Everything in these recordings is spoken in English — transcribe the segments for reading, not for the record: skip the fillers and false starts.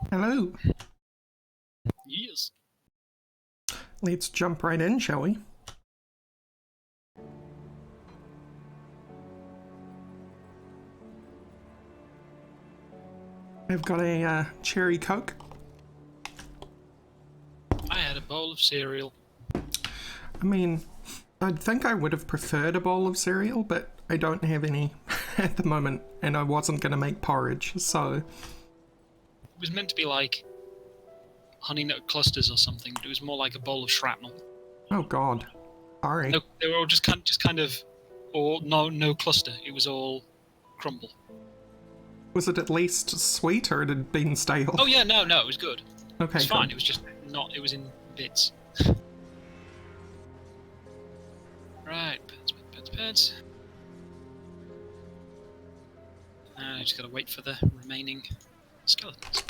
Hello. Yes. Let's jump right in, shall we? I've got a cherry Coke. I had a bowl of cereal. I mean, I'd think I would have preferred a bowl of cereal, but I don't have any at the moment, and I wasn't going to make porridge, so... It was meant to be like honey nut clusters or something, but it was more like a bowl of shrapnel. Oh god. Sorry. No, they were all just kind of, or no cluster. It was all crumble. Was it at least sweet, or it had been stale? Oh yeah, no, it was good. Okay, It's fine. good. It was just not. It was in bits. Right, pets. I just gotta wait for the remaining skeletons.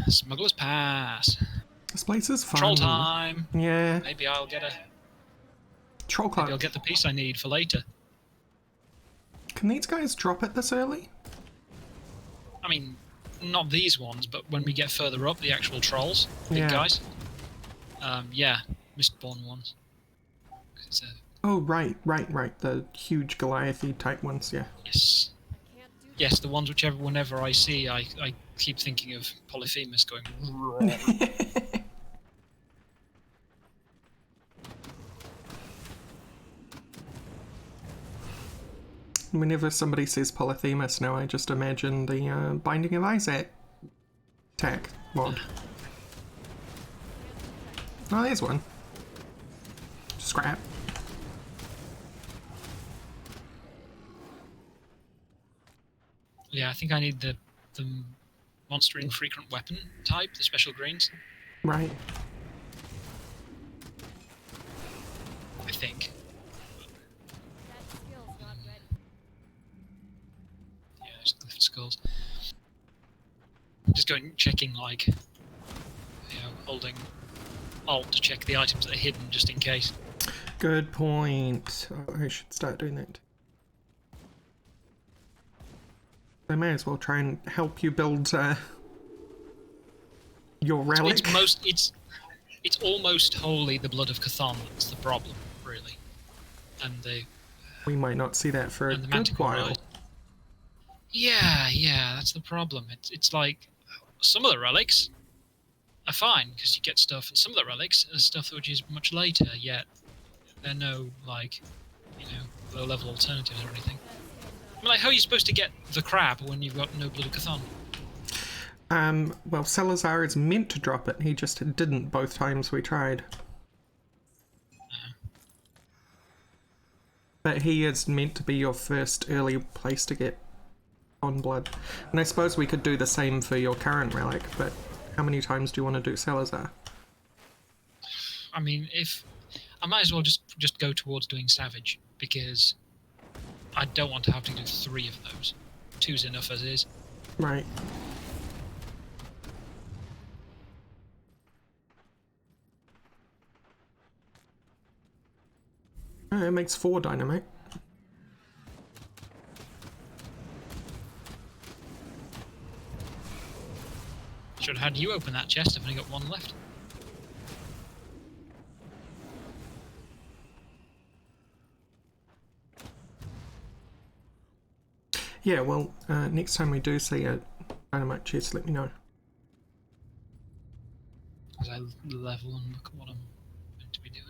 Smuggler's Pass. This place is fun. Troll time. Yeah. Maybe I'll get Troll Maybe I'll cloak. get the piece I need for later. Can these guys drop it this early? I mean, not these ones, but when we get further up, the actual trolls, big guys. Yeah, Mistborn ones. Oh, right. The huge Goliath-y type ones, yeah. Yes, the ones whenever I see, I keep thinking of Polyphemus going. Whenever somebody says Polyphemus now, I just imagine the Binding of Isaac attack mod. Oh, there's one. Scrap. Yeah, I think I need the monster infrequent weapon type, the special greens. Right. I think. Yeah, just glyph skulls. Just going checking holding Alt to check the items that are hidden just in case. Good point. Oh, I should start doing that. I may as well try and help you build your relic. It's almost wholly the blood of Cthon that's the problem, really. And we might not see that for a good while. Yeah, that's the problem. It's like some of the relics are fine because you get stuff, and some of the relics are stuff which is much later. Yet they're no low-level alternatives or anything. I mean, like, how are you supposed to get the crab when you've got no blood of Cthon? Well, Salazar is meant to drop it. He just didn't both times we tried. But he is meant to be your first early place to get on blood. And I suppose we could do the same for your current relic, but how many times do you want to do Salazar? I mean, if I might as well just go towards doing Savage, because I don't want to have to do 3 of those. 2's enough as is. Right. Oh, it makes 4 dynamite. Should have had you open that chest. I've only got 1 left. Yeah, well, next time we do see a dynamite chest, let me know. As I level and look at what I'm meant to be doing.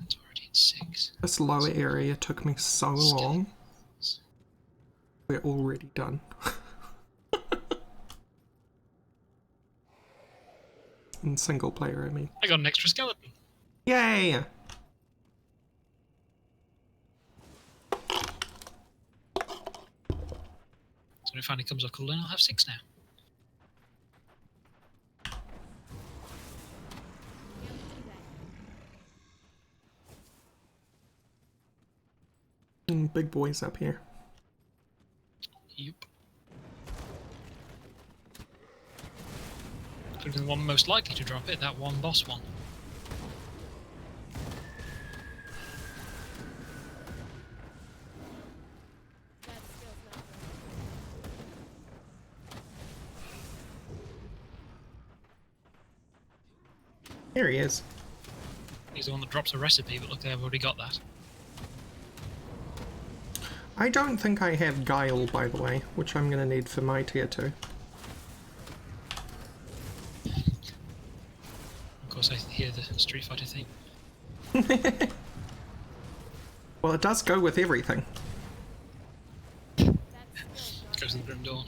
It's already at 6. This lower area took me so long. We're already done. In single player, I mean. I got an extra skeleton. Yay! So when it finally comes off cooldown, I'll have 6 now. Big boys up here. Yep. Including the one most likely to drop it, that one boss one. Here he is. He's the one that drops a recipe, but look, they've already got that. I don't think I have Guile, by the way, which I'm going to need for my tier 2. Of course, I hear the Street Fighter theme. Well, it does go with everything. Goes to the Grim Dawn.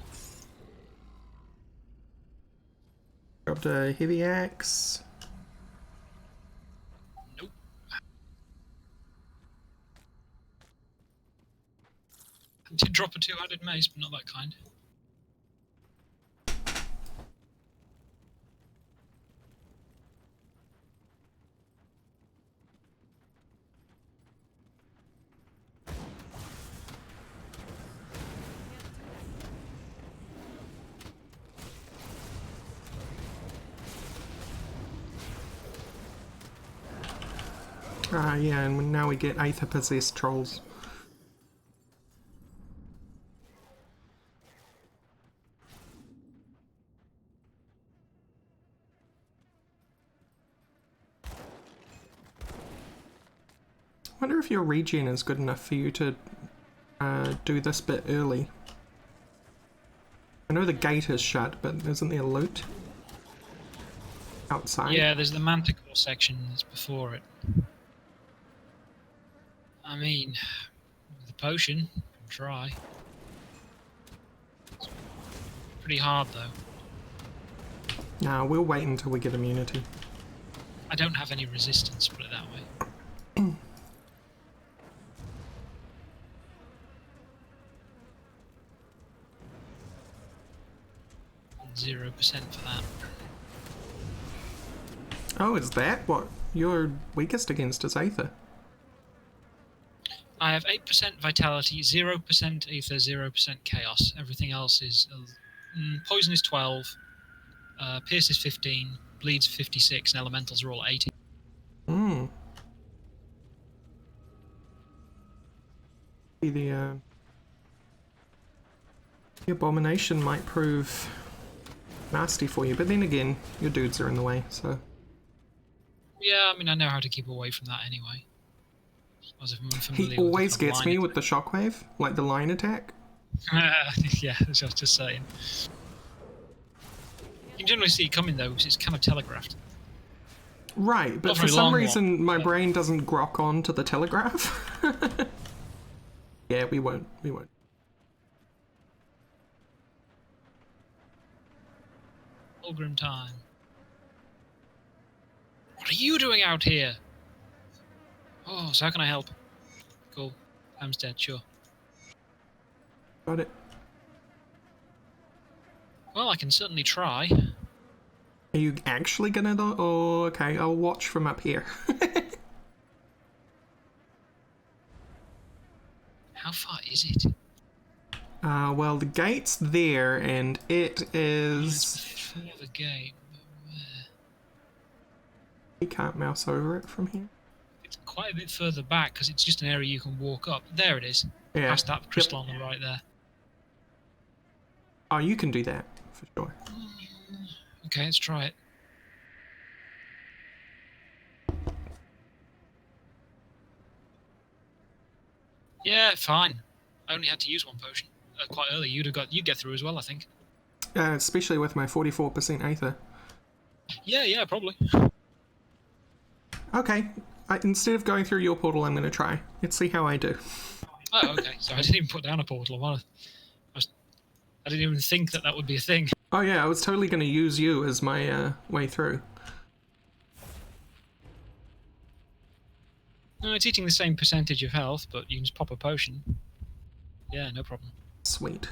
Grabbed a heavy axe. Nope. I did drop a two-handed mace, but not that kind. Yeah, and now we get Aether-possessed trolls. I wonder if your regen is good enough for you to do this bit early. I know the gate is shut, but isn't there loot outside? Yeah, there's the Manticore section that's before it. I mean, with the potion, try. It's pretty hard though. Nah, we'll wait until we get immunity. I don't have any resistance, put it that way. 0% for that. Oh, is that what you're weakest against is Aether? I have 8% vitality, 0% ether, 0% chaos. Everything else is poison is 12, pierce is 15, bleeds 56, and elementals are all 80. Hmm. The abomination might prove nasty for you, but then again, your dudes are in the way, so. Yeah, I mean, I know how to keep away from that anyway. As if I'm unfamiliar He always with the gets me with the shockwave, like the line attack. yeah, as I was just saying. You can generally see it coming though, because it's kind of telegraphed. Right, but for some reason my brain doesn't grok on to the telegraph. Yeah, we won't. Ulgrim time. What are you doing out here? Oh, so how can I help? Cool. Ham's dead, sure. Got it. Well, I can certainly try. Are you actually gonna though? Oh, okay, I'll watch from up here. How far is it? Well, the gate's there, and it is... For the gate, but where? You can't mouse over it from here. It's quite a bit further back, because it's just an area you can walk up. There it is. Yeah. Past that crystal on the right there. Oh, you can do that, for sure. Okay, let's try it. Yeah, fine. I only had to use one potion quite early. You'd get through as well, I think. Especially with my 44% Aether. Yeah, probably. Okay, instead of going through your portal, I'm going to try. Let's see how I do. Oh, okay. So I didn't even put down a portal. I didn't even think that would be a thing. Oh yeah, I was totally going to use you as my way through. No, it's eating the same percentage of health, but you can just pop a potion. Yeah, no problem. Sweet.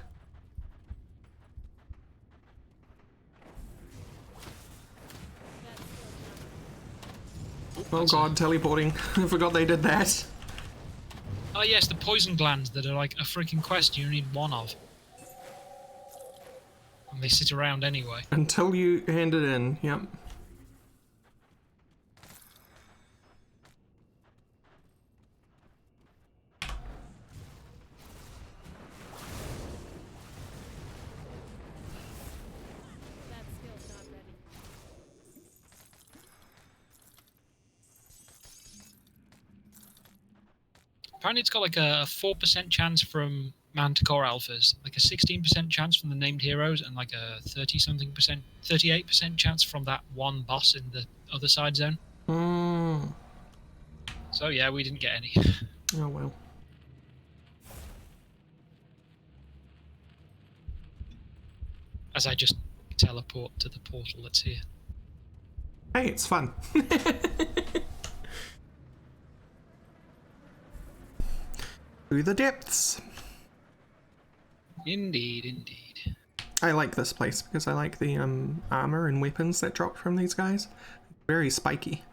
Oh god, teleporting. I forgot they did that. Oh yes, the poison glands that are like a freaking quest you need one of. And they sit around anyway. Until you hand it in, yep. Apparently, it's got like a 4% chance from Manticore alphas, like a 16% chance from the named heroes, and like a 38% chance from that one boss in the other side zone. Mm. So yeah, we didn't get any. Oh well. As I just teleport to the portal that's here. Hey, it's fun. Through the depths. Indeed, indeed. I like this place because I like the armor and weapons that drop from these guys. Very spiky.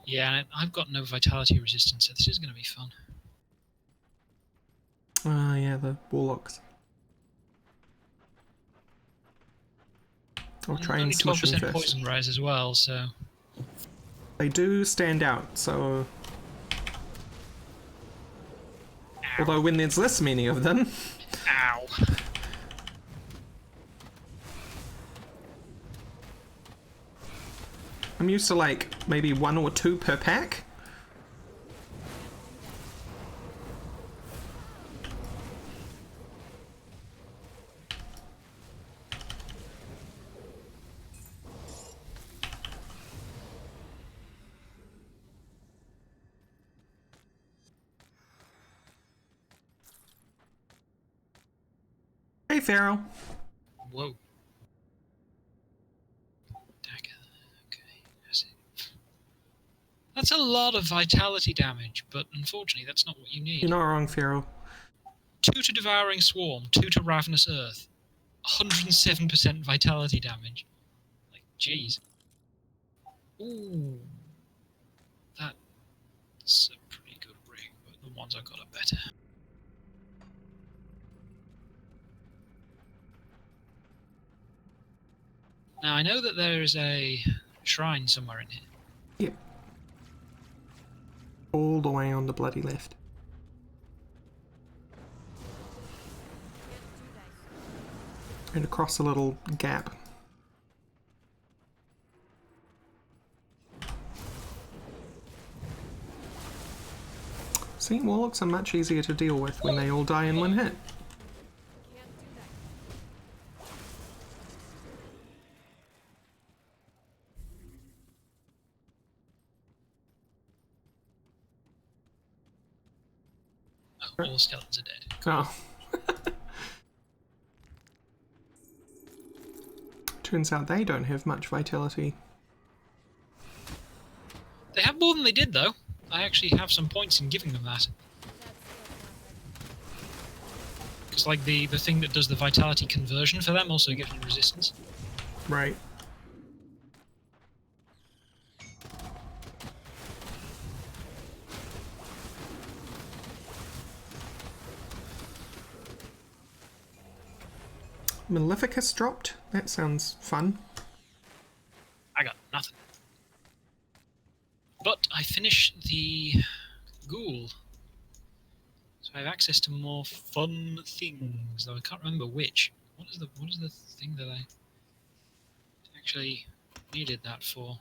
Yeah, I've got no vitality resistance, so this is going to be fun. Ah, yeah, the warlocks. I'll try and only smush them 12% first. poison rise as well, so They do stand out, so... Although when there's this many of them... Ow. I'm used to like maybe 1 or 2 per pack. Hey, Pharaoh. Whoa. Dagger. Okay. That's a lot of vitality damage, but unfortunately that's not what you need. You're not wrong, Pharaoh. 2 to Devouring Swarm, 2 to Ravenous Earth. 107% vitality damage. Like, jeez. Ooh. That's a pretty good ring, but the ones I got are better. Now, I know that there is a shrine somewhere in here. Yep. All the way on the bloody left. And across a little gap. See, warlocks are much easier to deal with when they all die in one hit. Oh, all the skeletons are dead. Oh. Turns out they don't have much vitality. They have more than they did, though. I actually have some points in giving them that. It's like the thing that does the vitality conversion for them also gives them resistance. Right. Maleficus dropped? That sounds fun. I got nothing. But I finished the ghoul. So I have access to more fun things, though I can't remember which. What is the thing that I actually needed that for?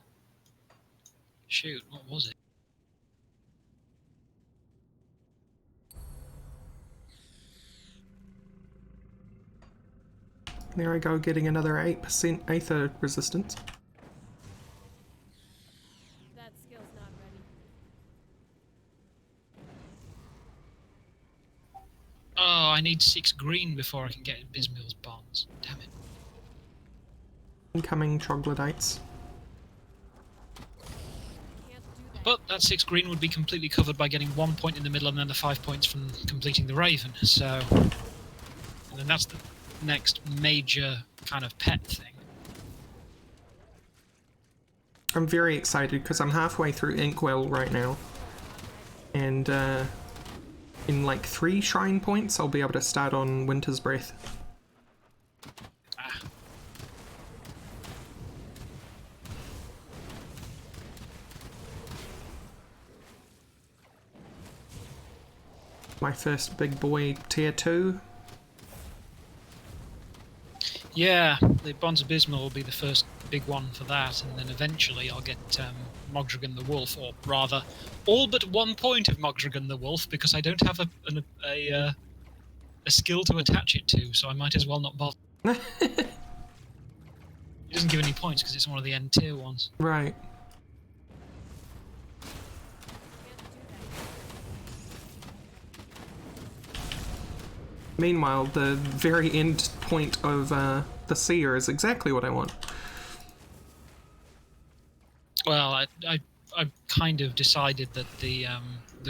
Shoot, what was it? There I go, getting another 8% Aether resistance. That skill's not ready. Oh, I need 6 green before I can get Bismil's bonds. Damn it. Incoming troglodytes. Can't do that. But that 6 green would be completely covered by getting 1 point in the middle and then the 5 points from completing the Raven, so... And then that's the next major kind of pet thing. I'm very excited because I'm halfway through Inkwell right now. And in like 3 shrine points I'll be able to start on Winter's Breath. Ah. My first big boy tier 2. Yeah, the Bonds Abysmal will be the first big one for that, and then eventually I'll get Mogdragon the Wolf, or rather, all but 1 point of Mogdragon the Wolf, because I don't have a skill to attach it to, so I might as well not bother. It doesn't give any points because it's one of the end tier ones. Right. Meanwhile, the very end point of the seer is exactly what I want. Well, I kind of decided that the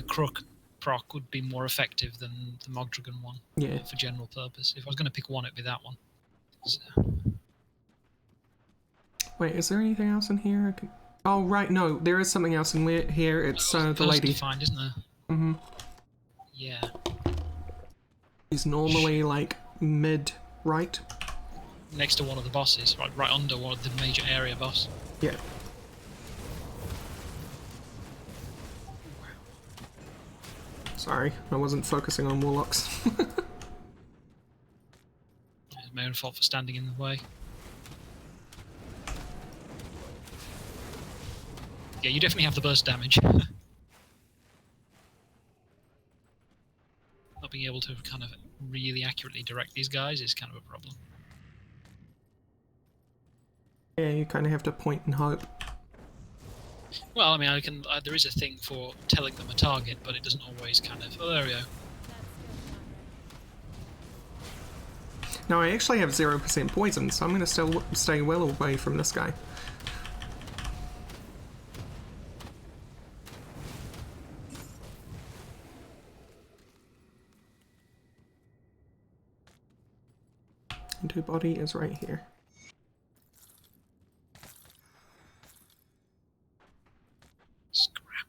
Crook proc would be more effective than the Mogdragon one. Yeah. For general purpose. If I was going to pick one, it'd be that one. So, Wait, is there anything else in here? I can... Oh, right, no, there is something else in here. It's the lady. to find, isn't there? Mm-hmm. Yeah. She's normally like mid-right. Next to one of the bosses, right under one of the major area boss. Yeah. Sorry, I wasn't focusing on warlocks. It's my own fault for standing in the way. Yeah, you definitely have the burst damage. Not being able to kind of really accurately direct these guys is kind of a problem. Yeah, you kind of have to point and hope. Well, I mean, there is a thing for telling them a target, but it doesn't always kind of. Oh, there we go. Now I actually have 0% poison, so I'm going to still stay well away from this guy. Into body is right here. Scrap.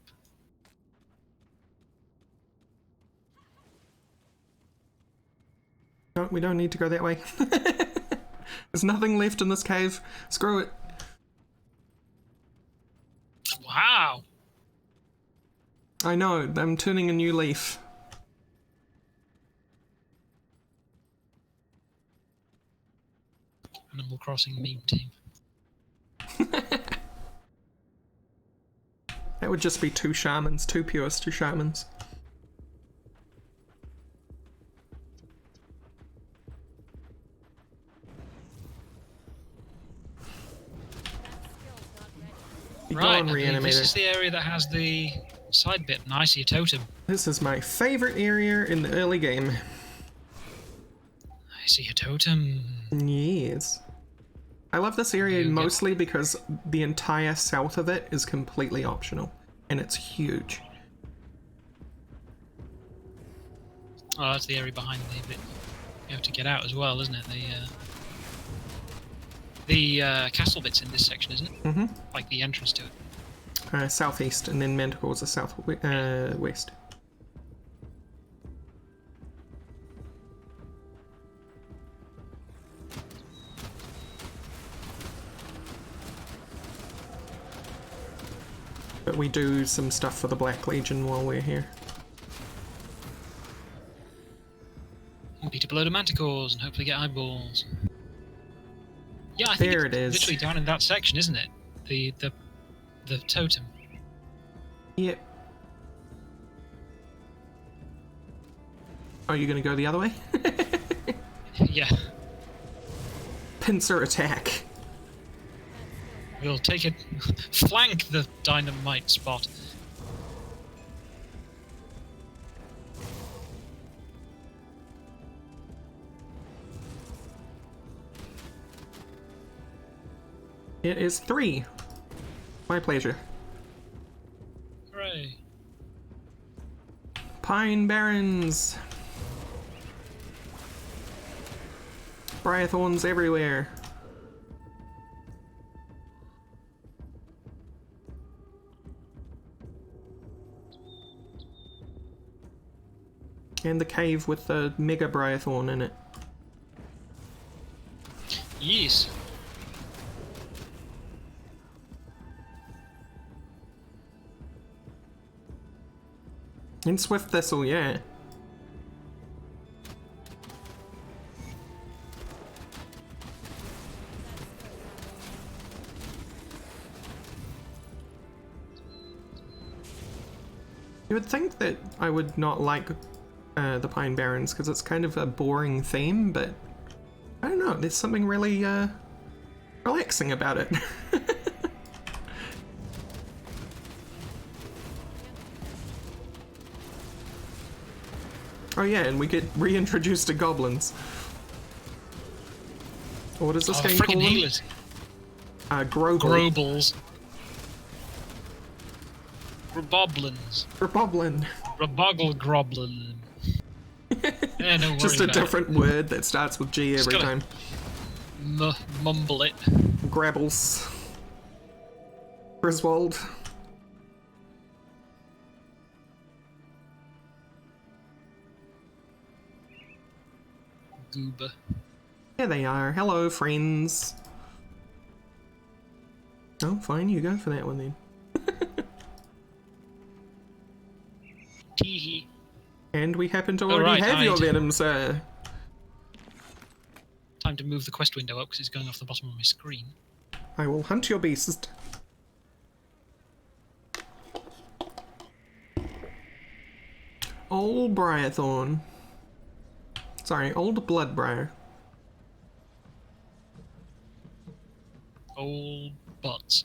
No, we don't need to go that way. There's nothing left in this cave. Screw it. Wow. I know, I'm turning a new leaf. Animal Crossing meme team. That would just be two shamans, two pures, two shamans. Be Right, gone, I believe this reanimator. is the area that has the side bit. Nice, your totem. This is my favorite area in the early game. I see a totem. Yes. I love this area mostly because the entire south of it is completely optional, and it's huge. Oh, that's the area behind the bit you have to get out as well, isn't it? The castle bit's in this section, isn't it? Mm-hmm. Like the entrance to it. Southeast, and then Manticore's the west. But we do some stuff for the Black Legion while we're here. Beat up a load of manticores and hopefully get eyeballs. Yeah, I think There it's it is. literally down in that section, isn't it? The totem. Yep. Are you gonna go the other way? Yeah. Pincer attack. We'll take it. Flank the dynamite spot. It is 3. My pleasure. Hooray. Pine Barrens. Briarthorns everywhere. And the cave with the mega Briarthorn in it. Yes. And Swift Thistle, yeah. You would think that I would not like the Pine Barrens because it's kind of a boring theme, but I don't know, there's something really relaxing about it. Oh yeah, and we get reintroduced to goblins. What is this game freaking called? healers. Grobel. Grobles. Roboblins. Roboblin. Roboggle groblin. Yeah, no worry Just a about it. different word that starts with G every gotta- time. Mumble it. Grabbles. Griswold. Goober. Here they are. Hello, friends. Oh, fine, you go for that one then. Teehee. And we happen to Oh, already right, have your hide. venom, sir. Time to move the quest window up because it's going off the bottom of my screen. I will hunt your beast. Old Briarthorn. Sorry, Old Bloodbriar. Old butts.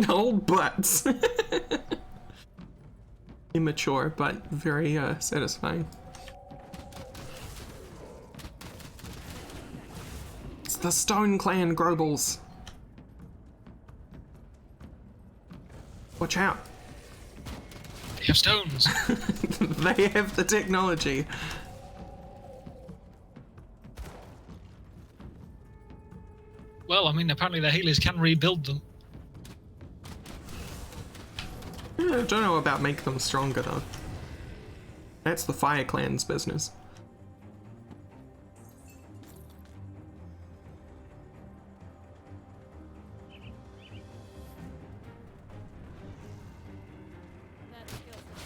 Old butts. Immature, but very satisfying. It's the Stone Clan Grobels. Watch out. They have stones. They have the technology. Well, I mean, apparently the healers can rebuild them. I don't know about make them stronger though. That's the Fire Clan's business. That skill's not.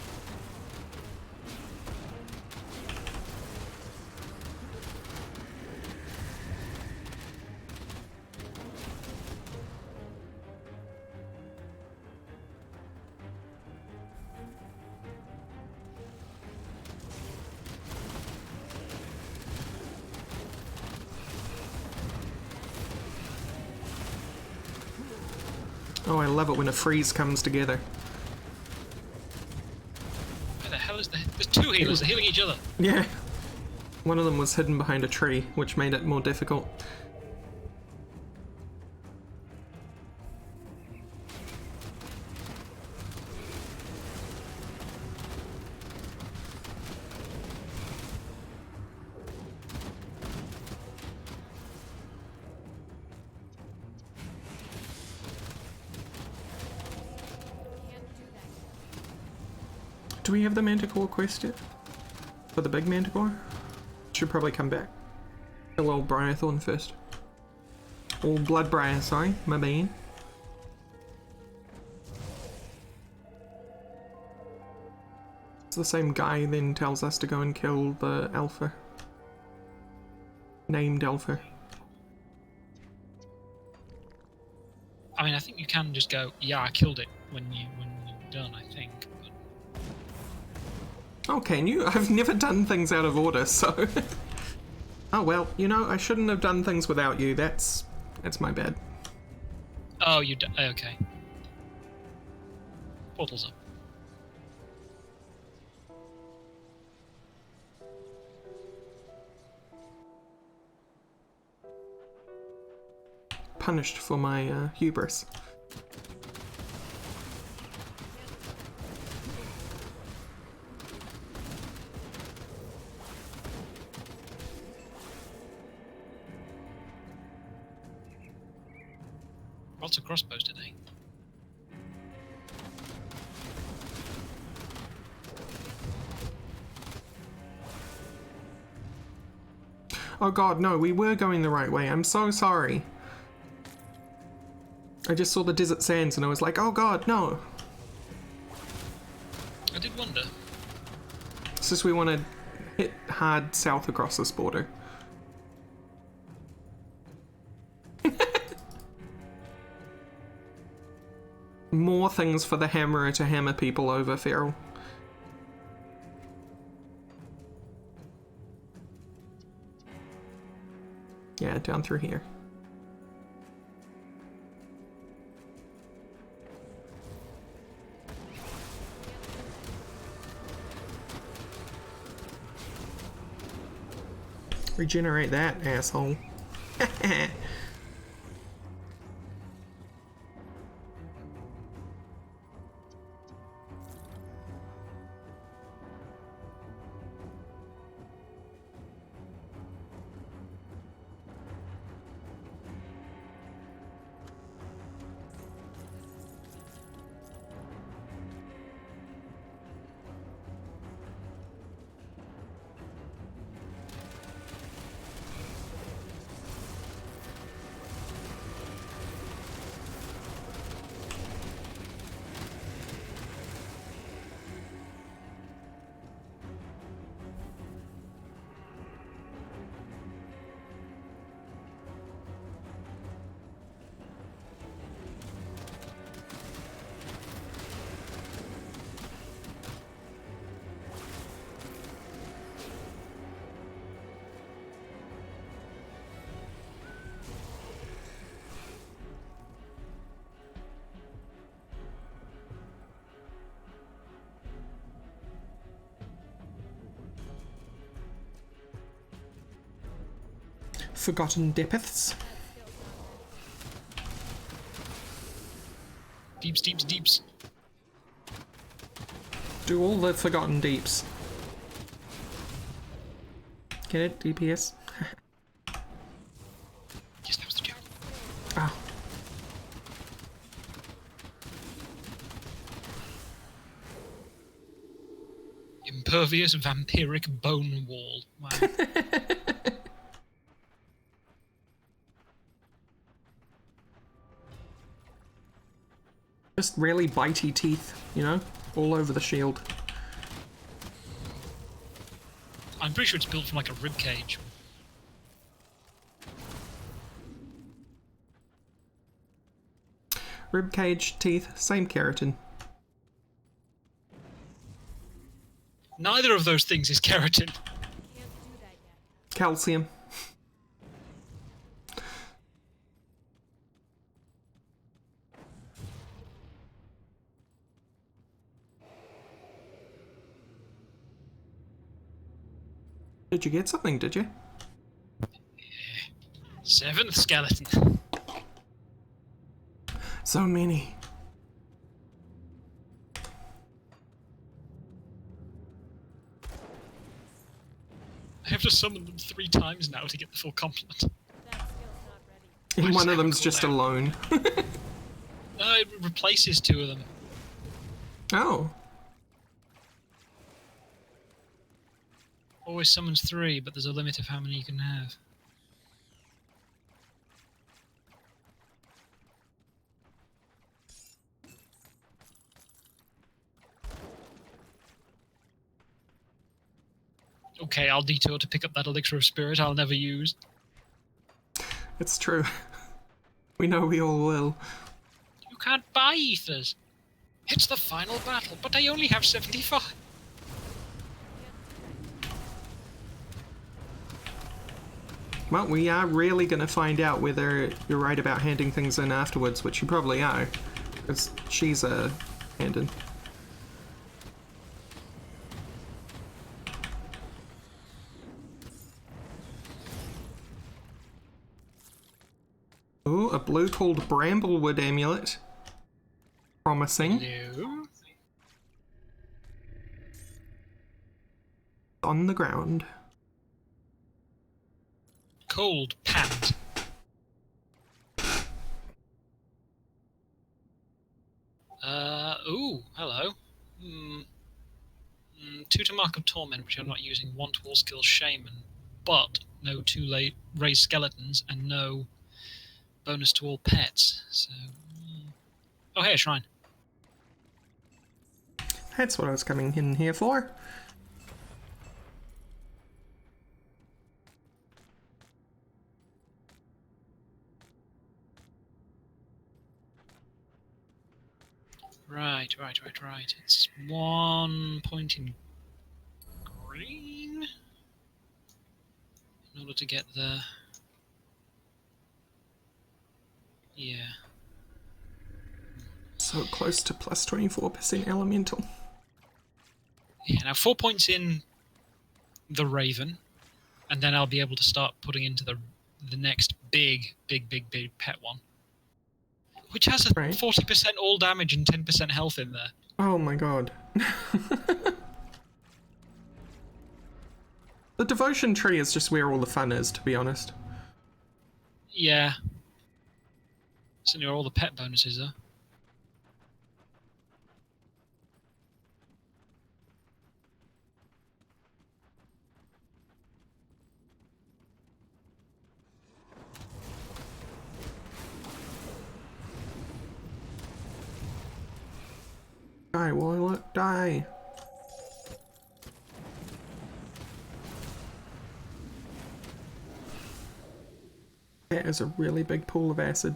Oh, I love it when a freeze comes together. Where the hell is the... There's two healers, they're healing each other. Yeah. One of them was hidden behind a tree, which made it more difficult. Can't do that. Do we have the Manticore quest yet? For the big Manticore? Should probably come back. Kill old Briarthorn first. Old Bloodbriar, sorry, my bad. It's the same guy then tells us to go and kill the Alpha. Named Alpha. I mean, I think you can just go, yeah, I killed it when you're done, I think. But... Oh, can you? I've never done things out of order, so... Oh well, you know, I shouldn't have done things without you. That's my bad. Oh, okay. Portal's up. Punished for my hubris. Lots of crossbows today. Oh god, no, we were going the right way. I'm so sorry. I just saw the desert sands and I was like, oh god, no. I did wonder. It's just we want to hit hard south across this border. More things for the hammerer to hammer people over, Feral. down through here. Regenerate that, asshole. Forgotten depths. Deeps, deeps, deeps. Do all the forgotten deeps. Get it? DPS? Yes, that was the joke. Ah. Impervious vampiric bone wall. Wow. Just really bitey teeth, you know? All over the shield. I'm pretty sure it's built from like a rib cage. Ribcage, teeth, same keratin. Neither of those things is keratin. Can't do that yet. Calcium. Did you get something, did you? 7th skeleton. So many. I have to summon them 3 times now to get the full complement. That skill's not ready. And I one just of have a them's just cooldown. alone. No, it replaces 2 of them. Oh. Always summons 3, but there's a limit of how many you can have. Okay, I'll detour to pick up that elixir of spirit I'll never use. It's true. We know we all will. You can't buy ethers. It's the final battle, but I only have 75. Well, we are really going to find out whether you're right about handing things in afterwards, which you probably are. Because she's a handing. Ooh, a blue called Bramblewood amulet. Promising. No. On the ground. Cold pant. Ooh, hello. 2 to Mark of Torment, which I'm not using. 1 to all skills Shaman, but no 2 raised skeletons, and no bonus to all pets. So, oh, hey, a shrine. That's what I was coming in here for. Right. It's 1 point in green in order to get the Yeah. So close to plus 24% elemental. Yeah, now 4 points in the Raven, and then I'll be able to start putting into the next big pet one. Which has a Right. 40% all damage and 10% health in there. Oh my god. The devotion tree is just where all the fun is, to be honest. Yeah. So near all the pet bonuses are. Die, Warlock, die. That is a really big pool of acid.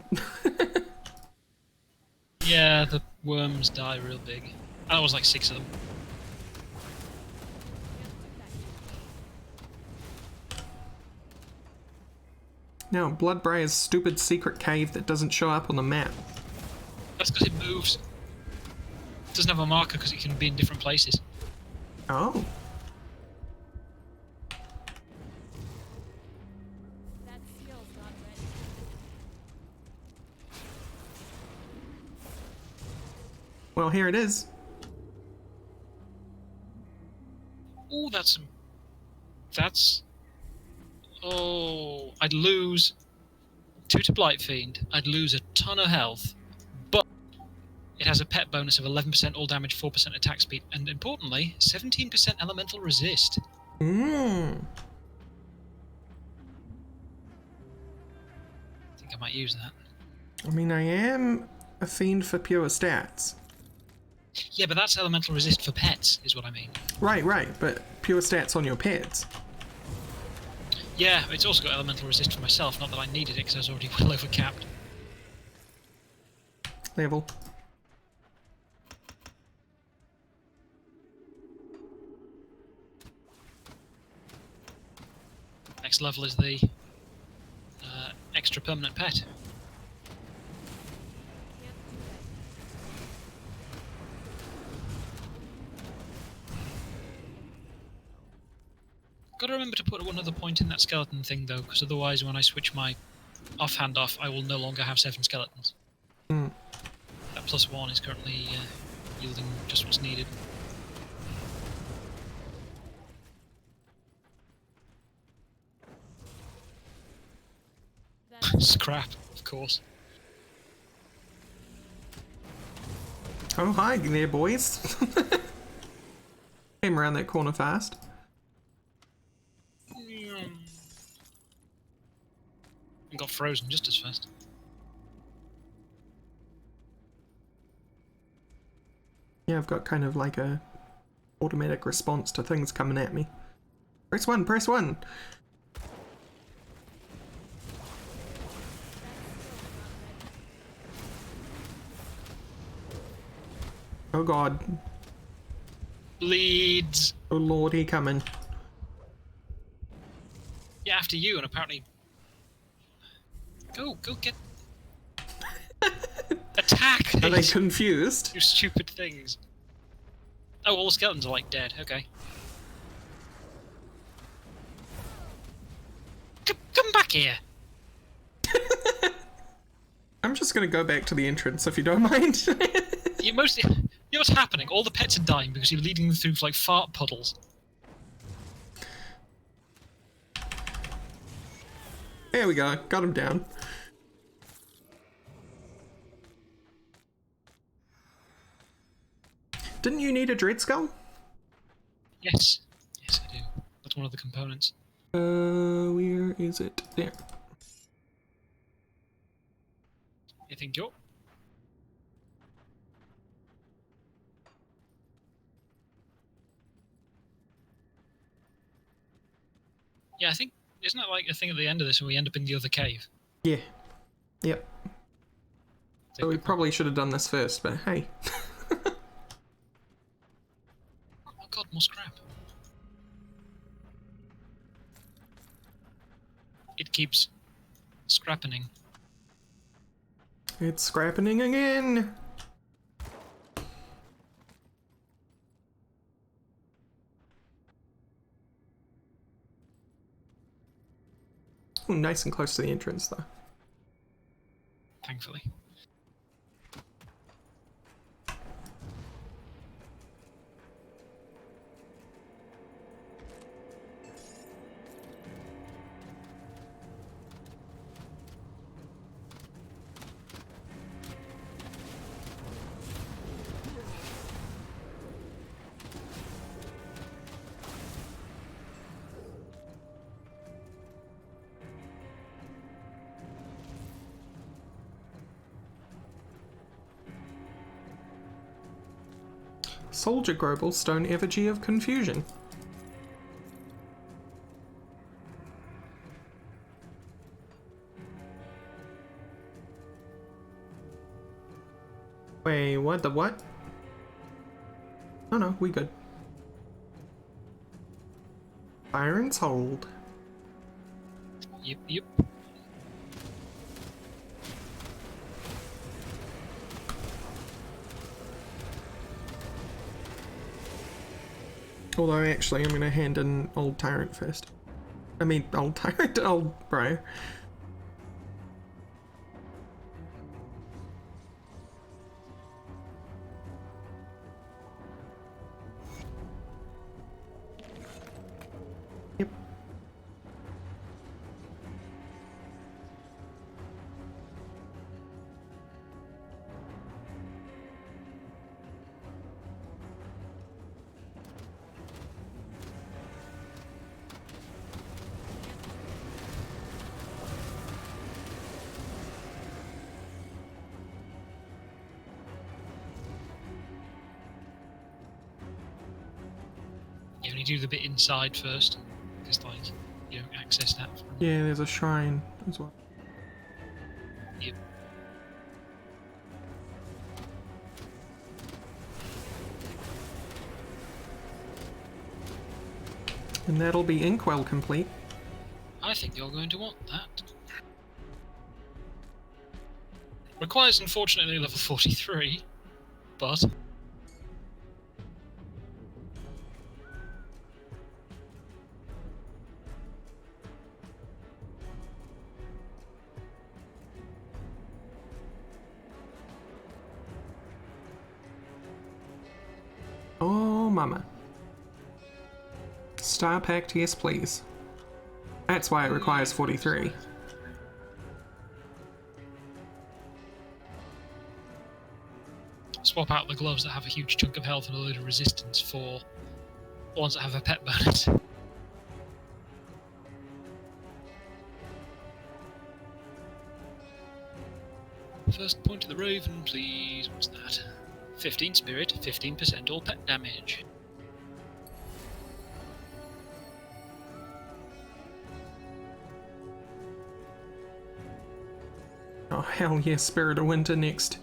Yeah, the worms die real big. And there was like 6 of them. Now, Bloodbrier's stupid secret cave that doesn't show up on the map. That's because it moves. It doesn't have a marker because it can be in different places. Oh. That seal's not ready. Well, here it is. Oh, that's... Oh, I'd lose 2 to Blight Fiend. I'd lose a ton of health. But it has a pet bonus of 11% all damage, 4% attack speed, and importantly, 17% elemental resist. Mmm. I think I might use that. I mean, I am a fiend for pure stats. Yeah, but that's elemental resist for pets, is what I mean. Right, but pure stats on your pets. Yeah, it's also got elemental resist for myself, not that I needed it because I was already well over capped. Level. Next level is the extra permanent pet. Can't do that. Gotta remember to put one other point in that skeleton thing though, because otherwise when I switch my offhand off, I will no longer have 7 skeletons. Hmm. That +1 is currently yielding just what's needed. That Scrap, of course. Oh, hi there, boys. Came around that corner fast. And got frozen just as fast. Yeah, I've got kind of like a automatic response to things coming at me. Press 1, press 1. Oh god. Bleeds! Oh lord, he coming. Yeah, after you, and apparently... Go get... Attack! Are they confused? You stupid things. Oh, all the skeletons are like dead, okay. Come back here! I'm just gonna go back to the entrance if you don't mind. You mostly... You know what's happening? All the pets are dying because you're leading them through like fart puddles. There we go, got him down. Didn't you need a dread skull? Yes. Yes, I do. That's one of the components. Where is it? There. You think you're... Yeah, I think... Isn't that like a thing at the end of this when we end up in the other cave? Yeah. Yep. So we probably should have done this first, but hey. Oh god, more scrap. It keeps scrapping. It's scrapping again! Ooh, nice and close to the entrance though. Thankfully. Soldier Global Stone Effigy of Confusion. Wait, what? The what? Oh no, we good. Byron's Hold. Yep, yep. Although actually I'm gonna hand in Old Tyrant first. I mean, Old Tyrant, Old Bro. Yep. You only do the bit inside first, because like you don't access that from. Yeah, there's a shrine as well. Yep. And that'll be Inkwell complete. I think you're going to want that. Requires unfortunately level 43, but Oh, mama. Star Pact, yes please. That's why it requires 43. swap out the gloves that have a huge chunk of health and a load of resistance for ones that have a pet bonus. First point of the Raven, please. What's that? 15 spirit, 15% all pet damage. Oh hell yeah, Spirit of Winter next.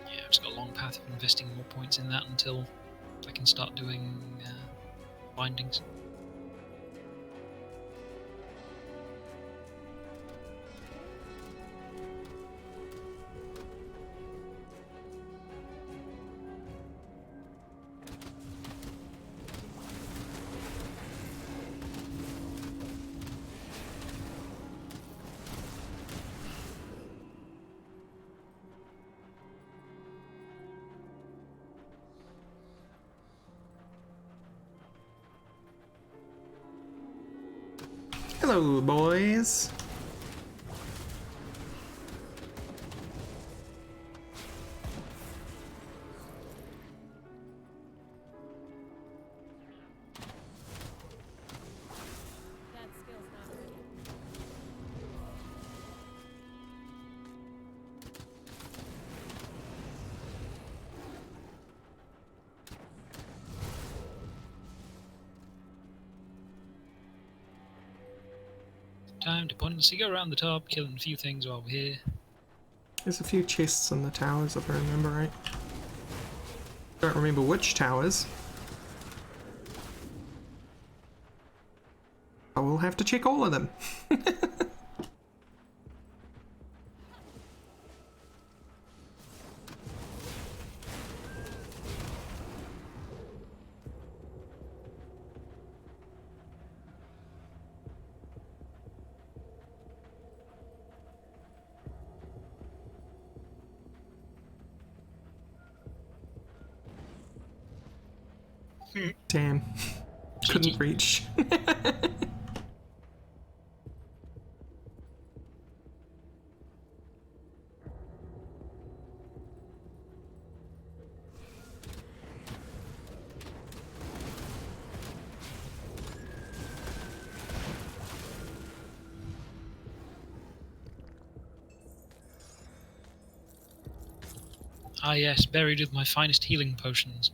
Yeah, I've just got a long path of investing more points in that until I can start doing bindings. Hello, boys. That skill's not ready. Time to pointlessly go around the top, killing a few things while we're here. There's a few chests in the towers if I remember right. Don't remember which towers. I will have have to check all of them. Damn. Couldn't reach. Ah yes, buried with my finest healing potions.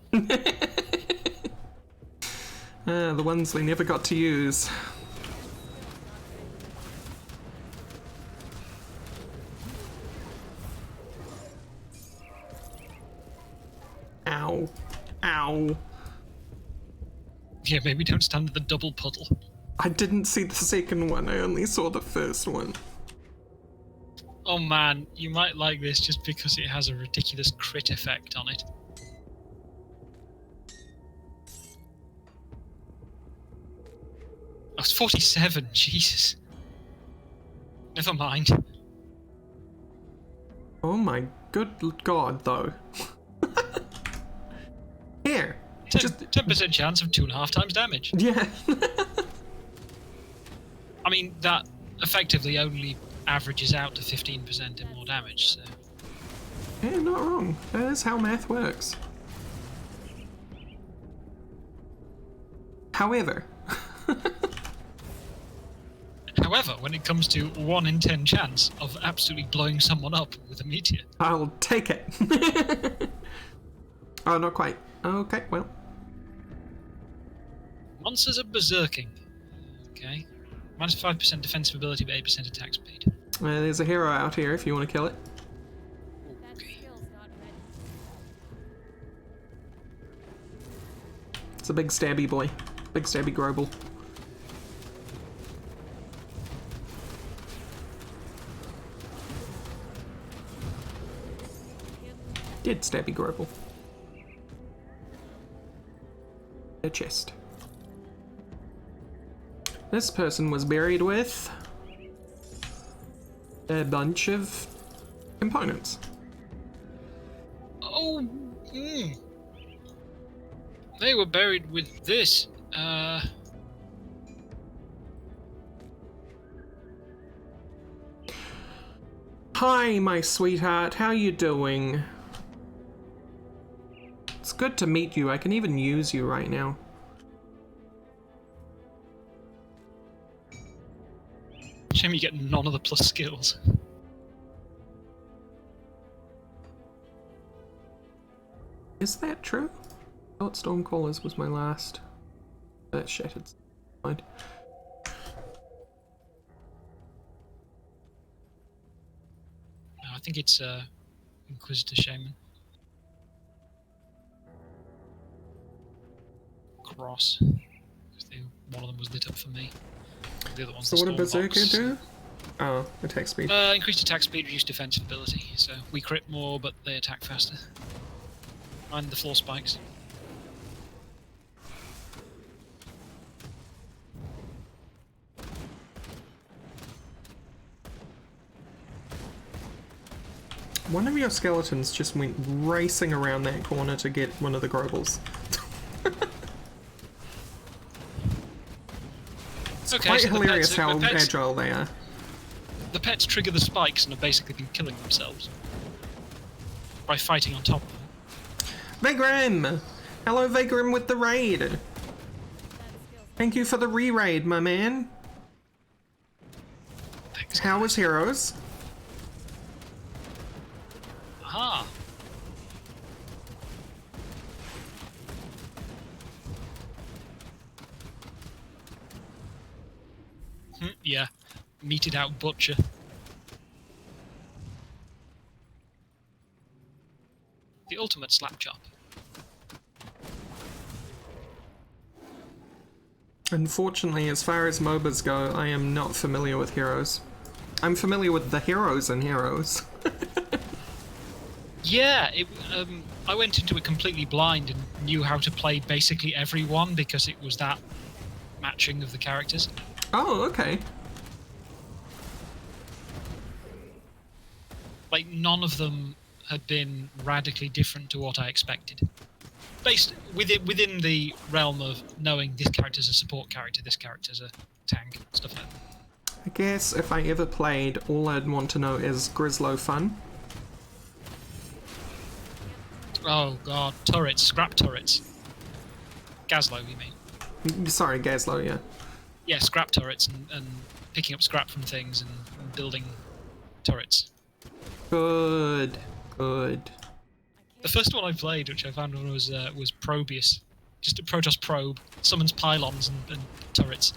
The ones they never got to use. Ow. Ow. Yeah, maybe don't stand at the double puddle. I didn't see the second one, I only saw the first one. Oh man, you might like this just because it has a ridiculous crit effect on it. I was 47, Jesus. Never mind. Oh my good god, though. Here. 10% chance of 2.5 times damage. Yeah. I mean, that effectively only averages out to 15% in more damage, so... Yeah, not wrong. That is how math works. However... However, when it comes to 1 in 10 chance of absolutely blowing someone up with a meteor... I'll take it. Oh, not quite. Okay, well. Monsters are berserking. Okay. Minus 5% defensive ability, but 8% attack speed. There's a hero out here if you want to kill it. That Okay. skill's not ready. It's a big stabby boy. Big stabby grobel. Dead stabby grobel. A chest. This person was buried with a bunch of components. Oh, they were buried with this. Hi, my sweetheart. How you doing? It's good to meet you. I can even use you right now. Shame you get none of the plus skills. Is that true? I thought Stormcallers was my last. That shattered. Mind. No, I think it's Inquisitor Shaman. Cross. 'Cause one of them was lit up for me. The other one's So the what did Storm Berserker box. do? Oh, attack speed. Increased attack speed, reduced defensive ability. So we crit more, but they attack faster. And the floor spikes. One of your skeletons just went racing around that corner to get one of the grobels. Okay, Quite so hilarious the how pets, agile they are. the pets trigger the spikes and have basically been killing themselves by fighting on top of them. Vagrim! Hello, Vagrim with the raid. That skill's Thank you for the re-raid, my man. Thanks. How was Heroes? Aha! Yeah, meted out butcher. The ultimate slap chop. Unfortunately, as far as MOBAs go, I am not familiar with heroes. I'm familiar with the heroes and heroes. Yeah, I went into it completely blind and knew how to play basically everyone because it was that matching of the characters. Oh, okay. Like, none of them had been radically different to what I expected. Based within the realm of knowing this character's a support character, this character's a tank, stuff like that. I guess if I ever played, all I'd want to know is Grislow fun. Oh god, turrets, scrap turrets. Gazlow, you mean? Sorry, Gazlow, yeah. Yeah, scrap turrets and picking up scrap from things and building turrets. Good. Good. The first one I played, which I found was Probius. Just a Protoss probe, summons pylons and turrets.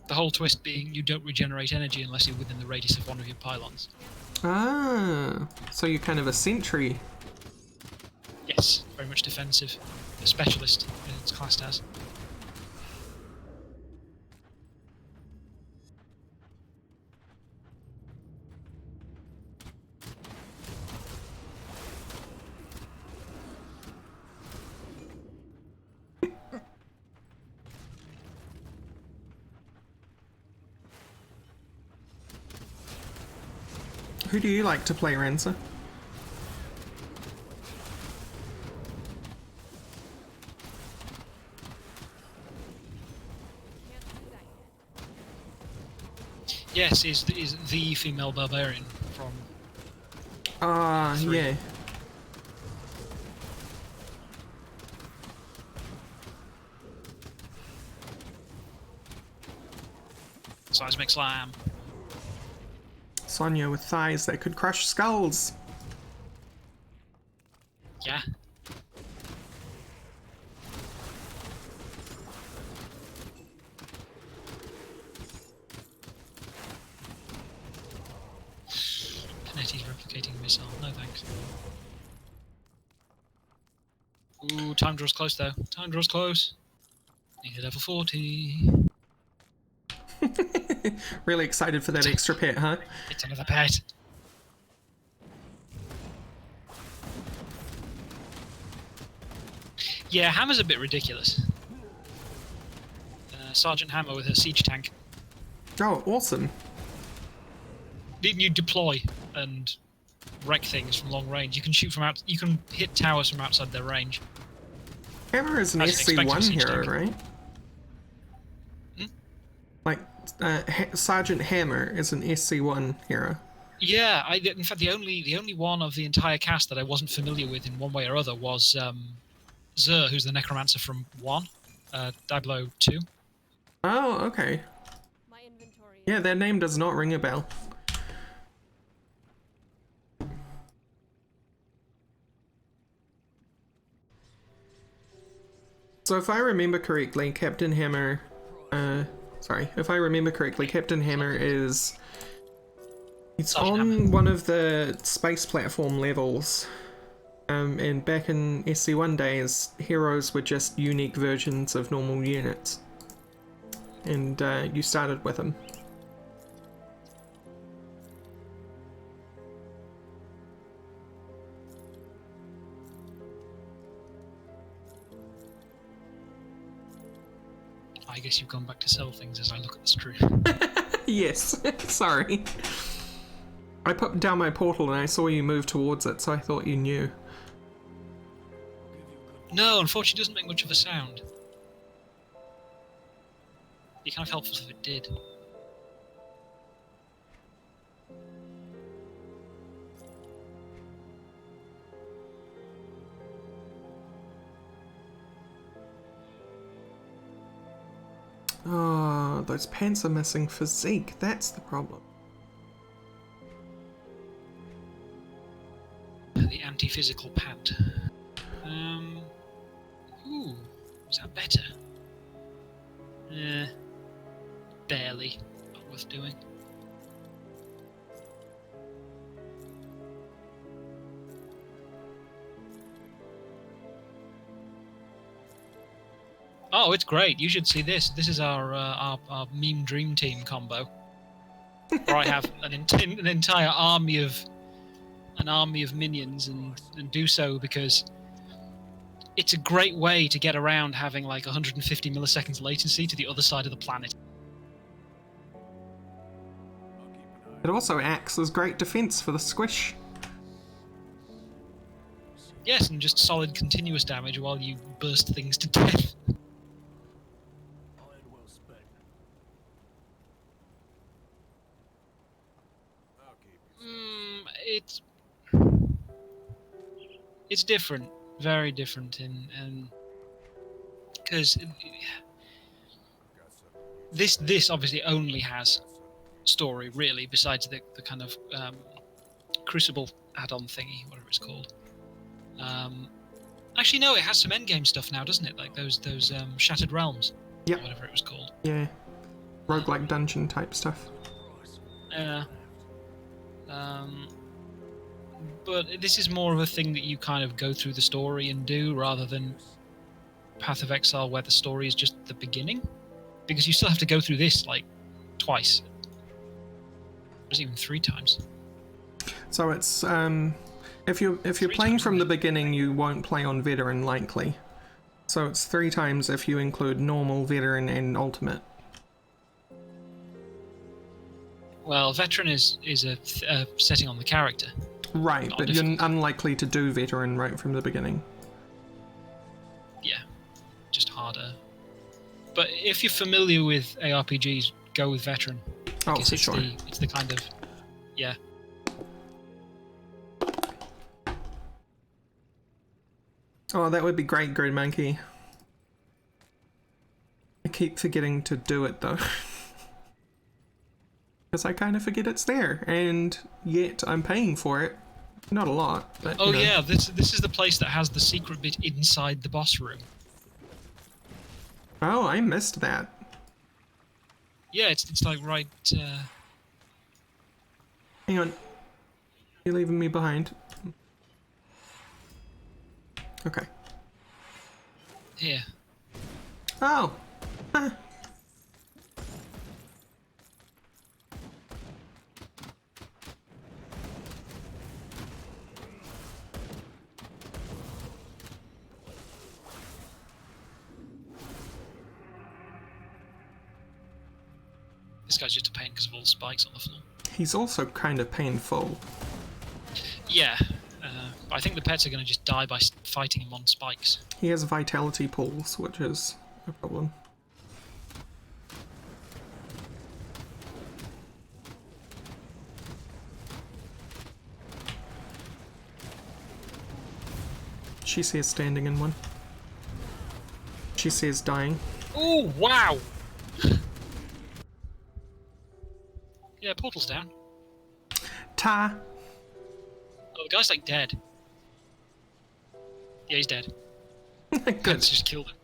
The whole twist being you don't regenerate energy unless you're within the radius of one of your pylons. Ah, so you're kind of a sentry. Yes, very much defensive. A specialist, it's classed as. Who do you like to play, Rancer? Yes, is the female barbarian from. Ah, Three. yeah. Seismic Slam. Sonya with thighs that could crush skulls. Yeah. Panetti's replicating missile. No thanks. Ooh, time draws close though. Time draws close. Need a level 40. Really excited for that extra pet, huh? It's another pet. Yeah, Hammer's a bit ridiculous. Sergeant Hammer with her siege tank. Oh, awesome. Didn't you deploy and wreck things from long range? You can shoot from out. You can hit towers from outside their range. Hammer is an I didn't expect SC1 a siege hero, tank. right? Hmm? Like, Sergeant Hammer is an SC1 hero. Yeah, in fact the only one of the entire cast that I wasn't familiar with in one way or other was Zer, who's the necromancer from 1, Diablo 2. Oh, okay. My inventory. Yeah, that name does not ring a bell. So if I remember correctly, Captain Hammer... if I remember correctly, Captain Hammer is... It's Sergeant on Hammer. one of the space platform levels. And back in SC1 days, heroes were just unique versions of normal units. And you started with them. I guess you've gone back to sell things as I look at the stream. Yes, sorry. I put down my portal and I saw you move towards it, so I thought you knew. No, unfortunately, it doesn't make much of a sound. It'd be kind of helpful if it did. Oh, those pants are missing physique, that's the problem. The anti-physical pant. Ooh, is that better? Barely. Not worth doing. Oh, it's great. You should see this. This is our meme dream team combo, where I have an entire army of minions, and do so because it's a great way to get around having like 150 milliseconds latency to the other side of the planet. It also acts as great defense for the squish. Yes, and just solid continuous damage while you burst things to death. It's different, very different, in because this obviously only has story really, besides the kind of Crucible add-on thingy, whatever it's called. Actually, no, it has some endgame stuff now, doesn't it? Like those Shattered Realms, Yep. or whatever it was called. Yeah. Roguelike dungeon type stuff. Yeah. But this is more of a thing that you kind of go through the story and do, rather than Path of Exile, where the story is just the beginning. Because you still have to go through this like twice. There's even 3 times. So it's if you're playing from the beginning, you won't play on veteran likely. So it's 3 times if you include normal, veteran, and ultimate. Well, veteran is a setting on the character. Right, Not but difficult. you're unlikely to do veteran right from the beginning. Yeah, just harder. But if you're familiar with ARPGs, go with veteran. Oh, Because for sure. it's the kind of, yeah. Oh, that would be great, Grid Monkey. I keep forgetting to do it though. Because I kind of forget it's there, and yet I'm paying for it. Not a lot, but Oh you know. yeah, this is the place that has the secret bit inside the boss room. Oh, I missed that. Yeah, it's like right. Hang on. You're leaving me behind. Okay. Here. Oh! Huh. This guy's just a pain because of all the spikes on the floor. He's also kind of painful. Yeah, but I think the pets are going to just die by fighting him on spikes. He has vitality pools, which is a problem. She says standing in one. She says dying. Oh, wow! Yeah, portal's down. Ta! Oh, the guy's like dead. Yeah, he's dead. Good. Pets just killed him.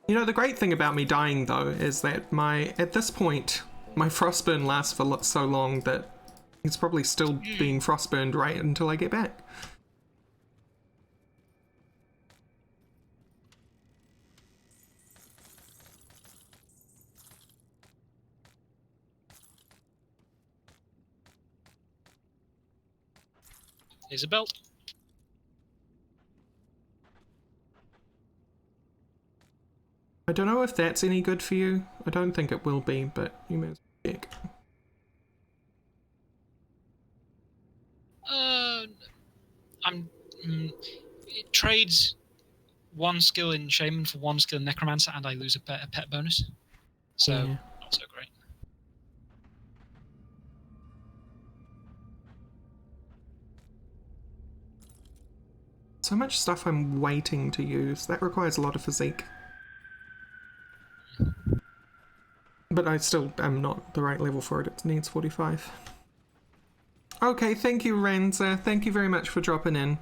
You know, the great thing about me dying, though, is that at this point, my frostburn lasts for so long that it's probably still being frostburned right until I get back. Here's a belt. I don't know if that's any good for you. I don't think it will be, but you may as well check. It trades 1 skill in Shaman for 1 skill in Necromancer, and I lose a pet bonus. So, Yeah. not so great. So much stuff I'm waiting to use. That requires a lot of physique. But I still am not the right level for it. It needs 45. Okay, thank you, Renza. Thank you very much for dropping in.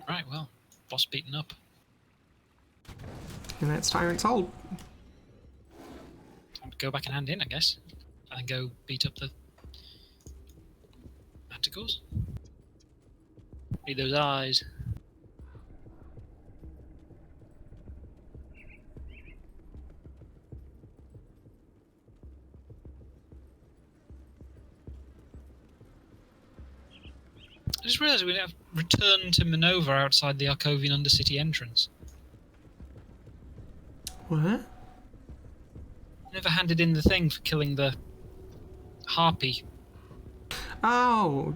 Right, well, boss beaten up. And that's Tyrant's Hold. Go back and hand in, I guess. And then go beat up the manticores. Need those eyes. says we have returned to Minova outside the Arcovian Undercity entrance. What? Never handed in the thing for killing the harpy. Oh!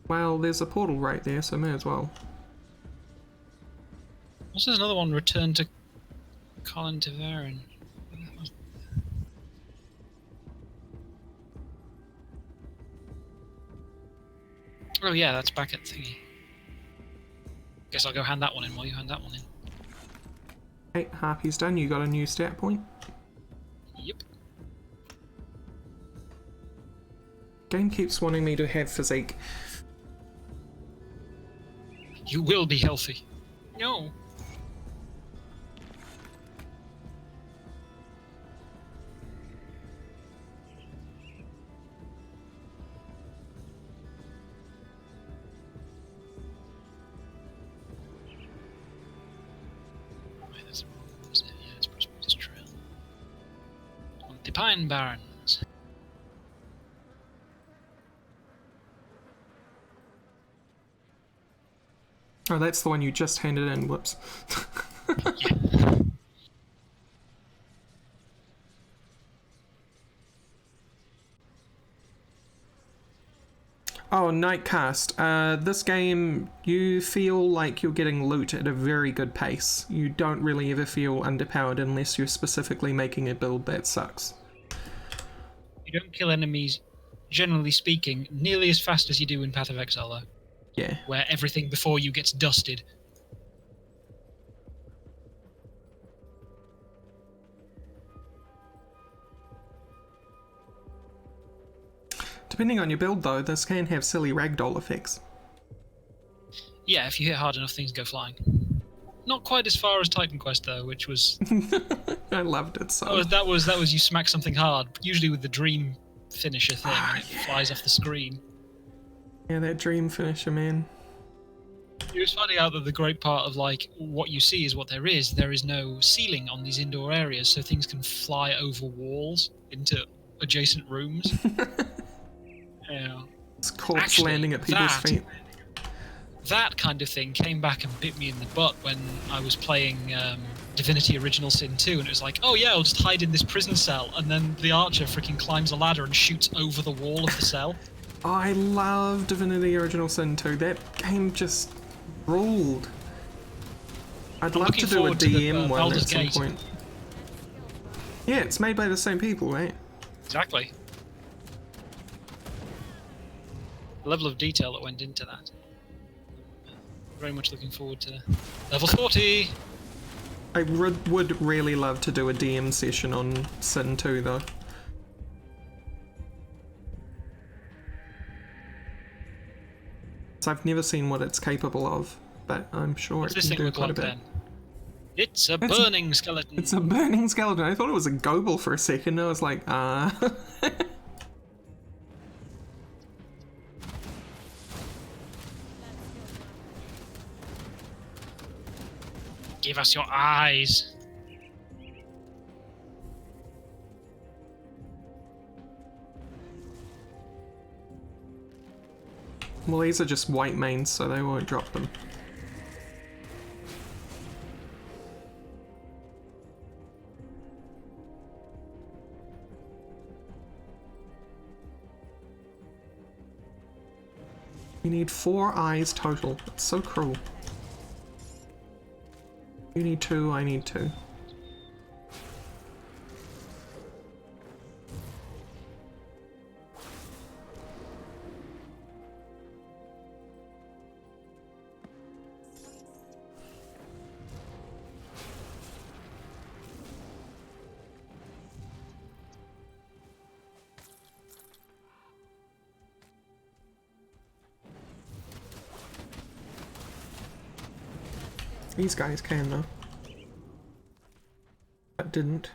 Well, there's a portal right there, so may as well. Also, there's another one, return to Colin Taverin. Oh yeah, that's back at thingy. Guess I'll go hand that one in while you hand that one in. Hey, Harpy's done, you got a new stat point. Yep. Game keeps wanting me to have physique. You will be healthy. No. Wait, that's the wrong one, isn't it? Yeah, it's Prospectus Trail. On the Pine Barrens. Oh, that's the one you just handed in, whoops. Yeah. Oh, Nightcast. This game, you feel like you're getting loot at a very good pace. You don't really ever feel underpowered unless you're specifically making a build that sucks. You don't kill enemies, generally speaking, nearly as fast as you do in Path of Exile, though, Yeah. where everything before you gets dusted. Depending on your build, though, this can have silly ragdoll effects. Yeah, if you hit hard enough, things go flying. Not quite as far as Titan Quest, though, which was... I loved it so. that was you smack something hard, usually with the dream finisher thing, and it yeah. flies off the screen. Yeah, that dream finisher, man. It was finding out that the great part of, like, what you see is what there is. There is no ceiling on these indoor areas, so things can fly over walls into adjacent rooms. Yeah. It's corpse Actually, landing at people's feet. That kind of thing came back and bit me in the butt when I was playing Divinity Original Sin 2, and it was like, oh yeah, I'll just hide in this prison cell, and then the archer freaking climbs a ladder and shoots over the wall of the cell. I love Divinity Original Sin 2. That game just ruled. I'd love to do a DM one at some point. Yeah, it's made by the same people, right? Exactly. The level of detail that went into that. Very much looking forward to level 40! I would really love to do a DM session on Sin 2, though. So I've never seen what it's capable of, but I'm sure What's it this can thing do look quite a like bit. then? It's a burning skeleton! It's a burning skeleton. I thought it was a Gobel for a second. I was like, Give us your eyes! Well, these are just white mains, so they won't drop them. You need 4 eyes total. That's so cruel. You need 2, I need 2. These guys can, though. That didn't.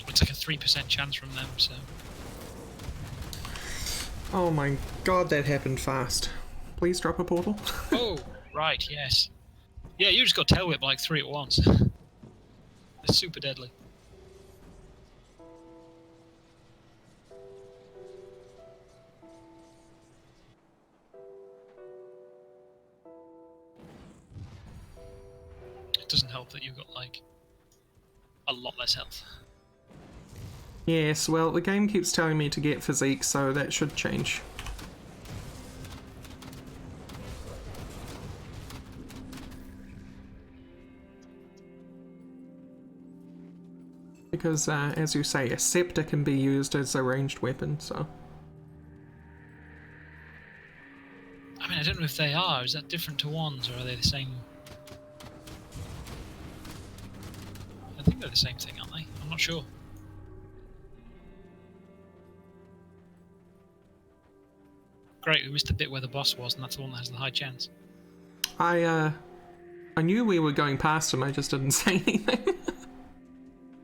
It's like a 3% chance from them, so... Oh my god, that happened fast. Please drop a portal. Oh, right, yes. Yeah, you just got tail whip like 3 at once. It's super deadly. doesn't help that you've got like a lot less health. Yes, well, the game keeps telling me to get physique, so that should change. Because, as you say, a scepter can be used as a ranged weapon, so... I mean, I don't know if they are. Is that different to wands, or are they the same? I think they're the same thing, aren't they? I'm not sure. Great, we missed the bit where the boss was, and that's the one that has the high chance. I knew we were going past him, I just didn't say anything.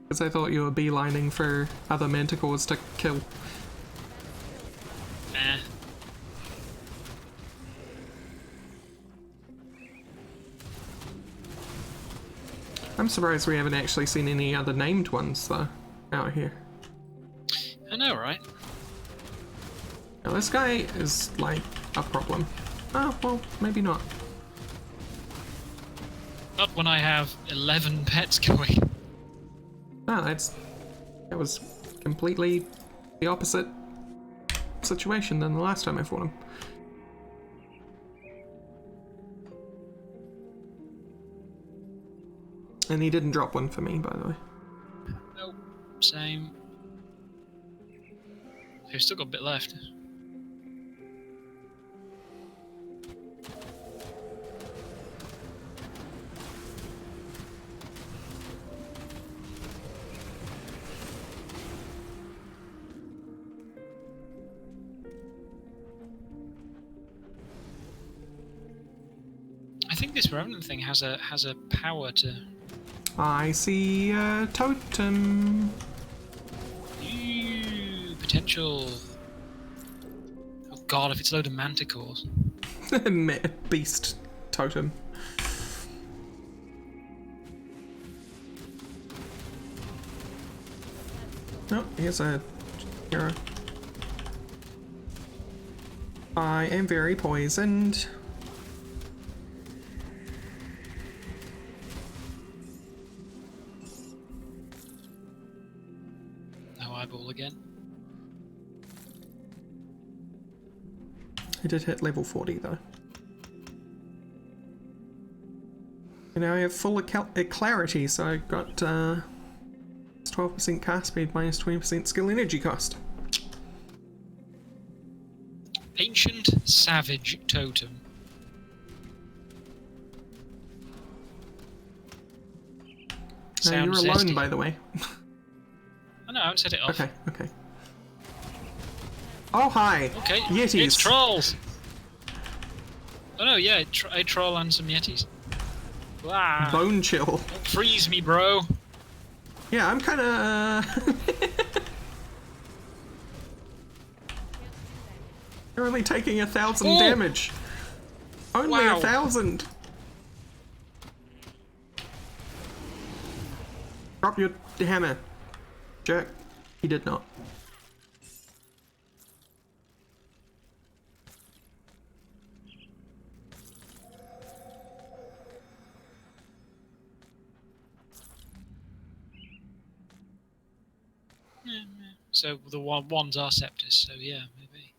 Because I thought you were beelining for other manticores to kill. Nah. I'm surprised we haven't actually seen any other named ones, though, out here. I know, right? Now, this guy is, like, a problem. Oh, well, maybe not. Not when I have 11 pets going. No, that was completely the opposite situation than the last time I fought him. And he didn't drop one for me, by the way. Nope, same. We've still got a bit left. I think this Revenant thing has a power to. I see a totem. Ooh, potential. Oh god, if it's a load of manticores. Beast totem. Oh, here's a hero. I am very poisoned. No eyeball again. I did hit level 40 though. And now I have full clarity, so I got 12% cast speed minus 20% skill energy cost. Ancient Savage Totem. Now you're Sounds alone, zesty. by the way. Oh no, I haven't set it off. Okay, okay. Oh, hi! Okay, Yetis! it's trolls! Oh no, yeah, a troll and some yetis. Wow. Bone chill. Don't freeze me, bro. Yeah, I'm kinda... You're only taking 1,000 Ooh. damage. Only Wow. 1,000! Drop your hammer. Jerk. He did not. So the wands are scepters, so yeah, maybe.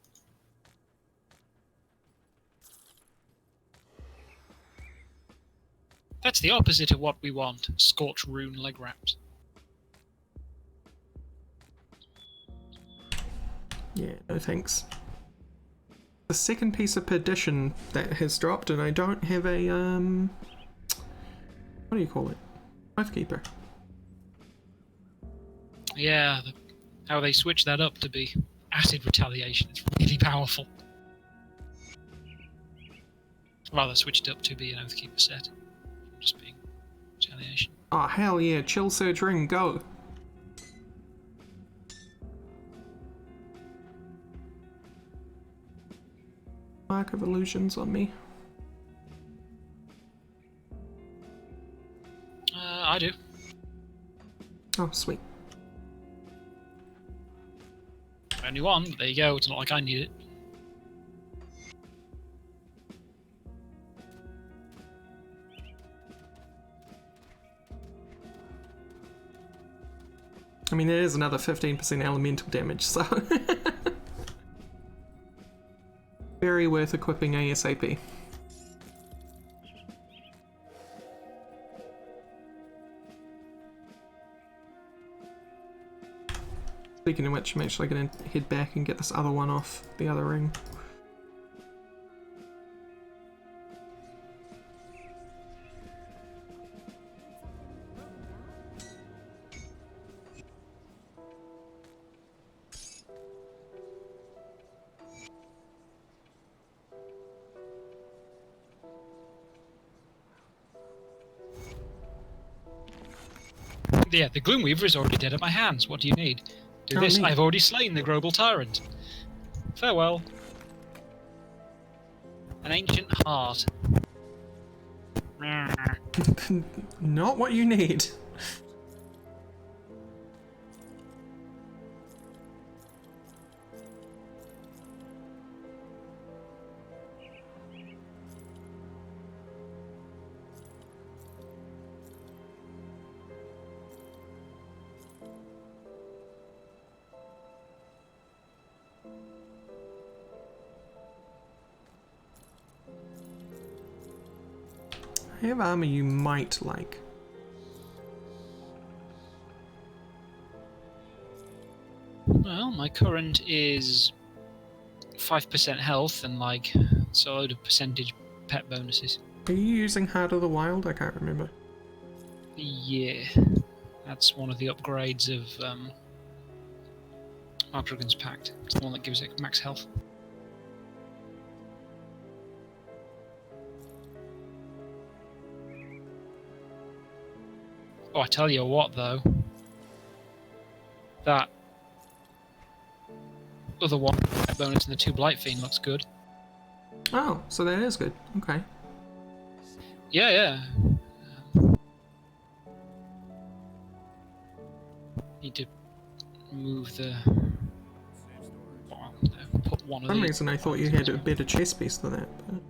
That's the opposite of what we want. Scorch rune leg wraps. Yeah, no thanks. The second piece of perdition that has dropped, and I don't have a, what do you call it? Oathkeeper. Yeah, how they switch that up to be acid retaliation. It's really powerful. Rather switched up to be an Oathkeeper set. Just being retaliation. Oh, hell yeah, chill surge ring, go! Mark of illusions on me. I do. Oh, sweet. Only one, but there you go. It's not like I need it. I mean, it is another 15% elemental damage, so... Very worth equipping ASAP. Speaking of which, I'm actually going to head back and get this other one off the other ring. Yeah, the Gloomweaver is already dead at my hands. What do you need? Do Oh, this. neat. I've already slain the Global Tyrant. Farewell. An ancient heart. Not what you need. I have armor you might like. Well, my current is 5% health and like it's a load of percentage pet bonuses. Are you using Heart of the Wild? I can't remember. Yeah, that's one of the upgrades of Ardragon's Pact. It's the one that gives it max health. Oh, I tell you what, though, that other one bonus in the 2 Blight Fiend looks good. Oh, so that is good. Okay. Yeah, yeah. Need to move the. Well, put one For of some these. reason I thought you had a better chest piece than that, but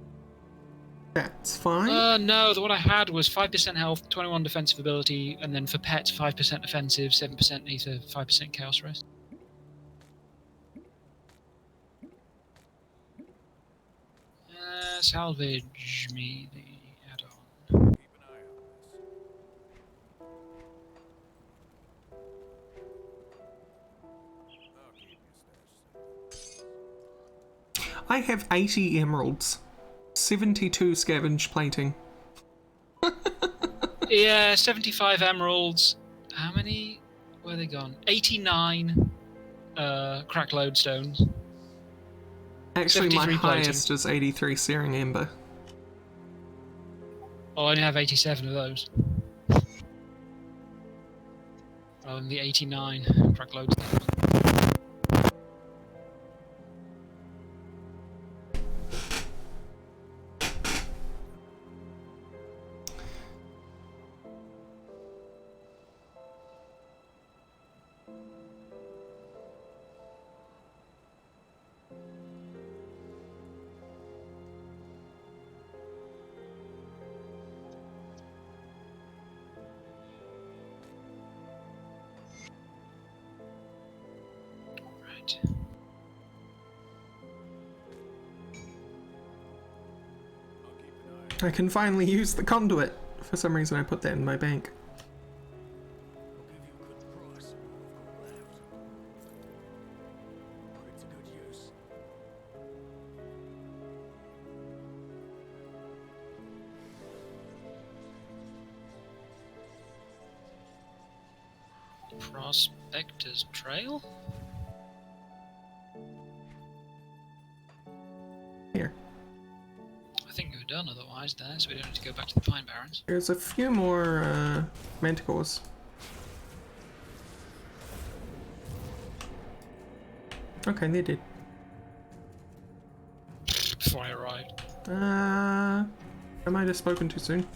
that's fine. No, the one I had was 5% health, 21 defensive ability, and then for pets, 5% offensive, 7% ether, 5% chaos rest. Salvage me the add-on. I have 80 emeralds, 72 scavenge plating. Yeah, 75 emeralds. How many? Where are they gone? 89 crack lodestones. Actually, my 73 plating. highest is 83 searing ember. Oh, I only have 87 of those. Rather than the 89 crack lodestones. Right. I can finally use the conduit. For some reason I put that in my bank. Prospector's Trail? Here. I think we're done otherwise there, so we don't need to go back to the Pine Barrens. There's a few more manticores. Okay, they did. Before I arrived. I might have spoken too soon.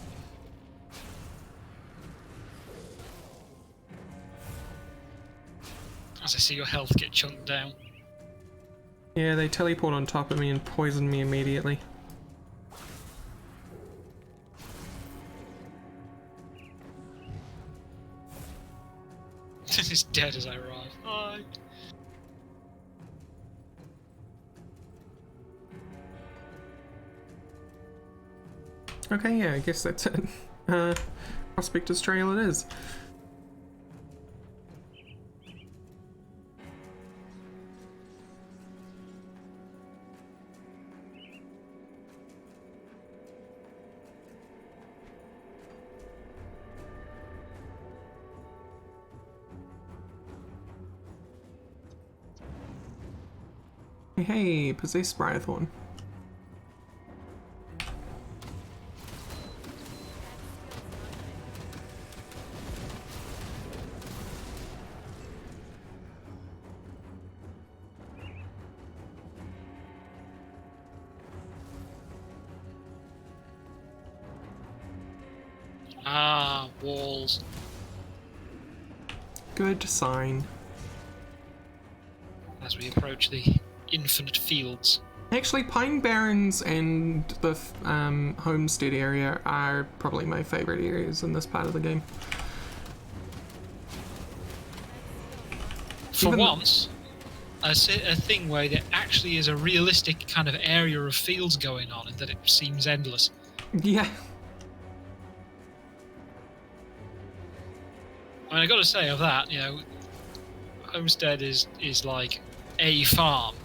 As I see your health get chunked down. Yeah, they teleport on top of me and poison me immediately. This dead as I arrive. Hi. Okay, yeah, I guess that's it. Prospector's Trail it is. Hey, possessed Briarthorn. Ah, walls. Good sign. As we approach the infinite fields. Actually, Pine Barrens and the Homestead area are probably my favourite areas in this part of the game. For Even once, a thing where there actually is a realistic kind of area of fields going on and that it seems endless. Yeah. I mean, I gotta say of that, you know, Homestead is like a farm,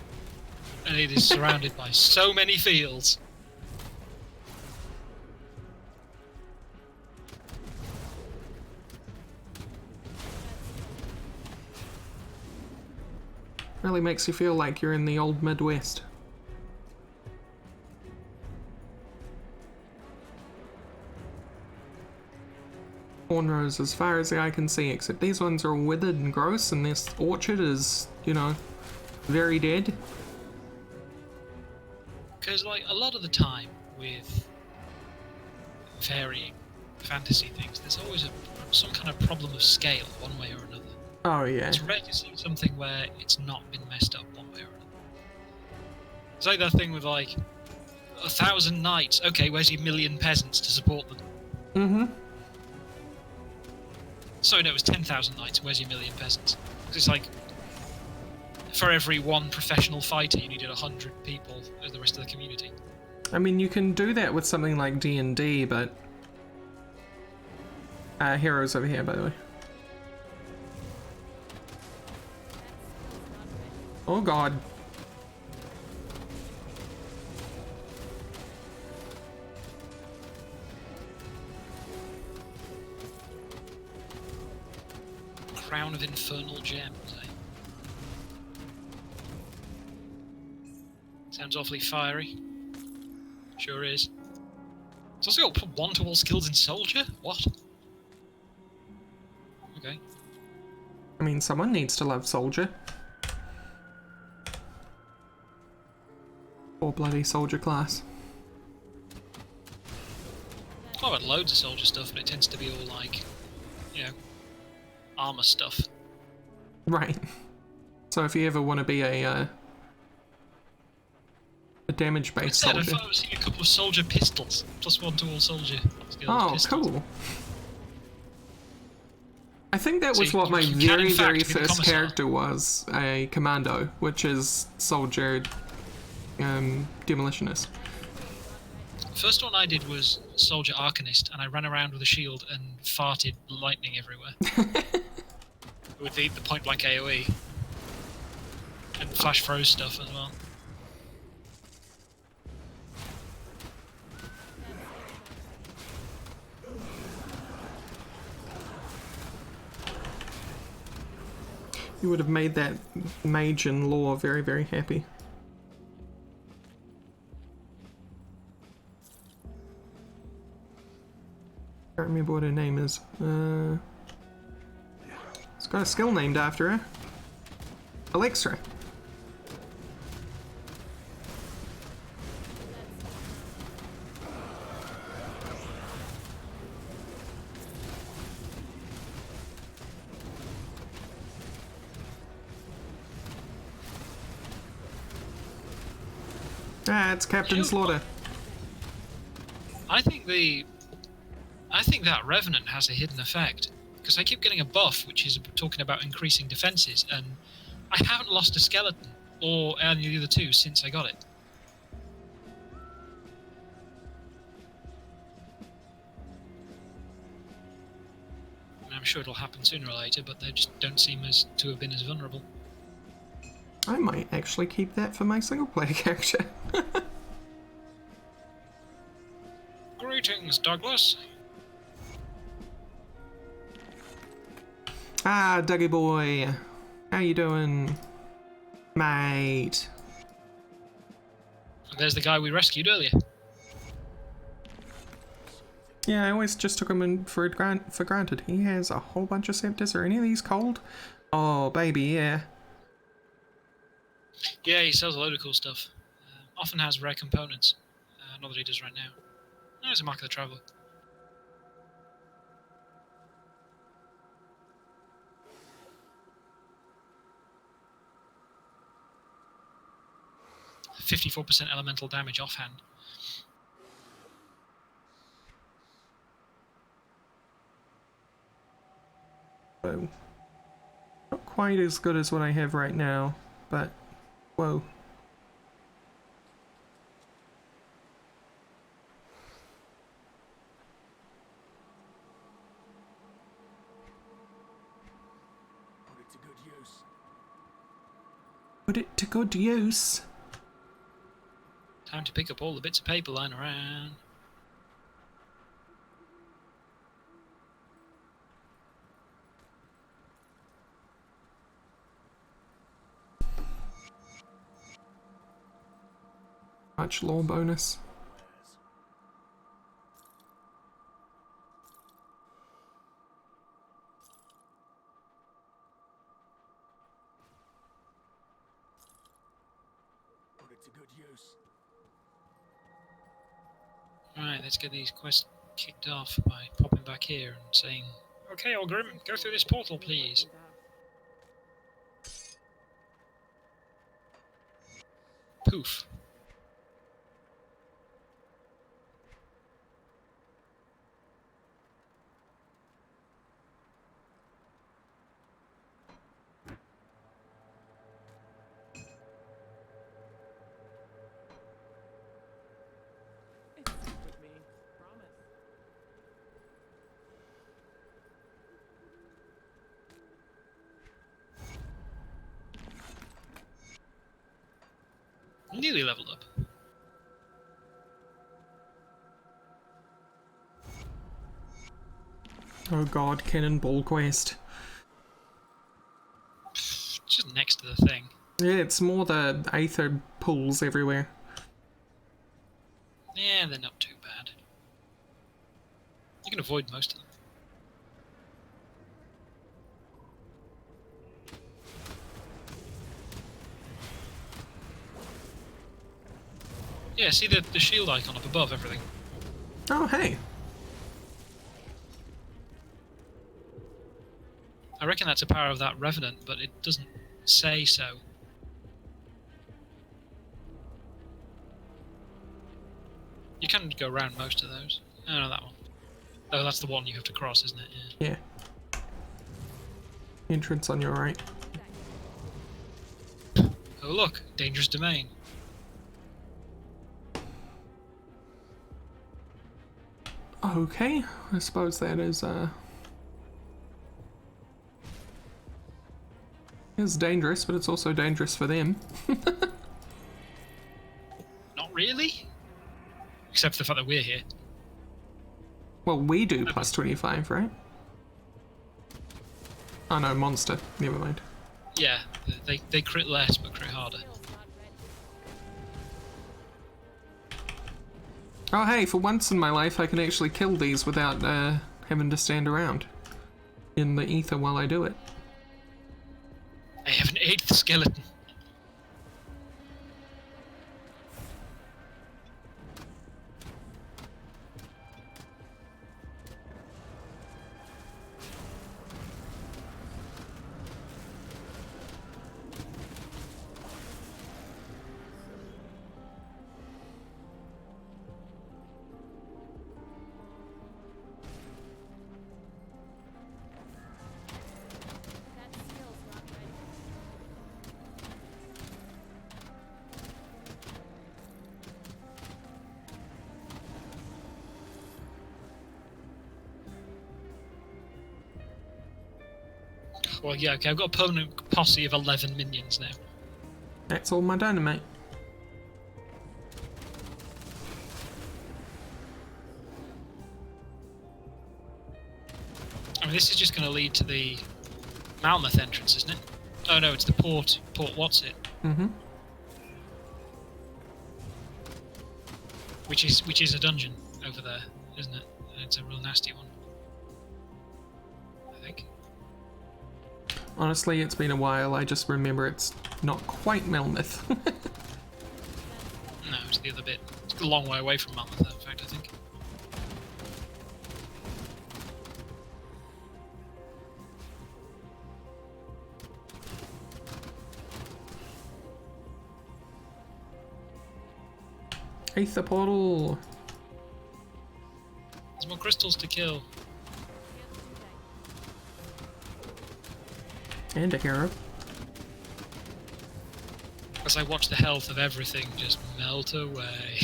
and it is surrounded by so many fields. Really makes you feel like you're in the old Midwest. Cornrows as far as the eye can see, except these ones are all withered and gross, and this orchard is, you know, very dead. Because, like, a lot of the time with varying fantasy things, there's always some kind of problem of scale, one way or another. Oh yeah. It's rare to see something where it's not been messed up one way or another. It's like that thing with, like, 1,000 knights. Okay, where's your million peasants to support them? Mm-hmm. Sorry, no, it was 10,000 knights. Where's your million peasants? 'Cause it's like, for every one professional fighter, you needed 100 people as the rest of the community. I mean, you can do that with something like D&D, but... Heroes over here, by the way. Oh god. Crown of infernal gems, eh? Sounds awfully fiery. Sure is. It's also got one-to-all skills in soldier? What? Okay. I mean, someone needs to love soldier. Poor bloody soldier class. I've got loads of soldier stuff, but it tends to be all like, you know, armor stuff. Right. So if you ever want to be a damage-based Instead, I soldier... thought I was seeing a couple of soldier pistols. Plus one-to-all soldier skills. Oh, pistols. cool. I think that So was you- what my you can, in very, fact, very be the first commissar. character was, a commando, which is soldier demolitionist. First one I did was soldier arcanist, and I ran around with a shield and farted lightning everywhere. With the point-blank AoE. And flash froze stuff as well. You would have made that mage in lore very, very happy. Can't remember what her name is. It's got a skill named after her. Alexa. Ah, it's Captain You- Slaughter. I think that Revenant has a hidden effect. Because I keep getting a buff, which is talking about increasing defenses, and I haven't lost a skeleton or any of the other two since I got it. I mean, I'm sure it'll happen sooner or later, but they just don't seem as to have been as vulnerable. I might actually keep that for my single player character. Greetings, Douglas. Ah, Dougie boy. How you doing, mate? And there's the guy we rescued earlier. Yeah, I always just took him in for granted. He has a whole bunch of scepters. Are any of these cold? Oh, baby, yeah. Yeah, he sells a load of cool stuff. Often has rare components. Not that he does right now. There's a Mark of the Traveller. .54% elemental damage offhand. Whoa. Not quite as good as what I have right now, but whoa. Put it to good use. Put it to good use. Time to pick up all the bits of paper lying around. Much lore bonus. Put it to good use. Right, let's get these quests kicked off by popping back here and saying, "Okay, Orgrim, go through this portal, please." Poof. It's stuck with me. Promise. Nearly leveled up. Oh god, Cannonball Quest. Just next to the thing. Yeah, it's more the aether pools everywhere. Yeah, they're not too bad. You can avoid most of them. Yeah, see the shield icon up above everything? Oh, hey. I reckon that's a power of that Revenant, but it doesn't say so. You can go around most of those. Oh, no, that one. Oh, that's the one you have to cross, isn't it? Yeah. Yeah. Entrance on your right. Oh, look! Dangerous domain. Okay, I suppose that is dangerous, but it's also dangerous for them. Not really? Except for the fact that we're here. Well, we do plus 25, right? Oh no, monster. Never mind. Yeah, they crit less, but crit harder. Skill's not ready. Oh hey, for once in my life I can actually kill these without having to stand around in the ether while I do it. I have an 8th skeleton. Well, yeah, okay, I've got a permanent posse of 11 minions now. That's all my dynamite. I mean, this is just going to lead to the Malmouth entrance, isn't it? Oh no, it's the port what's it? Mm-hmm. Which is a dungeon over there, isn't it? And it's a real nasty one, I think. Honestly, it's been a while. I just remember it's not quite Melmoth. No, it's the other bit. It's a long way away from Malmouth, in fact, I think. Aether portal. There's more crystals to kill. And a hero. As I watch the health of everything just melt away.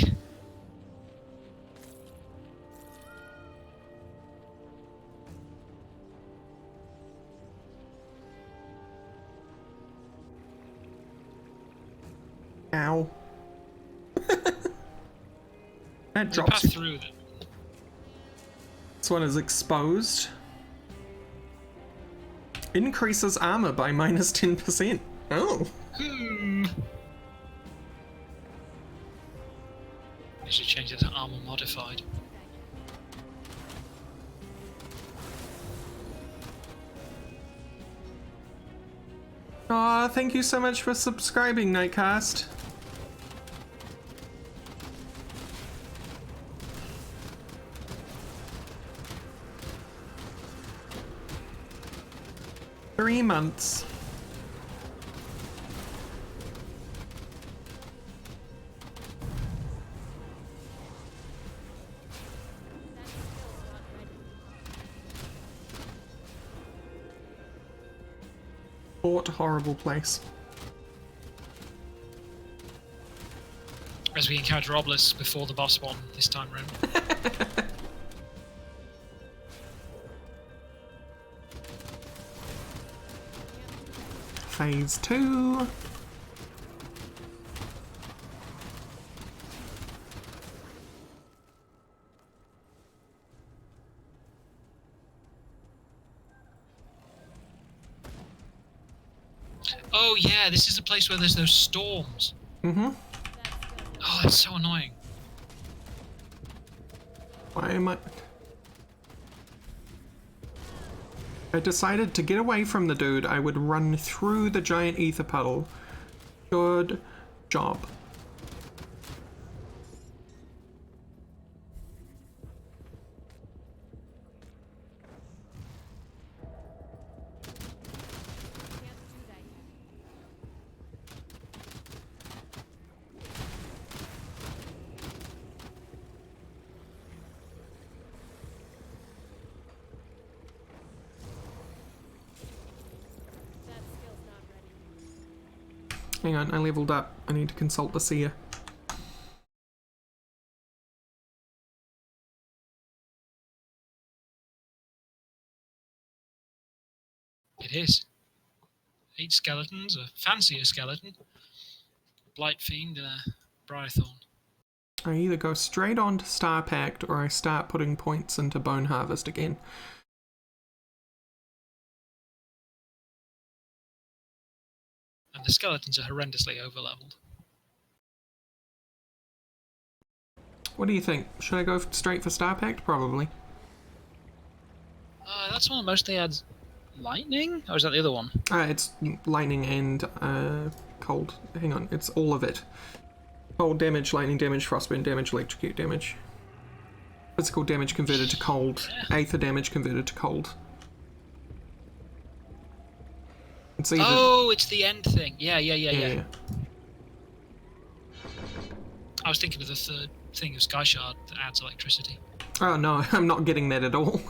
Ow. That There's a drops. path through them. This one is exposed. Increases armor by minus 10%. Oh. I should change it to armor modified. Aw, thank you so much for subscribing, Nightcast. Three months. What a horrible place. As we encounter obelisks before the boss one this time round. Phase 2. Oh yeah, this is the place where there's those storms. Mm-hmm. Oh, that's so annoying. Why am I decided to get away from the dude. I would run through the giant ether puddle. Good job. Hang on, I leveled up. I need to consult the seer. It is. 8 skeletons, a fancier skeleton. Blight Fiend and a Briarthorn. I either go straight on to Star Pact or I start putting points into Bone Harvest again. And the skeletons are horrendously overleveled. What do you think? Should I go straight for Star Pact? Probably. That's one that mostly adds lightning? Or is that the other one? It's lightning and cold. Hang on, it's all of it. Cold damage, lightning damage, frostburn damage, electrocute damage. Physical damage converted to cold. Yeah. Aether damage converted to cold. It's either... Oh, it's the end thing. Yeah. I was thinking of the third thing of Sky Shard that adds electricity. Oh no, I'm not getting that at all.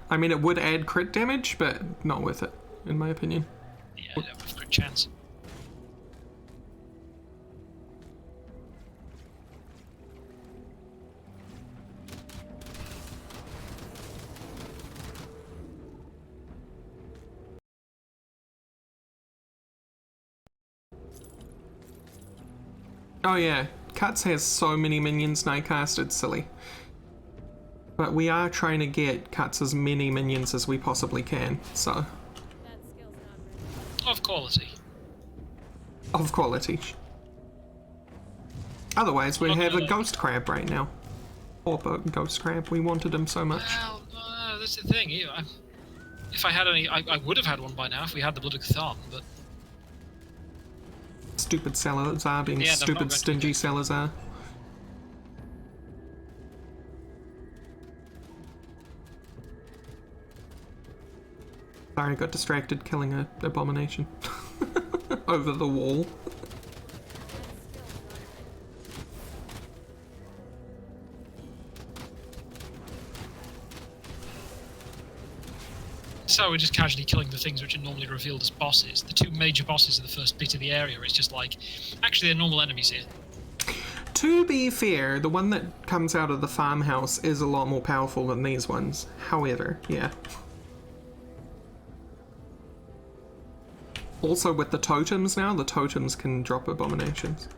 I mean, it would add crit damage, but not worth it, in my opinion. Yeah, I don't have a good chance. Oh yeah, Cuts has so many minions Nightcast, it's silly. But we are trying to get Cuts as many minions as we possibly can, so. That skill's not ready. Of quality. Of quality. Otherwise, we have a ghost crab right now. Or ghost crab, we wanted him so much. Well, that's the thing. If I had any, I would have had one by now if we had the Blood of Cthon, but Stupid Salazar being Yeah, they're not stupid, going to stingy do. Salazar. Sorry, I got distracted killing a abomination. Over the wall. so we're just casually killing the things which are normally revealed as bosses. The two major bosses in the first bit of the area. It's just like, actually, they're normal enemies here. To be fair, the one that comes out of the farmhouse is a lot more powerful than these ones. However, yeah. Also with the totems now, the totems can drop abominations.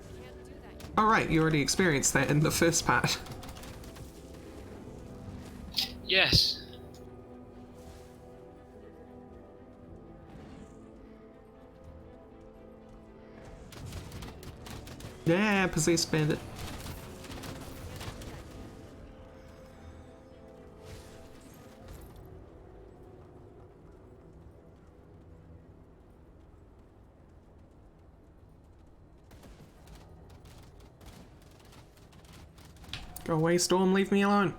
Alright, you already experienced that in the first part. Yes. Yeah, possessed bandit. Go away, Storm, leave me alone.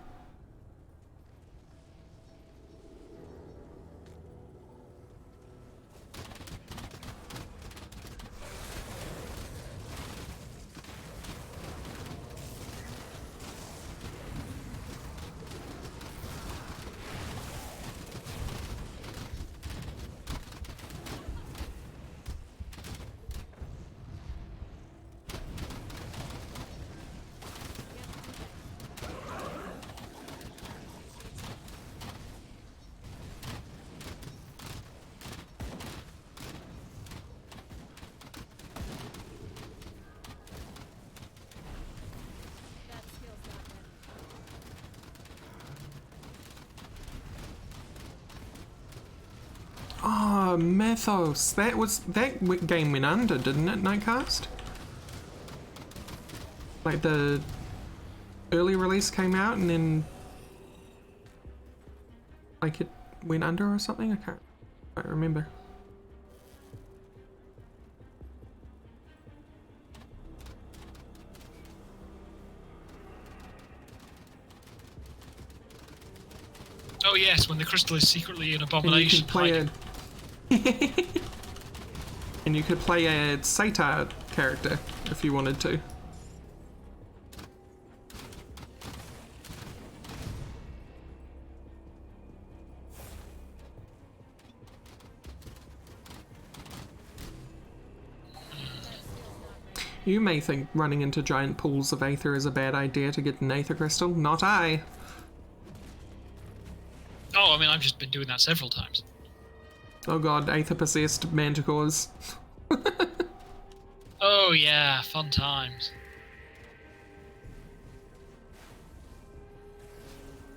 That skill's not ready. Oh, Mythos. That game went under, didn't it, Nightcast? Like the early release came out and then like it went under or something? I can't remember. Oh yes, when the crystal is secretly an And you abomination. could play like, and you could play a Satar character if you wanted to. You may think running into giant pools of Aether is a bad idea to get an Aether crystal. Not I. Oh, I mean, I've just been doing that several times. Oh god, Aether possessed manticores. Oh yeah, fun times.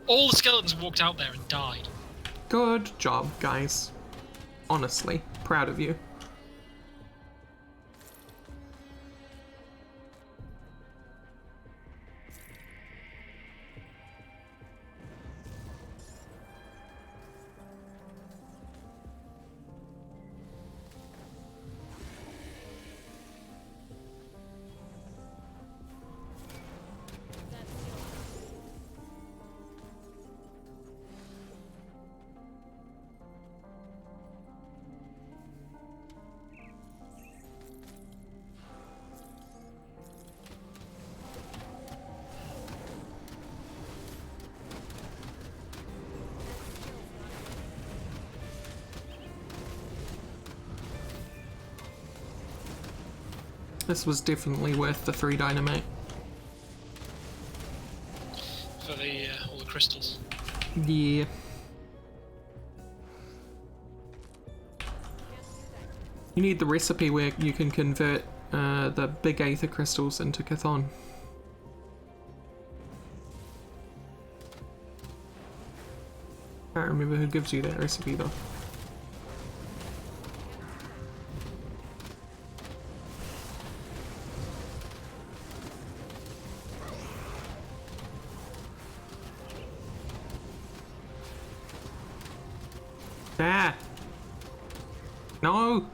All the skeletons walked out there and died. Good job, guys. Honestly, proud of you. This was definitely worth the 3 dynamite. For the all the crystals. Yeah. You need the recipe where you can convert the big aether crystals into Chthon. Can't remember who gives you that recipe though. Ah! No!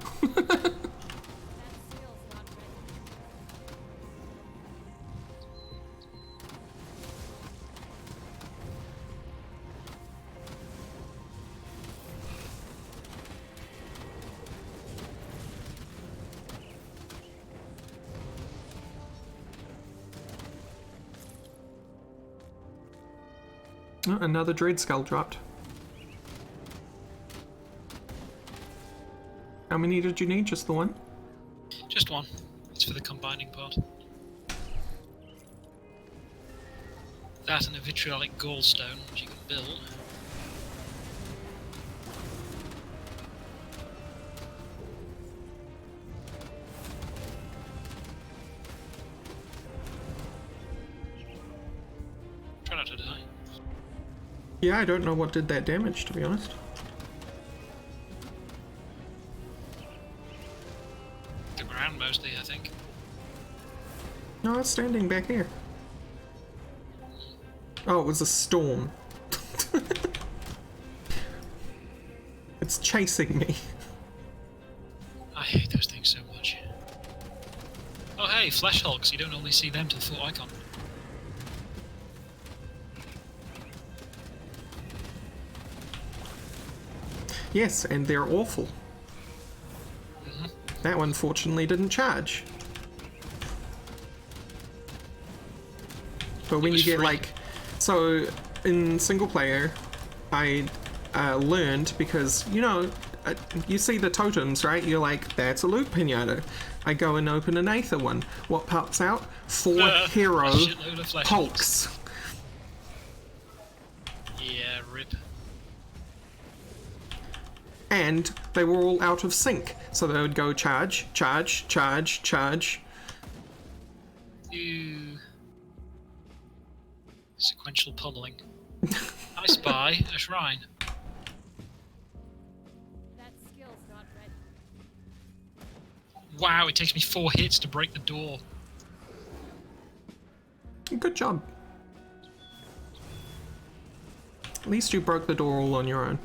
Oh, another dread skull dropped. How many did you need? Just the one? Just one. It's for the combining part. That and a vitriolic gallstone, which you can build. Try not to die. Yeah, I don't know what did that damage, to be honest. The ground mostly, I think. No, it's standing back here. Oh, it was a storm. It's chasing me. I hate those things so much. Oh hey, flesh hulks, you don't only see them to the full icon. Yes, and they're awful. That one fortunately didn't charge. But when was you get free. like... So, in single player, I learned because, you know, you see the totems, right? You're like, that's a loot pinata. I go and open an Aether one. What pops out? 4 hero a shitload of flesh hulks. Yeah, rip. And they were all out of sync. So they would go charge, charge, charge, charge. Ew. Sequential pummeling. I spy a shrine. That skill's not ready. Wow, it takes me 4 hits to break the door. Good job. At least you broke the door all on your own.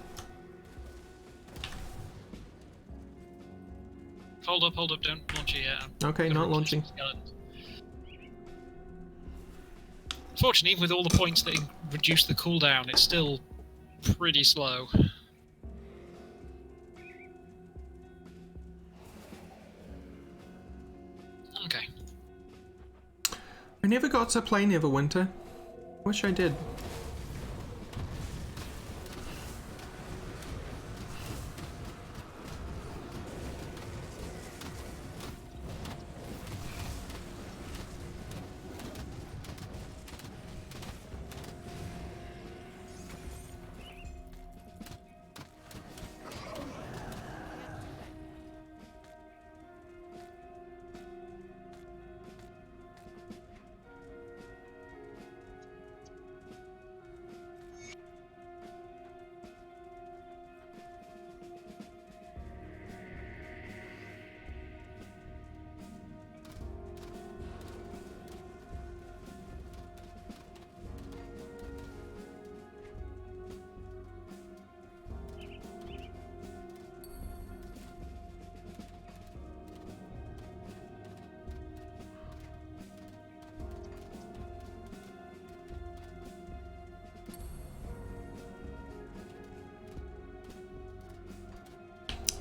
Hold up, don't launch it yet. Okay, not launching. Skeletons. Fortunately, even with all the points that reduce the cooldown, it's still pretty slow. Okay. I never got to play Neverwinter. Wish I did.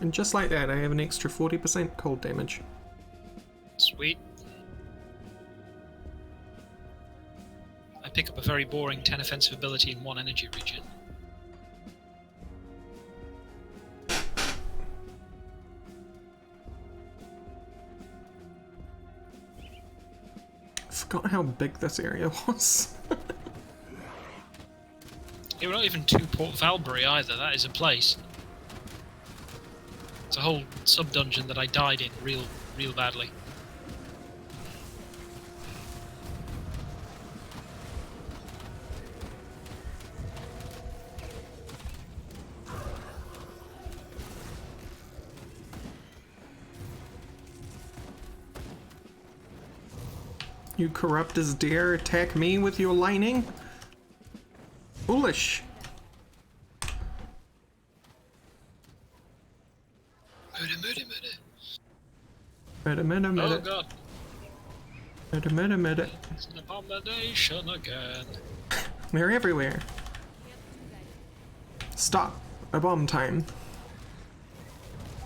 And just like that, I have an extra 40% cold damage. Sweet. I pick up a very boring 10 offensive ability in 1 energy regen. Forgot how big this area was. Yeah, we're not even to Port Valbury either, that is a place. It's a whole sub-dungeon that I died in real badly. You corruptors dare attack me with your lightning? Foolish. Murder, murder, murder. Murder, murder, Oh murder. god. Murder, murder, murder. It's an abomination again. They're everywhere. Stop. A bomb time.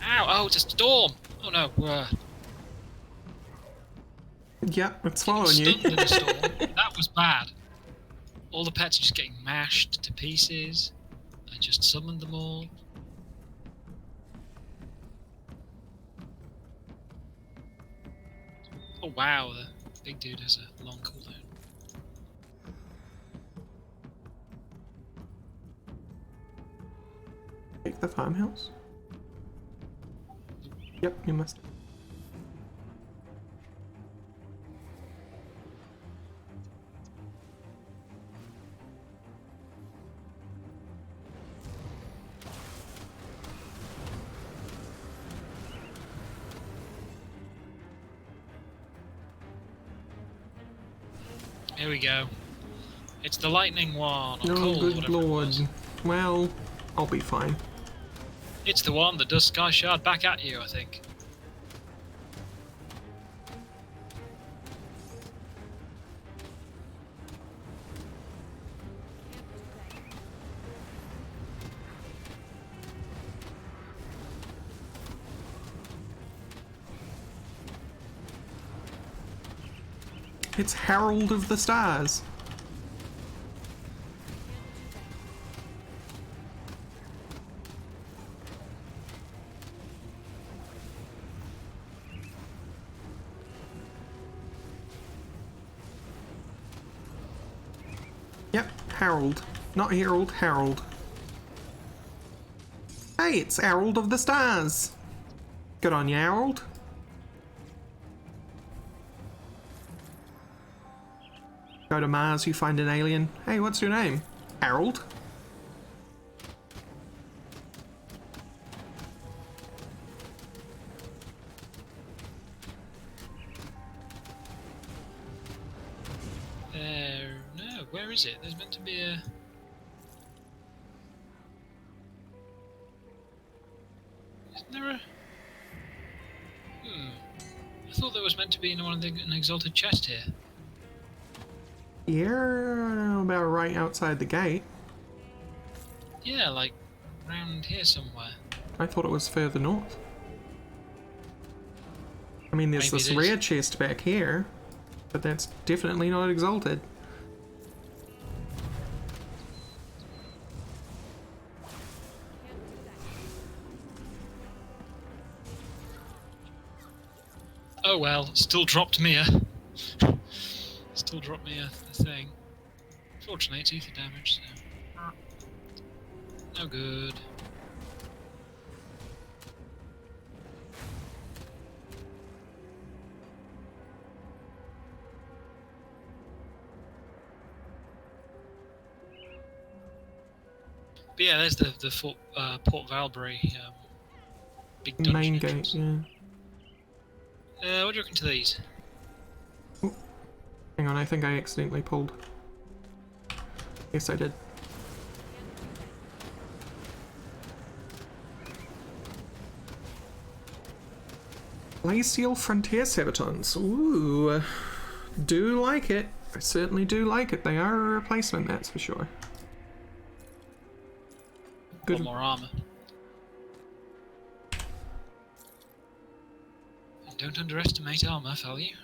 Ow! Oh, it's a storm! Oh no. Yep, it's following you. Stunned in a storm. That was bad. All the pets are just getting mashed to pieces. I just summoned them all. Oh wow, the big dude has a long cooldown. Take the farmhouse. Yep, you must. Here we go. It's the lightning one. Or Oh, cold, good whatever it lord. was. Well, I'll be fine. It's the one that does Sky Shard back at you, I think. It's Herald of the Stars. Yep, Harold. Not Herald, Harold. Hey, it's Herald of the Stars. Good on you, Harold. Go to Mars, you find an alien. Hey, what's your name? Harold? No, where is it? There's meant to be a... Isn't there a... I thought there was meant to be an exalted chest here. Yeah, about right outside the gate. Yeah, like, round here somewhere. I thought it was further north. I mean, there's Maybe this it is. rare chest back here, but that's definitely not exalted. Oh well, still dropped me a... still dropped me a thing. Fortunately, it's ether damage, so... No good. But yeah, there's the Port Valbury big dungeon Main entrance. gate, yeah. What do you reckon to these? Hang on, I think I accidentally pulled. Yes, I did. Glacial Frontier Sabatons. Ooh. Do like it. I certainly do like it. They are a replacement, that's for sure. Good. One more armor. And don't underestimate armor, fell you?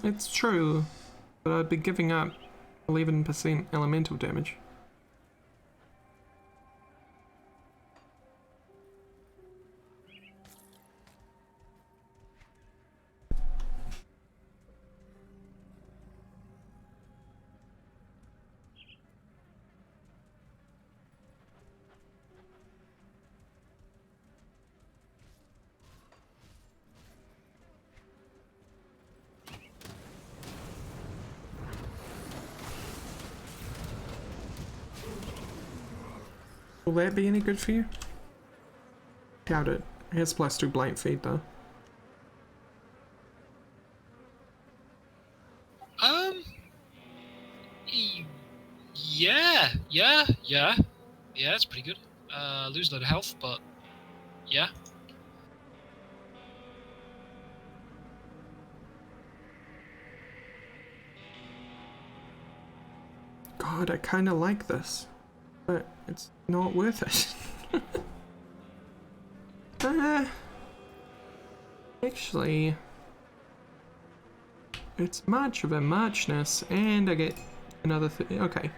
It's true, but I'd be giving up 11% elemental damage. Will that be any good for you? Doubt it. It has +2 blight feed though. Yeah, it's pretty good. Lose a load of health, but yeah. God, I kind of like this, but it's not worth it. Actually, it's much of a muchness, and I get another thing. Okay.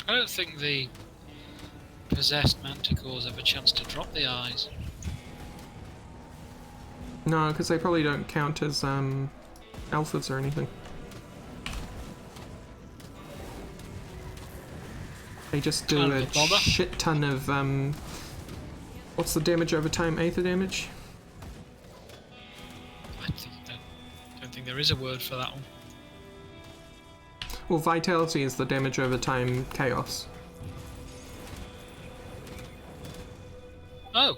I don't think the possessed manticores have a chance to drop the eyes. No, because they probably don't count as alphas or anything. They just do Kind of a a bother. shit ton of what's the damage over time? Aether damage? I don't think there is a word for that one. Well, vitality is the damage over time chaos. Oh.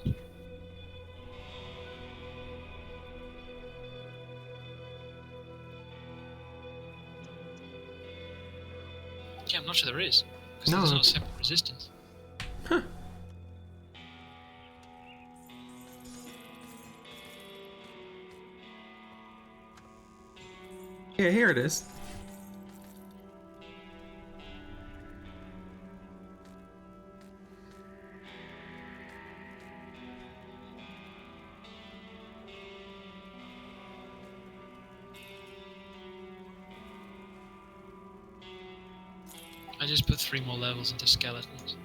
Yeah, I'm not sure there is. Because No. there's not a separate resistance. Yeah, here it is. I just put 3 more levels into skeletons.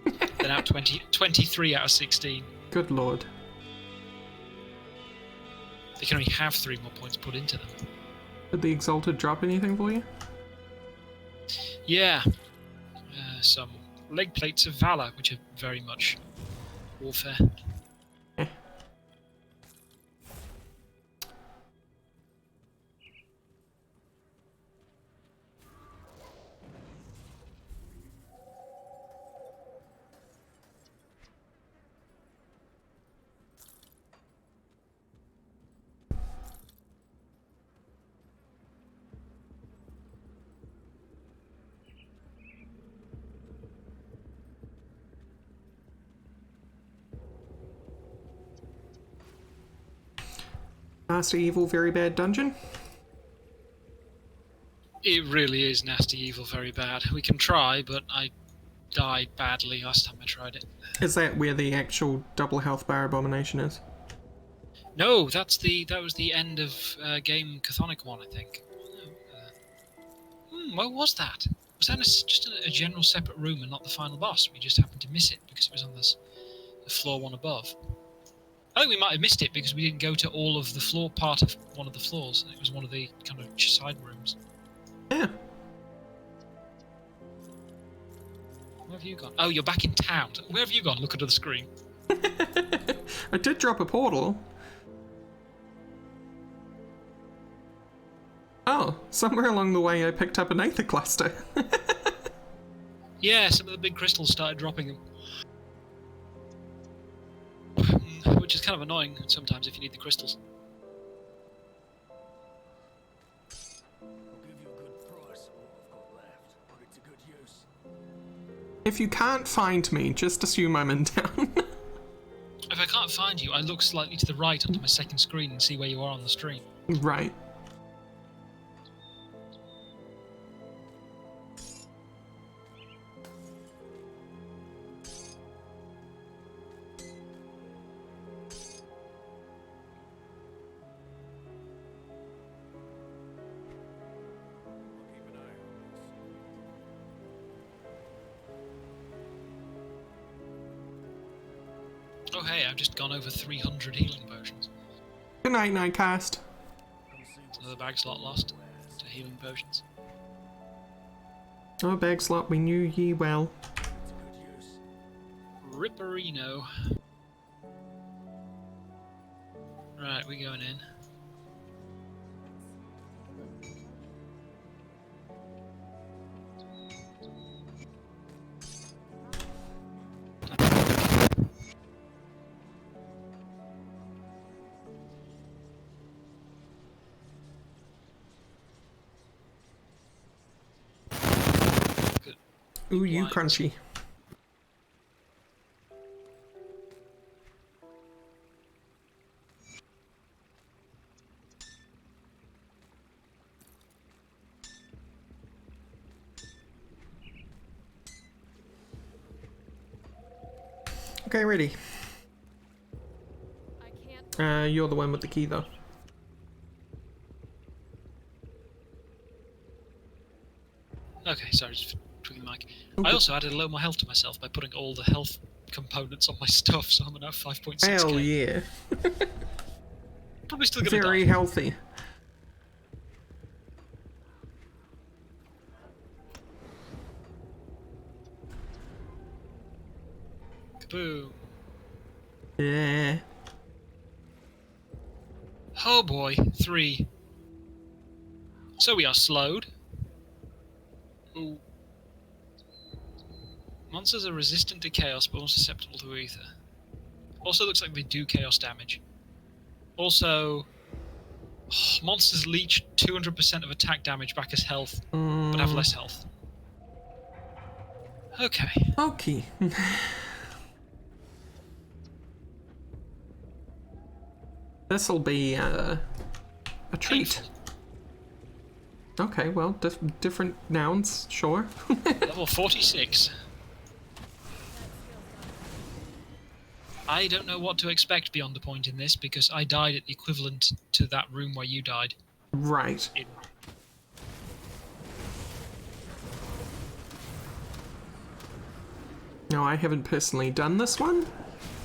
They're now 23 out of 16. Good lord. They can only have 3 more points put into them. Did the Exalted drop anything for you? Yeah. Some leg plates of valor, which are very much warfare. Eh. Nasty, evil, very bad dungeon? It really is nasty, evil, very bad. We can try, but I died badly last time I tried it. Is that where the actual double health bar abomination is? No, that was the end of game Chthonic 1, I think. What was that? Was that just a general separate room and not the final boss? We just happened to miss it because it was on the floor one above. I think we might have missed it because we didn't go to all of the floor part of one of the floors. It was one of the kind of side rooms. Yeah. Where have you gone? Oh, you're back in town. Where have you gone? Look under the screen. I did drop a portal. Oh, somewhere along the way I picked up an Aether cluster. Yeah, some of the big crystals started dropping them. Which is kind of annoying sometimes if you need the crystals. I'll give you a good price for what I've got left. Put it to good use. If you can't find me, just assume I'm in town. If I can't find you, I look slightly to the right onto my second screen and see where you are on the stream. Right. I'll keep an eye on this. Oh hey, I've just gone over 300 healing potions. Good night, Nightcast. Come see what's Another bag slot lost to healing potions. Oh, bag slot, we knew ye well. to good use. Ripperino. Right, we going in. Ooh, you Lions. crunchy. Okay, ready. I can't. You're the one with the key, though. Okay, sorry, just tweaking the mic. I also added a load more health to myself by putting all the health components on my stuff, so I'm now 5.6k. Hell yeah. Probably still gonna Very die. healthy. Kaboom. Yeah. Oh boy, 3. So we are slowed. Ooh. Monsters are resistant to chaos, but also susceptible to ether. Also looks like they do chaos damage. Also, monsters leech 200% of attack damage back as health, but have less health. Okay. Okay. This'll be a treat. Painful. Okay, well, different nouns, sure. Level 46. I don't know what to expect beyond the point in this, because I died at the equivalent to that room where you died. Right. Now, I haven't personally done this one,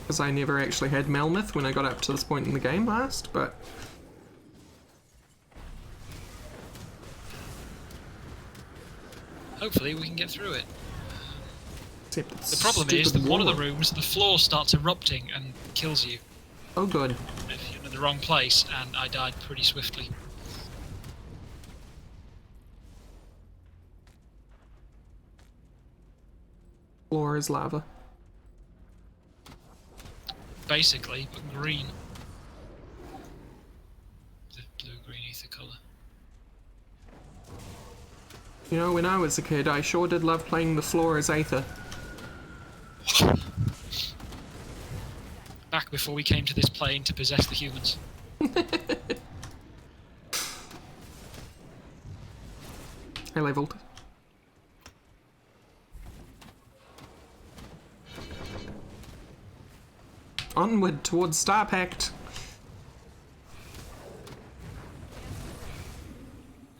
because I never actually had Melmoth when I got up to this point in the game last, but... Hopefully we can get through it. Except The problem is that one of the wall. rooms, the floor starts erupting and kills you Oh, good. if you're in the wrong place, and I died pretty swiftly. Floor is lava. Basically, but green. The blue-green ether colour. You know, when I was a kid, I sure did love playing the floor as Aether. Back before we came to this plane to possess the humans. I leveled. Onward towards Star Pact.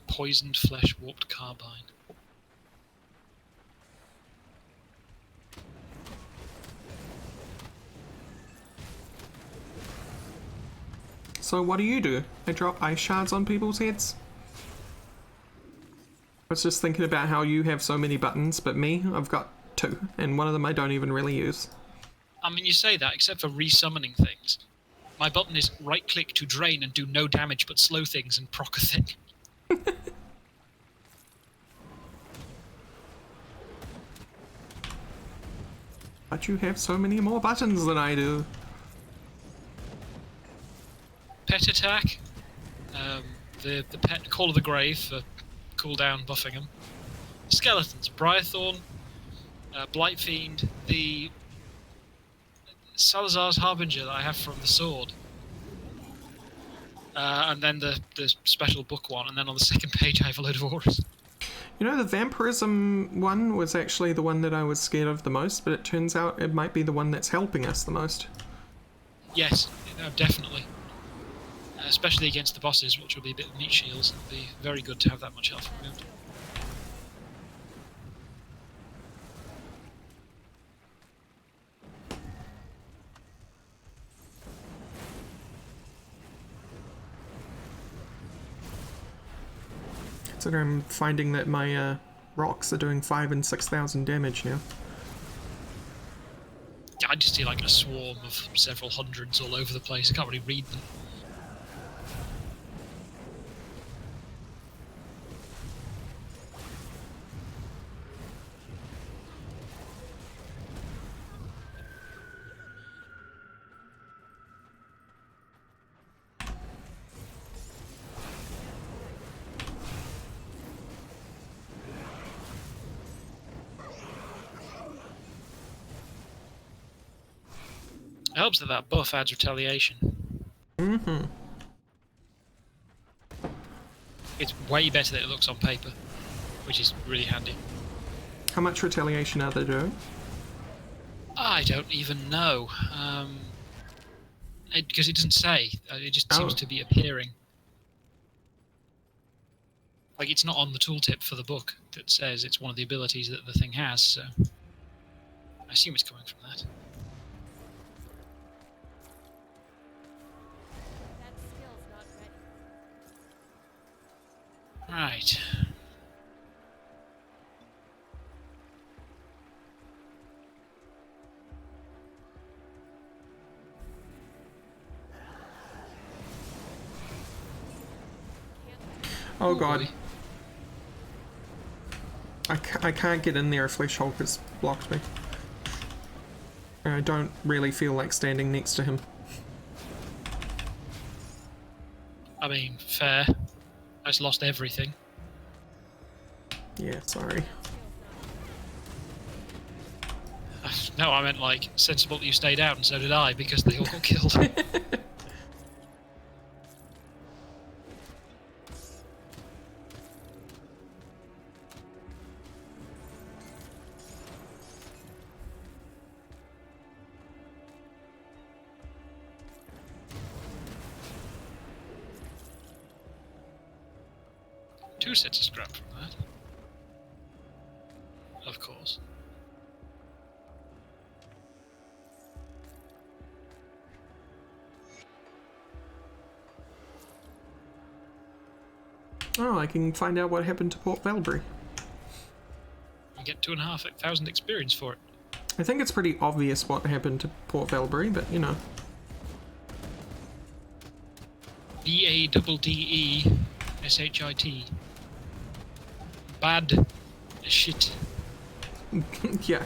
Poisoned flesh warped carbine. So what do? I drop ice shards on people's heads? I was just thinking about how you have so many buttons, but me, I've got 2, and one of them I don't even really use. I mean, you say that, except for resummoning things. My button is right-click to drain and do no damage but slow things and proc a thing. But you have so many more buttons than I do. Pet attack. The pet Call of the Grave for cooldown buffing them. Skeletons. Briarthorn. Blight Fiend. The Salazar's Harbinger that I have from the sword. And then the special book one, and then on the second page I have a load of auras. You know, the vampirism one was actually the one that I was scared of the most, but it turns out it might be the one that's helping us the most. Yes, definitely. Especially against the bosses, which will be a bit of meat shields. It'll be very good to have that much health removed. So I'm finding that my rocks are doing 5,000 and 6,000 damage now. I just see like a swarm of several hundreds all over the place. I can't really read them. It helps that that buff adds retaliation. Mm-hmm. It's way better than it looks on paper, which is really handy. How much retaliation are they doing? I don't even know. Because it doesn't say. It just seems Oh. to be appearing. Like, it's not on the tooltip for the book that says it's one of the abilities that the thing has, so I assume it's coming from that. That skill's not ready. Right. Oh Ooh, god. boy. I can't get in there if Flesh Hulk has blocked me. And I don't really feel like standing next to him. I mean, fair. I just lost everything. Yeah, sorry. No, I meant, like, sensible that you stayed out, and so did I, because they all got killed. Two sets of scrap from that. Of course. Oh, I can find out what happened to Port Valbury. You get 2,500 experience for it. I think it's pretty obvious what happened to Port Valbury, but you know. BADDESHIT. Bad shit. Yeah.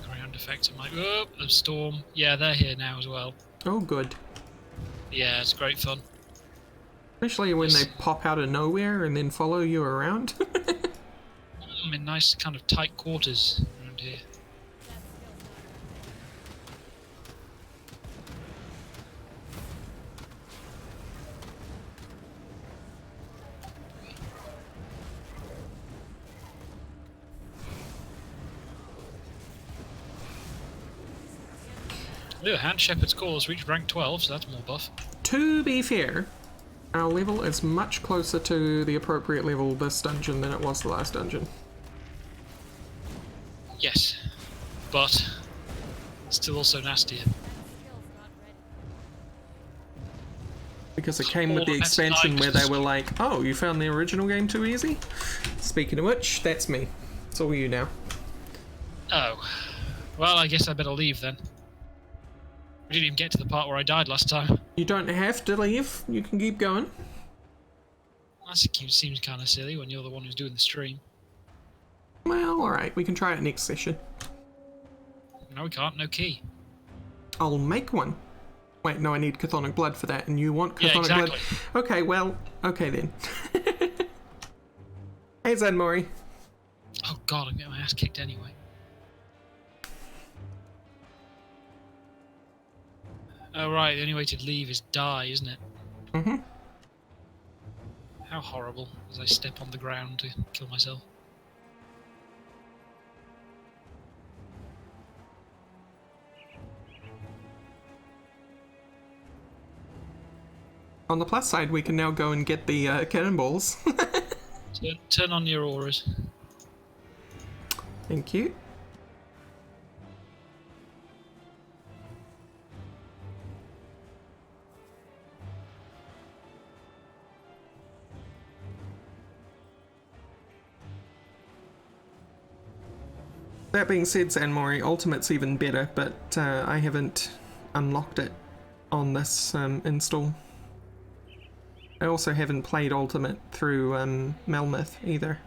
Ground effects. I'm like, oh, the storm. Yeah, they're here now as well. Oh, good. Yeah, it's great fun. Especially when they pop out of nowhere and then follow you around. I'm in nice kind of tight quarters around here. On the other hand, Shepherd's Call has reached rank 12, so that's more buff. To be fair, our level is much closer to the appropriate level this dungeon than it was the last dungeon. Yes, but still also nastier. That skill's not ready. Because it came with the Oh, that's expansion where they nice. were like, oh, you found the original game too easy? Speaking of which, that's me. It's all you now. Oh. Well, I guess I better leave then. We didn't even get to the part where I died last time. You don't have to leave. You can keep going. That seems kind of silly when you're the one who's doing the stream. Well, alright. We can try it next session. No, we can't. No key. I'll make one. Wait, no, I need chthonic blood for that, and you want Yeah, chthonic exactly. blood? Okay, well, okay then. Hey, Zanmori. Oh god, I'm getting my ass kicked anyway. Oh right, the only way to leave is die, isn't it? Mm-hmm. How horrible, as I step on the ground to kill myself. On the plus side, we can now go and get the cannonballs. Turn on your auras. Thank you. That being said, Zanmori, Ultimate's even better, but I haven't unlocked it on this install. I also haven't played Ultimate through Melmoth either.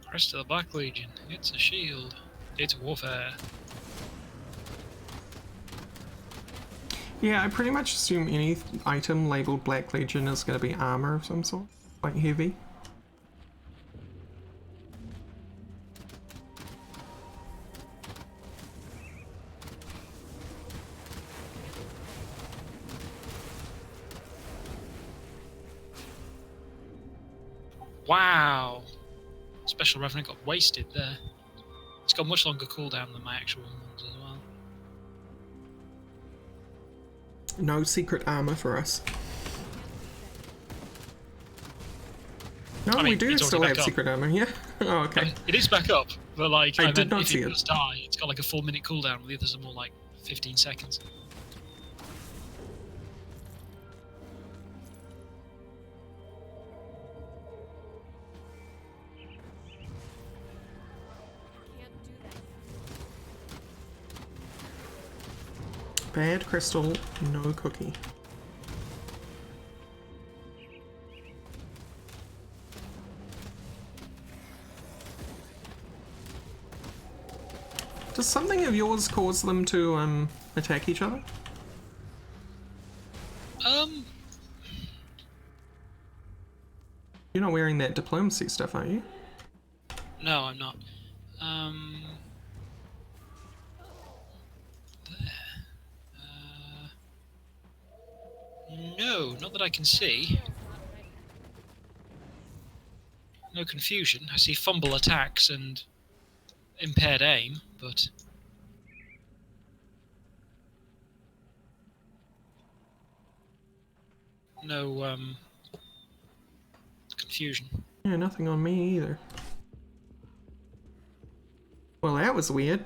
Crest of the Black Legion. It's a shield. It's warfare. Yeah, I pretty much assume any item labeled Black Legion is going to be armor of some sort, like heavy. Wow! Special Revenant got wasted there. It's got much longer cooldown than my actual ones as well. No secret armor for us. No, I mean, we do it's still already have back up. secret armor, yeah? Oh, okay. It is back up, but like I meant did not if see it it. does die, it's got like a 4-minute cooldown. The others are more like 15 seconds. Can't do that yet. Bad crystal, no cookie. Does something of yours cause them to attack each other? You're not wearing that diplomacy stuff, are you? No, I'm not. There. No, not that I can see. No confusion. I see fumble attacks and impaired aim, but no confusion. Yeah, nothing on me either. Well, that was weird.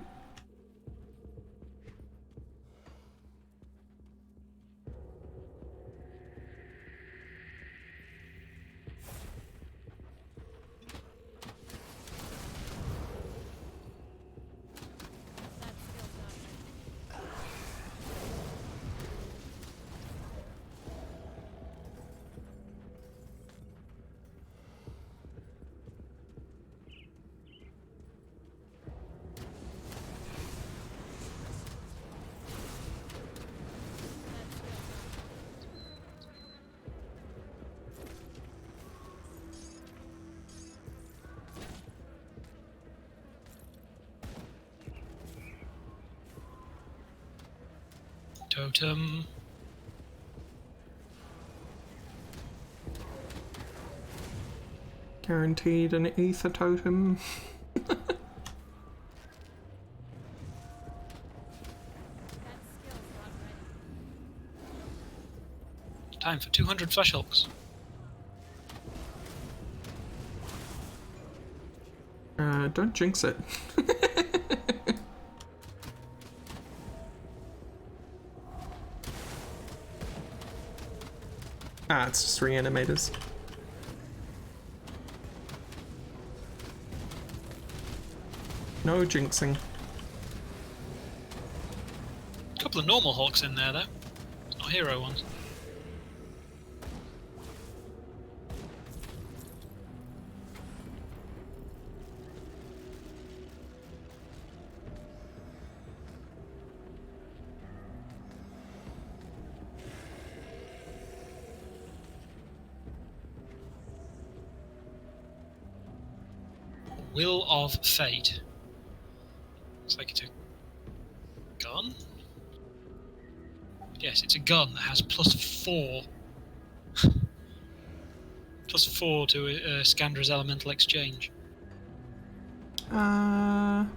That skill's not ready. Totem. Guaranteed an ether totem. That skill's not ready. Time for 200 Flesh Hulks. Don't jinx it. Ah, it's just reanimators. No jinxing. A couple of normal Hulks in there, though. Not hero ones. Will of Fate. Looks like it's a gun? Yes, it's a gun that has +4. +4 to Scandra's Elemental Exchange. That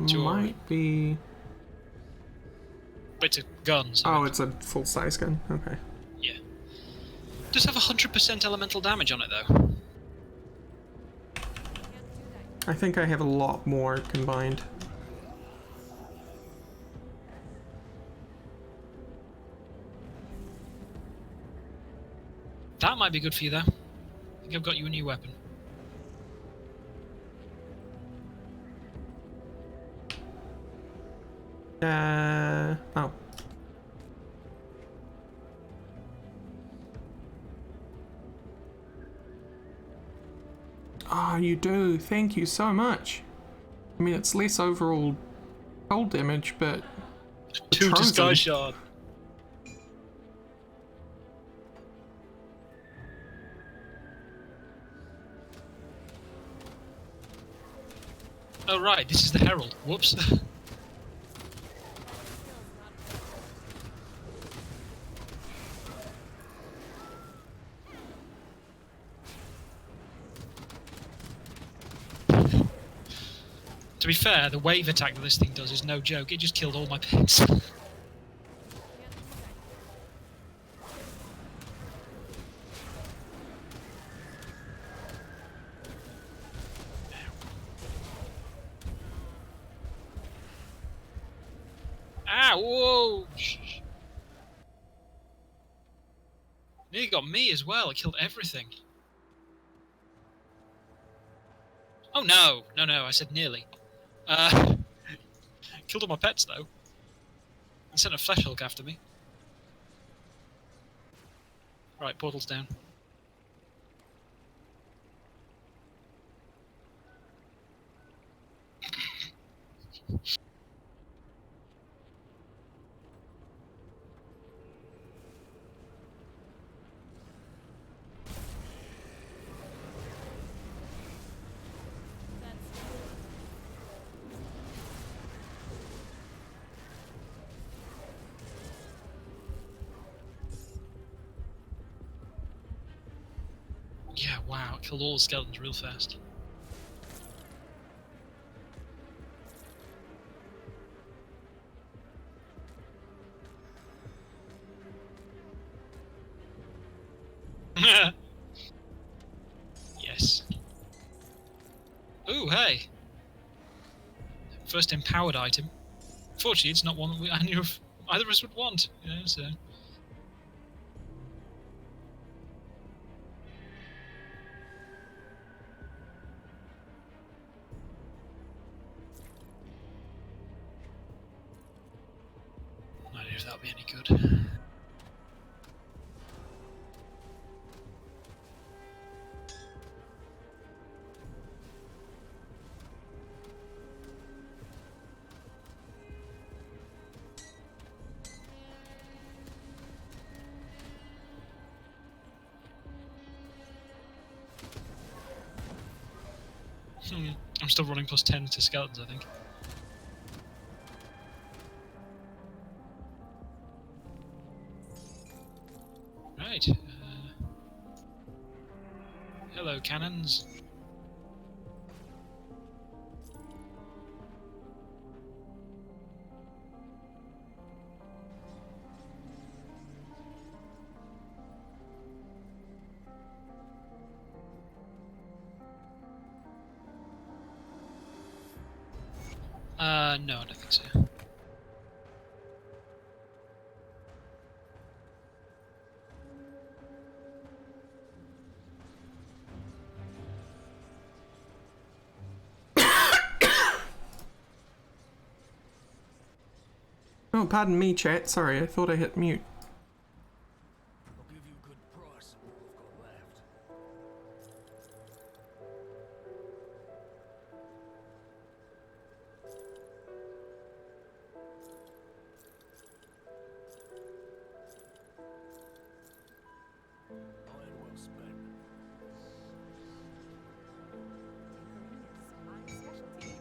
Sure. might be... But it's a gun, so Oh, it's a full-size gun. Okay. yeah. Does have 100% elemental damage on it, though. Can't do that. I think I have a lot more combined. That might be good for you, though. I think I've got you a new weapon. Oh. Oh, you do. Thank you so much. I mean, it's less overall cold damage, but... Two Trozen. disguise shard. Oh right, this is the Herald. Whoops. To be fair, the wave attack that this thing does is no joke. It just killed all my pets. Ah, whoa! Shh. Nearly got me as well. It killed everything. Oh no! No, I said nearly. Killed all my pets though. And sent a flesh hulk after me. Right, portal's down. Yeah, wow, it killed all the skeletons real fast. Yes. Ooh, hey! First empowered item. Fortunately, it's not one that I knew of either of us would want, you know, so... No idea if that'll be any good. I'm still running plus 10 to skeletons, I think. Right. Hello, cannons. No, I don't think so. Oh, pardon me, chat. Sorry, I thought I hit mute. I'll give you a good price for all I've got left. Iron well spent. My specialty.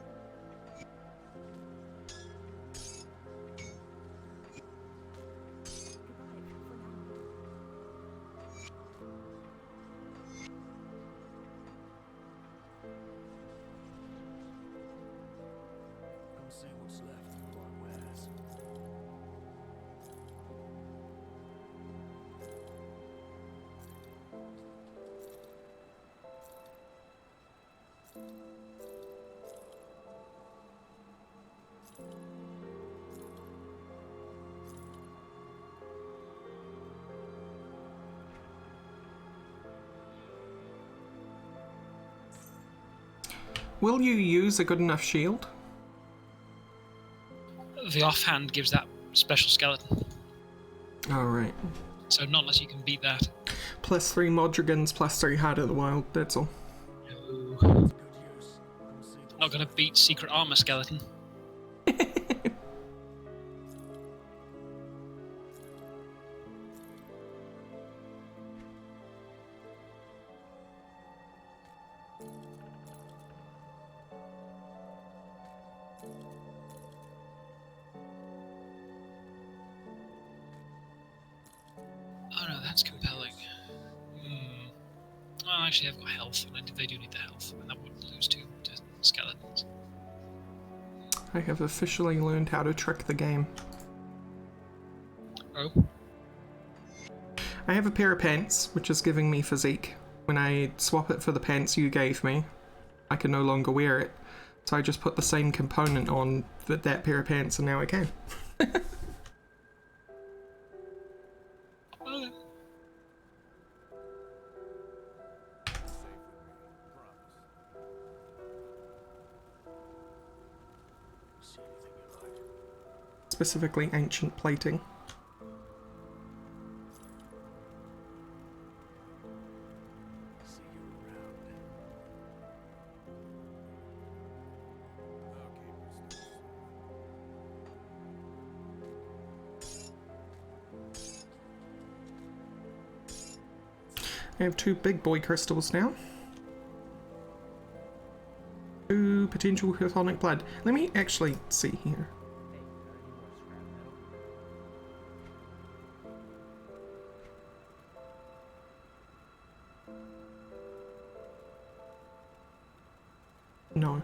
Come see what's left of my wares. Will you use a good enough shield? The offhand gives that special skeleton, Alright. so not unless you can beat that. +3 Modrigans, +3 Heart of the Wild, that's all. No. Not gonna beat secret armor skeleton. Oh no, that's compelling. Well, actually, I've got health, and they do need the health, and that would lose two to skeletons. I have officially learned how to trick the game. Oh, I have a pair of pants, which is giving me physique. When I swap it for the pants you gave me, I can no longer wear it. So I just put the same component on that pair of pants and now I can. okay. See anything you like? Specifically ancient plating. See you around. I'll keep this to I have 2 big boy crystals now. 2 potential chthonic blood. Let me actually see here. No.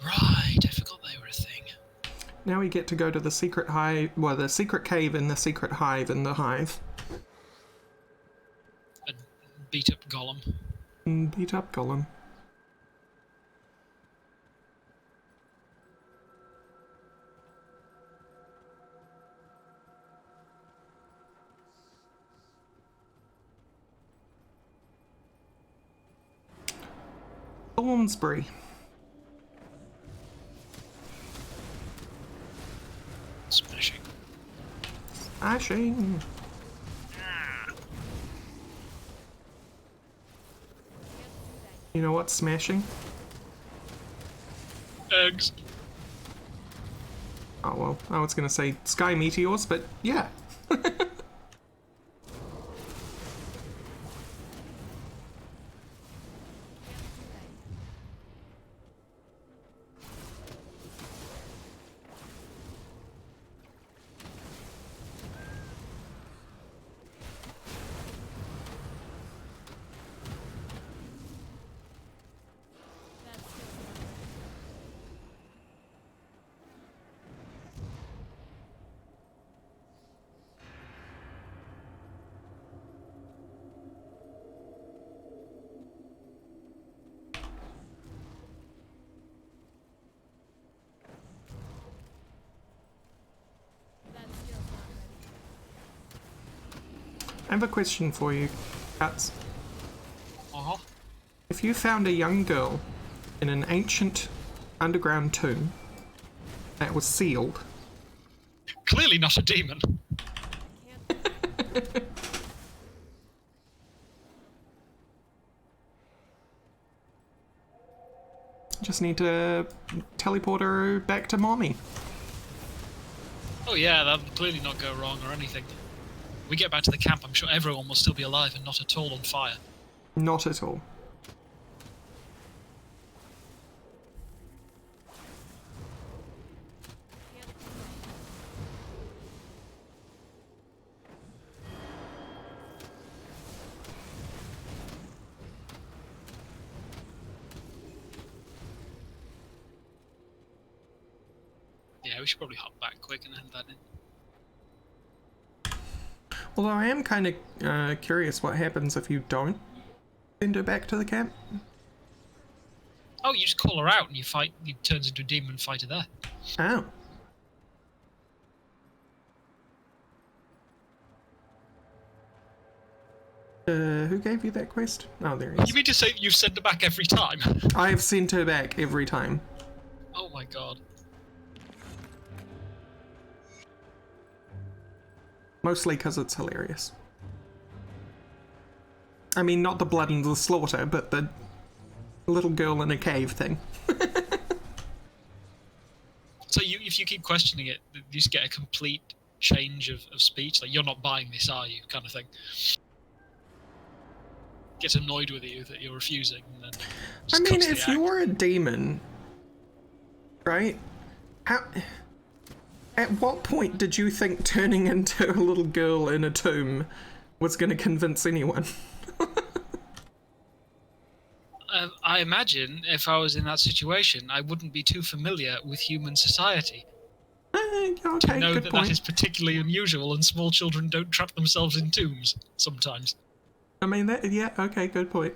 Right, I forgot they were a thing. Now we get to go to the secret hive, well, the secret cave in the secret hive in the hive. A beat up golem. And beat up Golem. Thornsbury. Smashing. Ashing. You know what's smashing? Eggs. Oh well, I was gonna say sky meteors, but yeah. I have a question for you, Cuts. Uh-huh. If you found a young girl in an ancient underground tomb that was sealed, Clearly not a demon. just need to teleport her back to mommy. Oh yeah, that would clearly not go wrong or anything. We get back to the camp, I'm sure everyone will still be alive and not at all on fire. Not at all. Yeah, we should probably hop back quick and hand that in. Although I am kind of curious what happens if you don't send her back to the camp. Oh, you just call her out and you fight. You turns into a demon fighter there. Oh. Who gave you that quest? Oh, there he You is. mean to say that you've sent her back every time? I have sent her back every time. Oh my god. Mostly because it's hilarious. I mean, not the blood and the slaughter, but the little girl in a cave thing. So if you keep questioning it, you just get a complete change of speech. Like, you're not buying this, are you? Kind of thing. Gets annoyed with you that you're refusing. And then I just mean, cuts the if act. you're a demon, right? How... At what point did you think turning into a little girl in a tomb was going to convince anyone? I imagine if I was in that situation, I wouldn't be too familiar with human society Okay, to know good that point. that is particularly unusual, and small children don't trap themselves in tombs sometimes. I mean, that, yeah, okay, good point.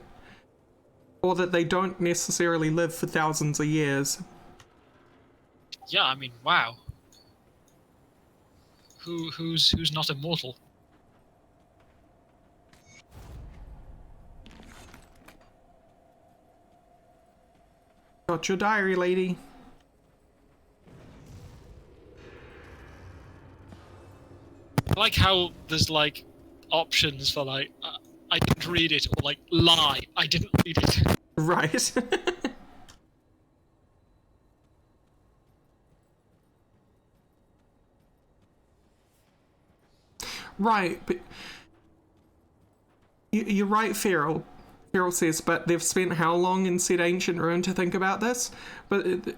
Or that they don't necessarily live for thousands of years. Yeah, I mean, wow. Who's not immortal? Got your diary, lady. I like how there's like options for like I didn't read it, or like lie, I didn't read it. Right. Right, but you're right, Feral. Feral says, but they've spent how long in said ancient ruin to think about this? But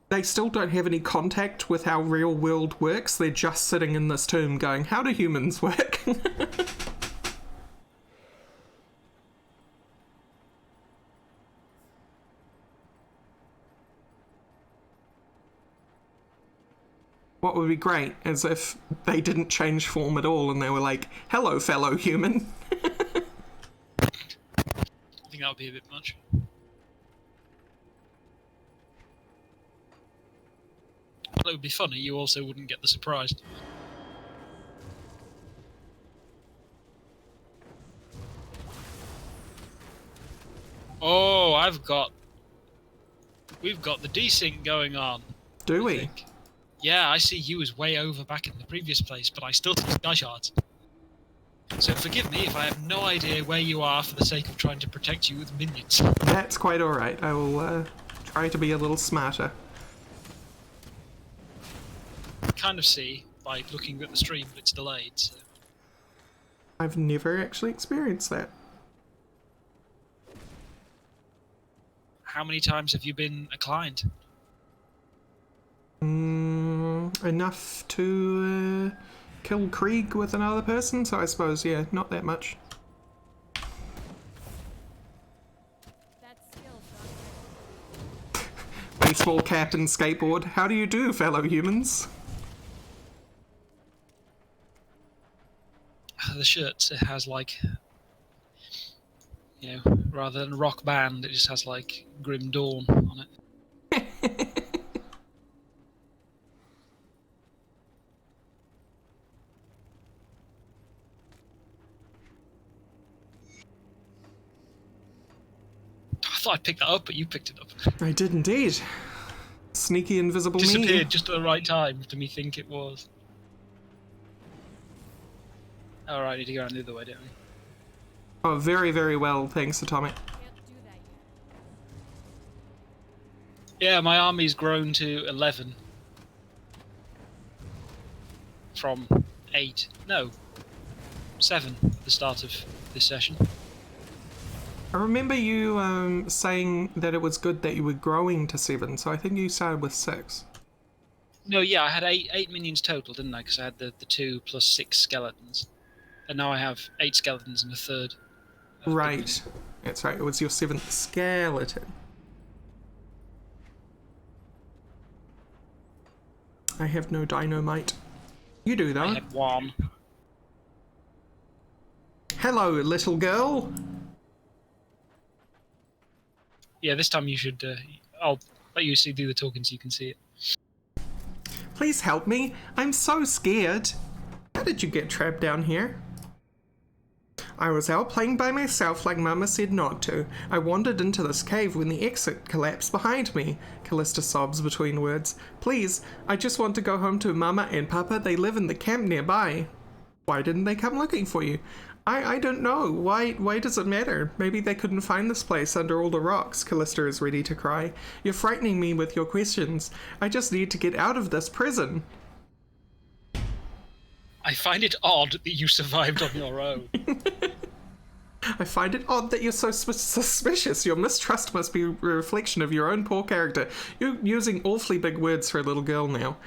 they still don't have any contact with how real world works. They're just sitting in this tomb going, how do humans work? What would be great is if they didn't change form at all and they were like, hello, fellow human. I think that would be a bit much. But it would be funny, you also wouldn't get the surprise. Oh, we've got the desync going on. Do I we? think. Yeah, I see you as way over back in the previous place, but I still see sky shards. So forgive me if I have no idea where you are for the sake of trying to protect you with minions. That's quite alright. I will try to be a little smarter. I kind of see by looking at the stream, but it's delayed. So. I've never actually experienced that. How many times have you been a client? Enough to kill Krieg with another person, so I suppose, yeah, not that much. That skill's not good. Baseball cap and skateboard. How do you do, fellow humans? The shirt, it has like, you know, rather than rock band, it just has like Grim Dawn on it. I thought I picked that up, but you picked it up. I did indeed. Sneaky invisible me. Disappeared just at the right time to me think it was. Alright, I need to go around the other way, don't we? Oh, very, very well, thanks, Atomic. Can't do that yet. Yeah, my army's grown to 11. From 8. No. 7 at the start of this session. I remember you saying that it was good that you were growing to 7, so I think you started with 6. No, yeah, I had 8 minions total, didn't I? Because I had the 2 plus 6 skeletons. And now I have 8 skeletons and a third. Right. That's right, it was your 7th skeleton. I have no dynamite. You do, though. I had 1. Hello, little girl. Yeah, this time you should. I'll let you do the talking so you can see it. Please help me. I'm so scared. How did you get trapped down here? I was out playing by myself like Mama said not to. I wandered into this cave when the exit collapsed behind me. Callista sobs between words. Please, I just want to go home to Mama and Papa. They live in the camp nearby. Why didn't they come looking for you? I don't know. Why does it matter? Maybe they couldn't find this place under all the rocks. Callista is ready to cry. You're frightening me with your questions. I just need to get out of this prison. I find it odd that you survived on your own. I find it odd that you're so suspicious. Your mistrust must be a reflection of your own poor character. You're using awfully big words for a little girl now.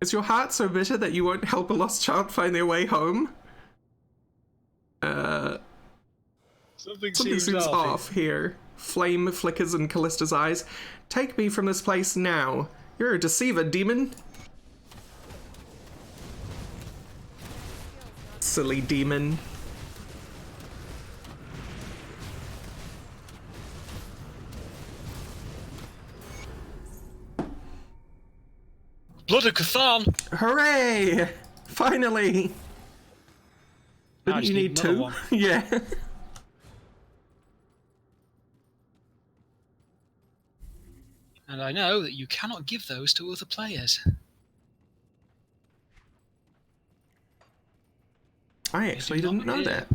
Is your heart so bitter that you won't help a lost child find their way home? Something Seems off here. Flame flickers in Callista's eyes. Take me from this place now. You're a deceiver, demon. Silly demon. Blood of Cathan! Hooray! Finally! Now I Didn't just you need another two? one. Yeah. And I know that you cannot give those to other players. I actually do not didn't know appear. that.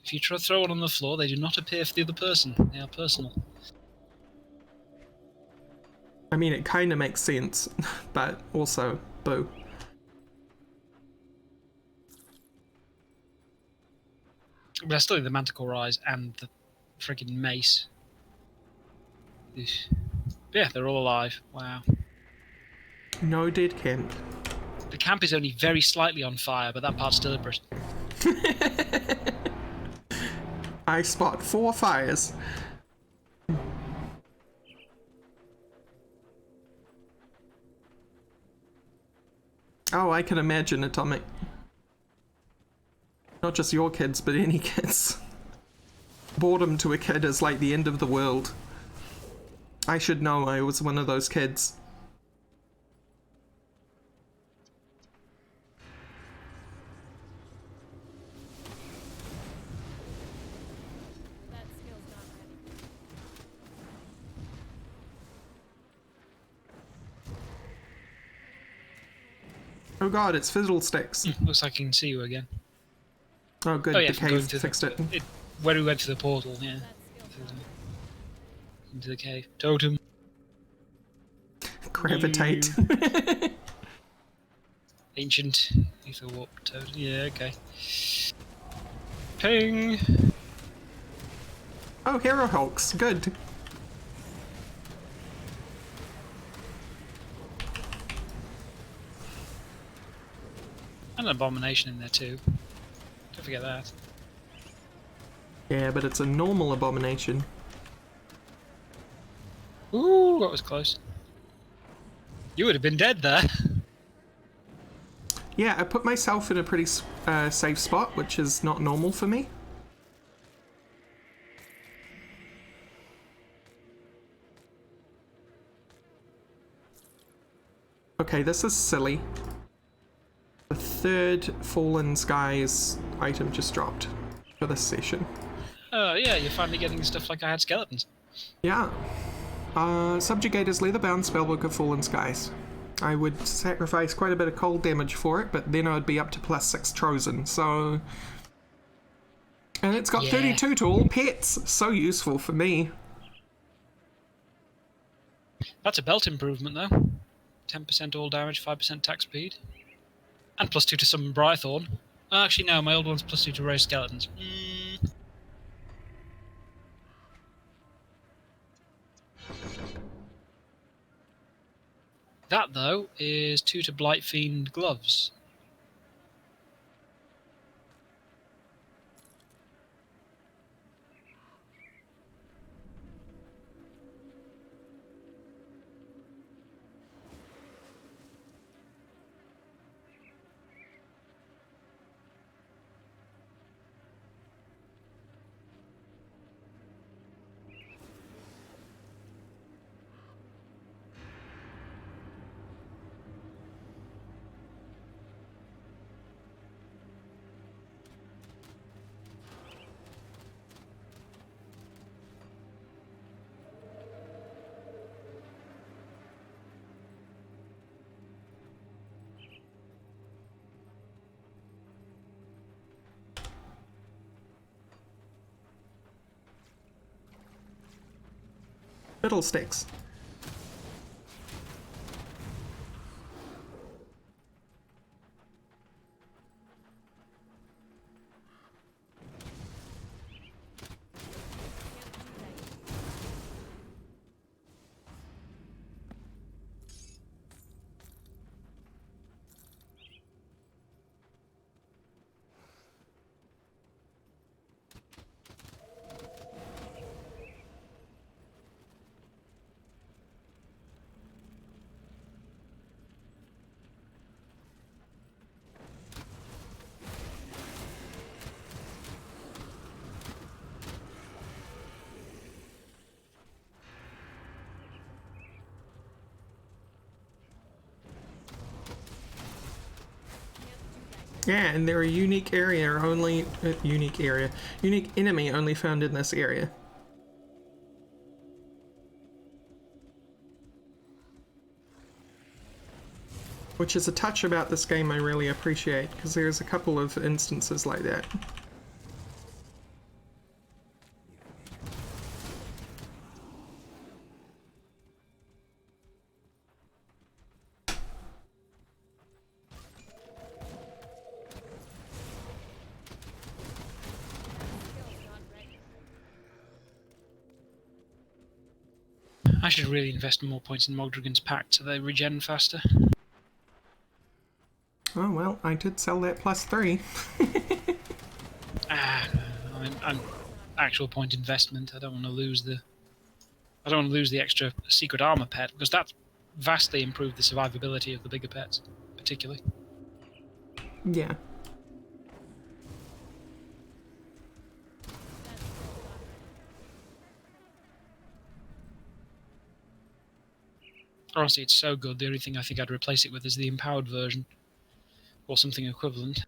If you try to throw one on the floor, they do not appear for the other person. They are personal. I mean, it kind of makes sense, but also, boo. But I still need the Manticore Eyes and the friggin' mace. Eesh. Yeah, they're all alive. Wow. No dead camp. The camp is only very slightly on fire, but that part's deliberate. I spot 4 fires. Oh, I can imagine, Atomic. Not just your kids, but any kids. Boredom to a kid is like the end of the world. I should know, I was one of those kids. That skill's not ready. Oh god, it's Fiddlesticks. Looks like I can see you again. Oh good, Oh yeah, the from going cave to fixed it. Where we went to the portal, yeah. That skill's not ready. Into the cave. Totem. Gravitate. Ancient. Ether warp totem. Yeah, okay. Ping! Oh, Hero Hulks, good. And an abomination in there too. Don't forget that. Yeah, but it's a normal abomination. Ooh, that was close. You would have been dead there. Yeah, I put myself in a pretty safe spot, which is not normal for me. Okay, this is silly. The third Fallen Skies item just dropped for this session. Oh yeah, you're finally getting stuff like I had skeletons. Yeah. Subjugator's Leather-bound Spellbook of Fallen Skies. I would sacrifice quite a bit of cold damage for it, but then I would be up to +6 Trozen, so... And it's got Yeah. 32 to all pets! So useful for me. That's a belt improvement though. 10% all damage, 5% attack speed. And +2 to summon Brythorn. Oh, actually no, my old one's +2 to raise skeletons. That, though, is 2 to Blight Fiend gloves. Fiddlesticks. Yeah, and they're a unique area, only unique enemy only found in this area. Which is a touch about this game I really appreciate, because there's a couple of instances like that. I should really invest more points in Mogdragon's Pact so they regen faster. Oh well, I did sell that +3. I'm actual point investment. I don't want to lose the. I don't want to lose the extra secret armor pet because that vastly improved the survivability of the bigger pets, particularly. Yeah. Honestly, it's so good. The only thing I think I'd replace it with is the empowered version, or something equivalent.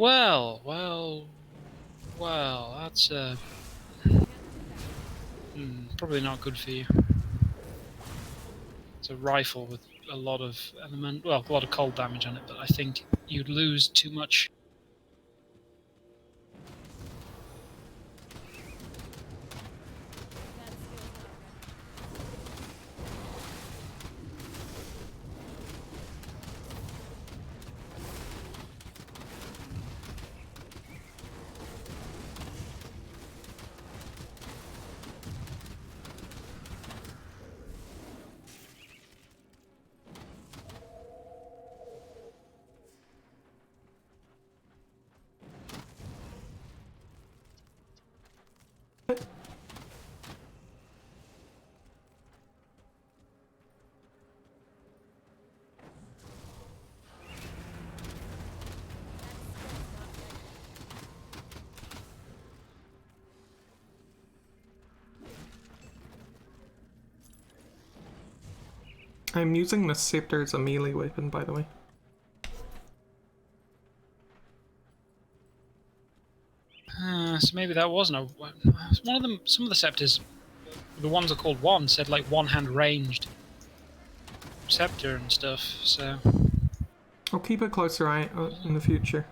Well, that's probably not good for you. It's a rifle with a lot of a lot of cold damage on it, but I think you'd lose too much. I'm using the scepter as a melee weapon, by the way. So maybe that wasn't a one of them. Some of the scepters, the ones that are called one, said like one-hand ranged scepter and stuff. So I'll keep a closer eye in the future.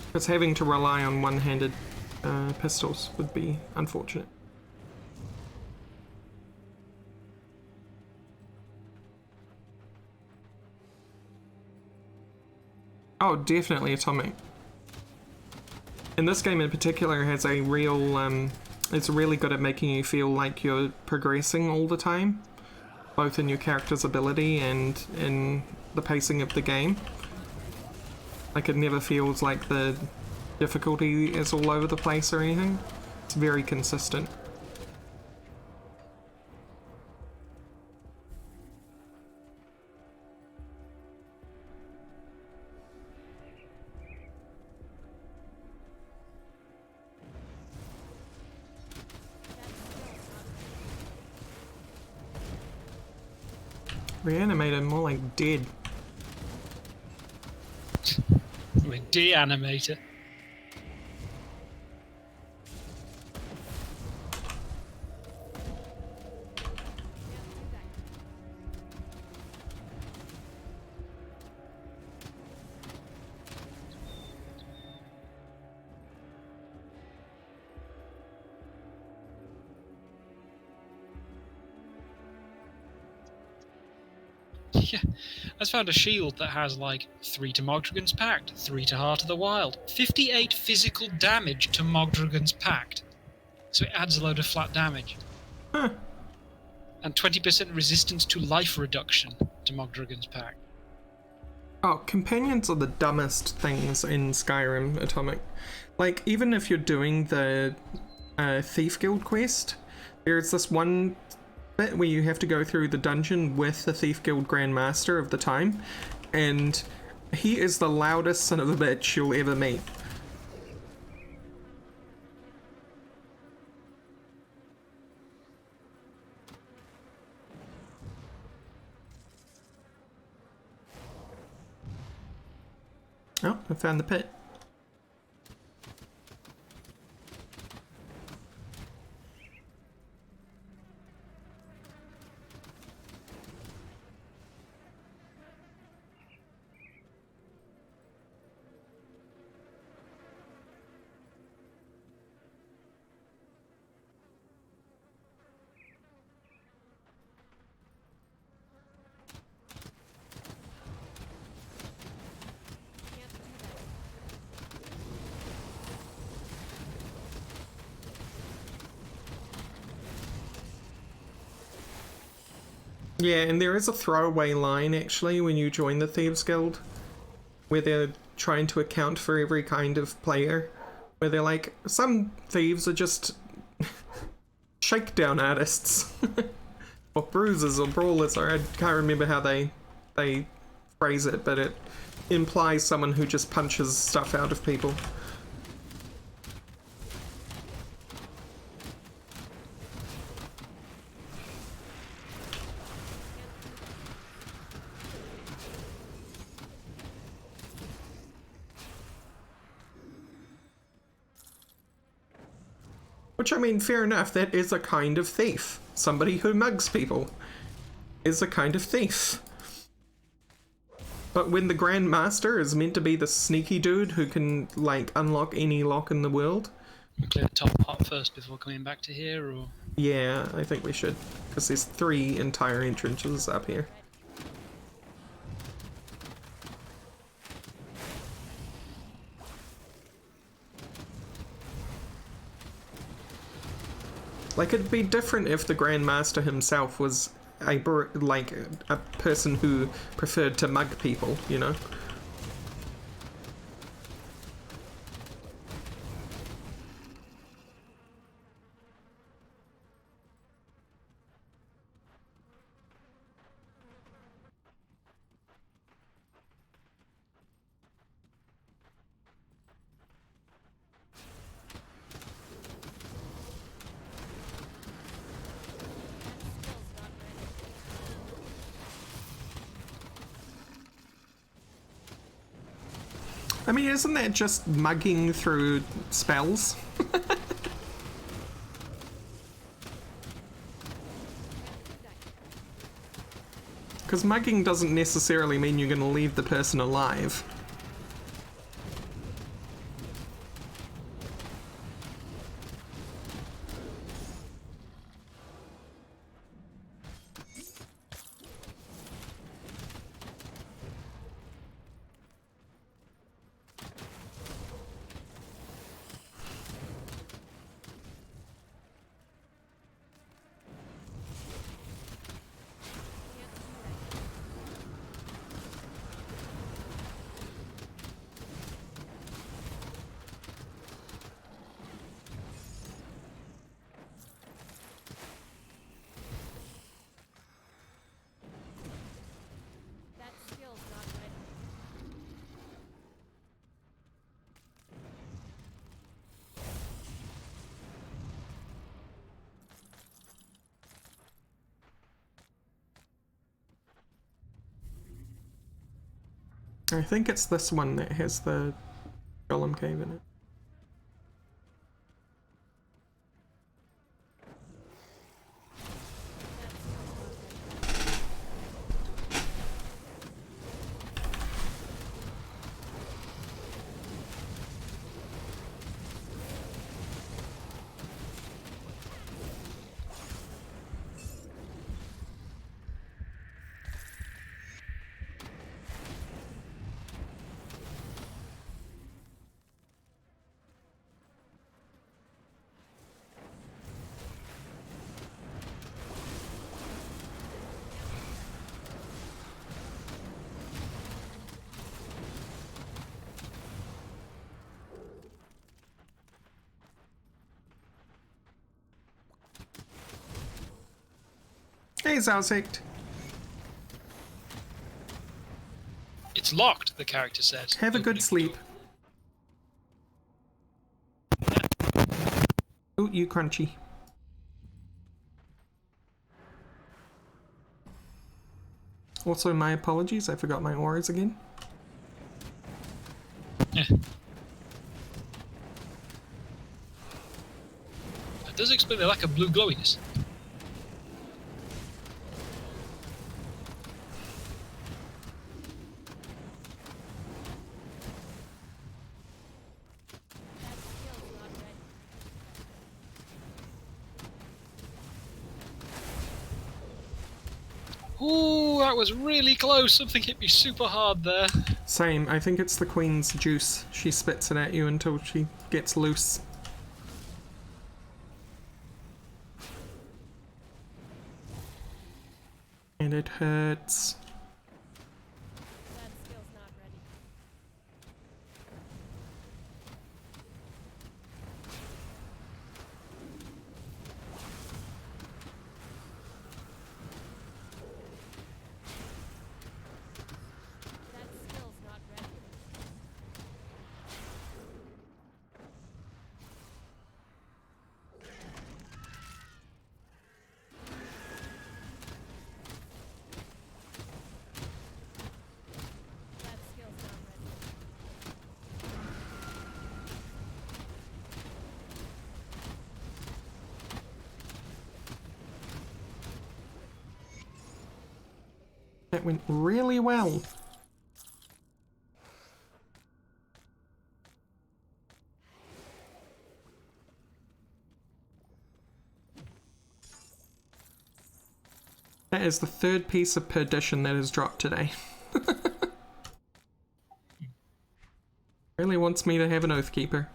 Because having to rely on one-handed pistols would be unfortunate. Oh, definitely atomic. And this game in particular has a real, it's really good at making you feel like you're progressing all the time, both in your character's ability and in the pacing of the game. Like, it never feels like the difficulty is all over the place or anything. It's very consistent. Reanimated, more like dead. We de-animator. Yeah, I found a shield that has like 3 to Mogdragon's Pact, 3 to Heart of the Wild, 58 physical damage to Mogdragon's Pact. So it adds a load of flat damage. Huh. And 20% resistance to life reduction to Mogdragon's Pact. Oh, companions are the dumbest things in Skyrim Atomic. Like, even if you're doing the Thief Guild quest, there's this one bit where you have to go through the dungeon with the Thief Guild Grand Master of the time, and he is the loudest son of a bitch you'll ever meet. Oh, I found the pit. Yeah, and there is a throwaway line actually when you join the Thieves Guild where they're trying to account for every kind of player. Where they're like, some thieves are just shakedown artists. Or bruisers or brawlers, or I can't remember how they phrase it, but it implies someone who just punches stuff out of people. Which, I mean, fair enough, that is a kind of thief. Somebody who mugs people is a kind of thief. But when the Grand Master is meant to be the sneaky dude who can, like, unlock any lock in the world... We'll clear the top part first before coming back to here, or...? Yeah, I think we should. Because there's 3 entire entrances up here. Like, it'd be different if the Grand Master himself was a person who preferred to mug people, you know? I mean, isn't that just mugging through spells? Because mugging doesn't necessarily mean you're going to leave the person alive. I think it's this one that has the golem cave in it. Hey, Zalsect. It's locked, the character says. Have a good Opening sleep. door. Oh, you crunchy. Also, my apologies, I forgot my auras again. Yeah. That does explain the lack of blue glowiness. That skill's not ready. Ooh, that was really close. Something hit me super hard there. Same, I think it's the queen's juice. She spits it at you until she gets loose. And it hurts. That skill's not ready. That skill's not ready. That skill's not ready. That went really well. That is the third piece of perdition that has dropped today. Really wants me to have an Oathkeeper.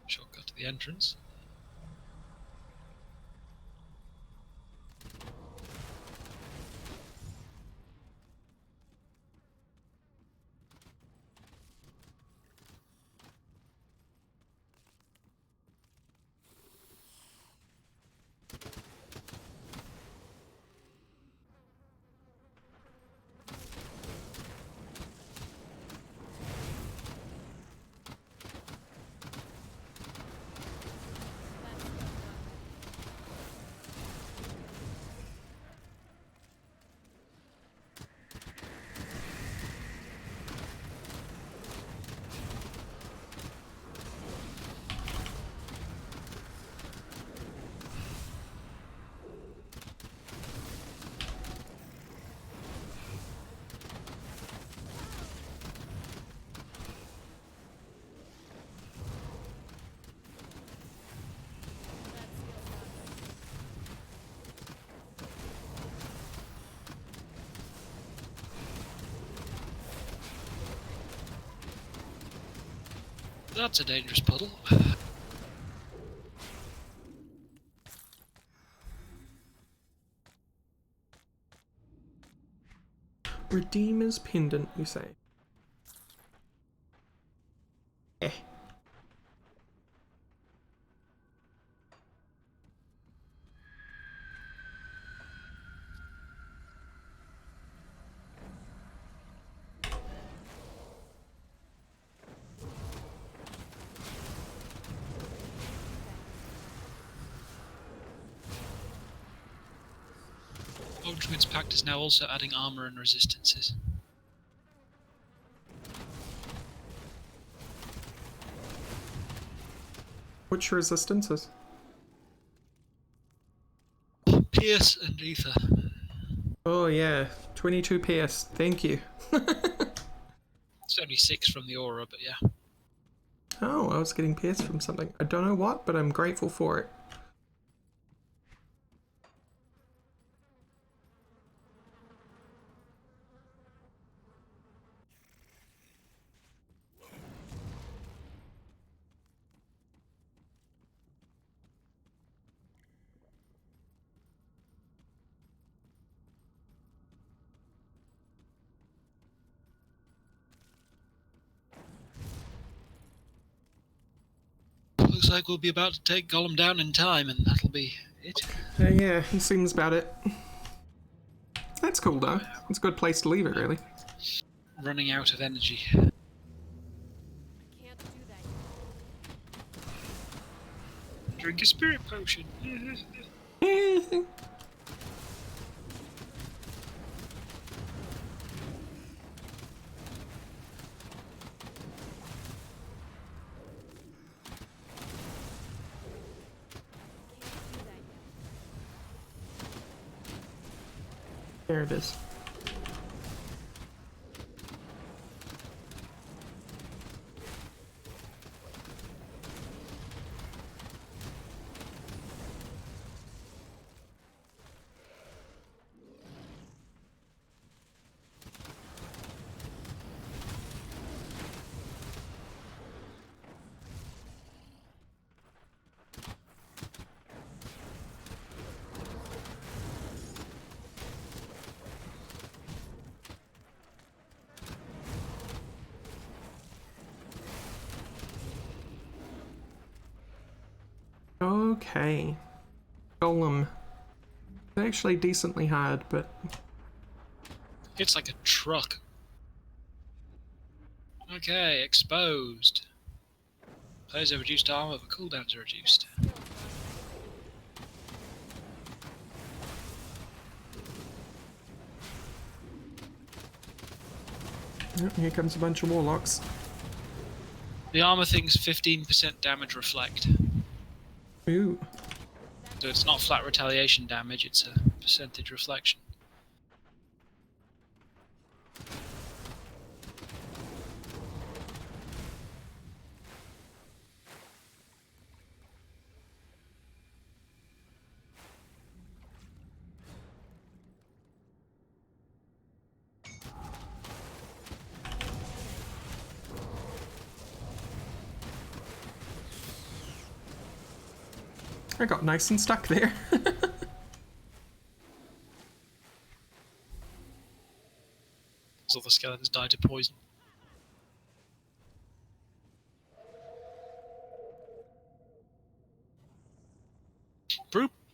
Shortcut to the entrance. That's a dangerous puddle. Redeemer's Pendant, you say? Eh. Old Druid's Pact is now also adding armor and resistances. Which resistances? Pierce and Ether. Oh yeah, 22 PS, thank you. It's only 6 from the aura, but yeah. Oh, I was getting PS from something. I don't know what, but I'm grateful for it. Looks like we'll be about to take Gollum down in time, and that'll be it. Yeah, it seems about it. That's cool though. It's a good place to leave it, really. Running out of energy. I can't do that yet. Drink a spirit potion. Can't do that yet. There it is. Okay. Golem. It's actually decently hard, but It's like a truck. Okay, exposed. Players have reduced armor, but cooldowns are reduced. Skill's not ready. oh, here comes a bunch of warlocks. The armor thing's 15% damage reflect. Ooh. So it's not flat retaliation damage, it's a percentage reflection. I got nice and stuck there. As all the skeletons die to poison.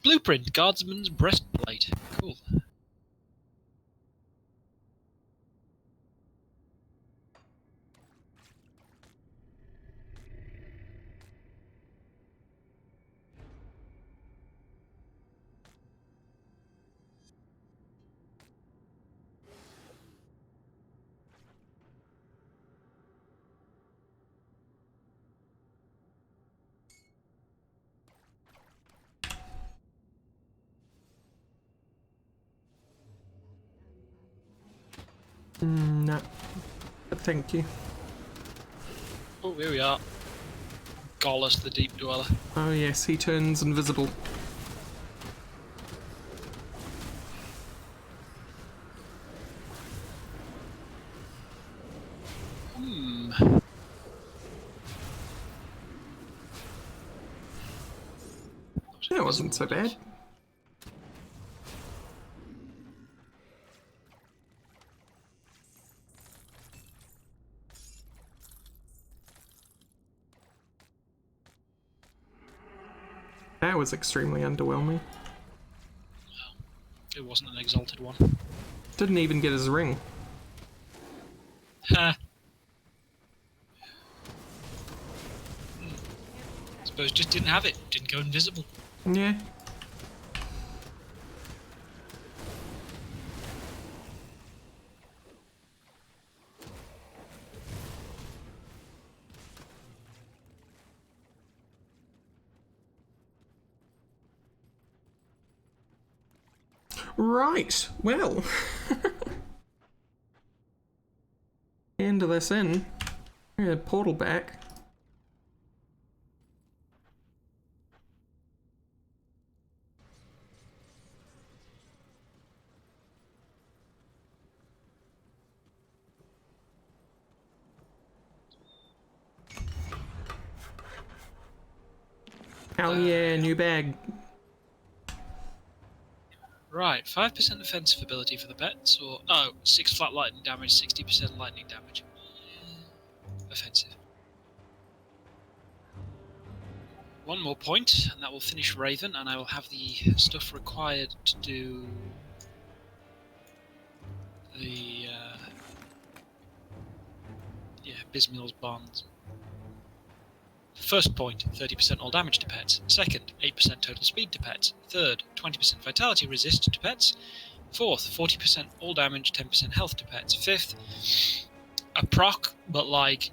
Blueprint, Guardsman's Breastplate. Cool. No. But thank you. Oh, here we are. Gollus, the Deep Dweller. Oh yes, he turns invisible. That wasn't so bad. That was extremely underwhelming. It wasn't an exalted one. Didn't even get his ring. Ha! Suppose just didn't have it. Didn't go invisible. Yeah. Right, well. End of this in. Yeah, portal back. Hell yeah, new bag. Right, 5% offensive ability for the pets, or 6 flat lightning damage, 60% lightning damage. Offensive. One more point, and that will finish Raven, and I will have the stuff required to do the Bismill's bonds. First point, 30% all damage to pets. Second, 8% total speed to pets. Third, 20% vitality resist to pets. Fourth, 40% all damage, 10% health to pets. Fifth, a proc, but like,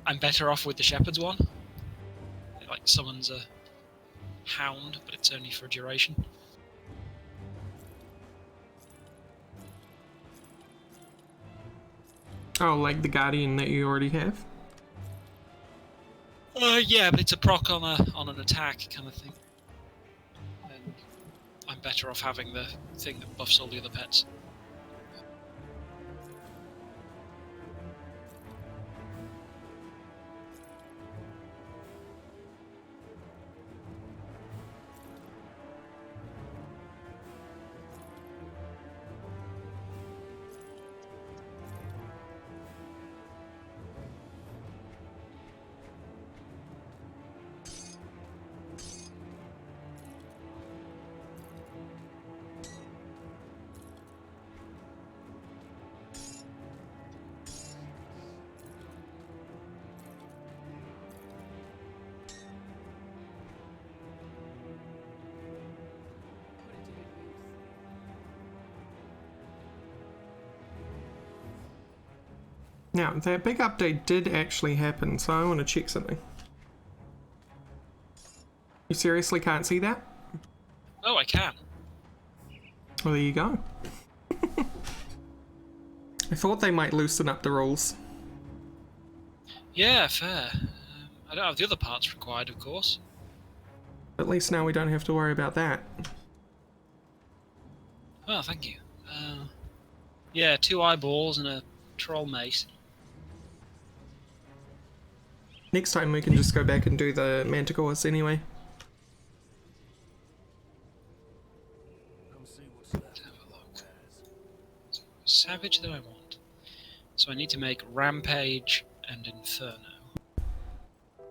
I'm better off with the shepherd's one. It like summons a hound, but it's only for a duration. Oh, like the guardian that you already have? Yeah, but it's a proc on an attack kind of thing. And I'm better off having the thing that buffs all the other pets. Put it to good use. Now, that big update did actually happen, so I want to check something. You seriously can't see that? Oh, I can. Well, there you go. I thought they might loosen up the rules. Yeah, fair. I don't have the other parts required, of course. At least now we don't have to worry about that. Oh, thank you. Yeah, 2 eyeballs and a troll mace. Next time we can just go back and do the manticores anyway. Come see what's left. Let's have a look. Savage that I want. So I need to make Rampage and Inferno. I'll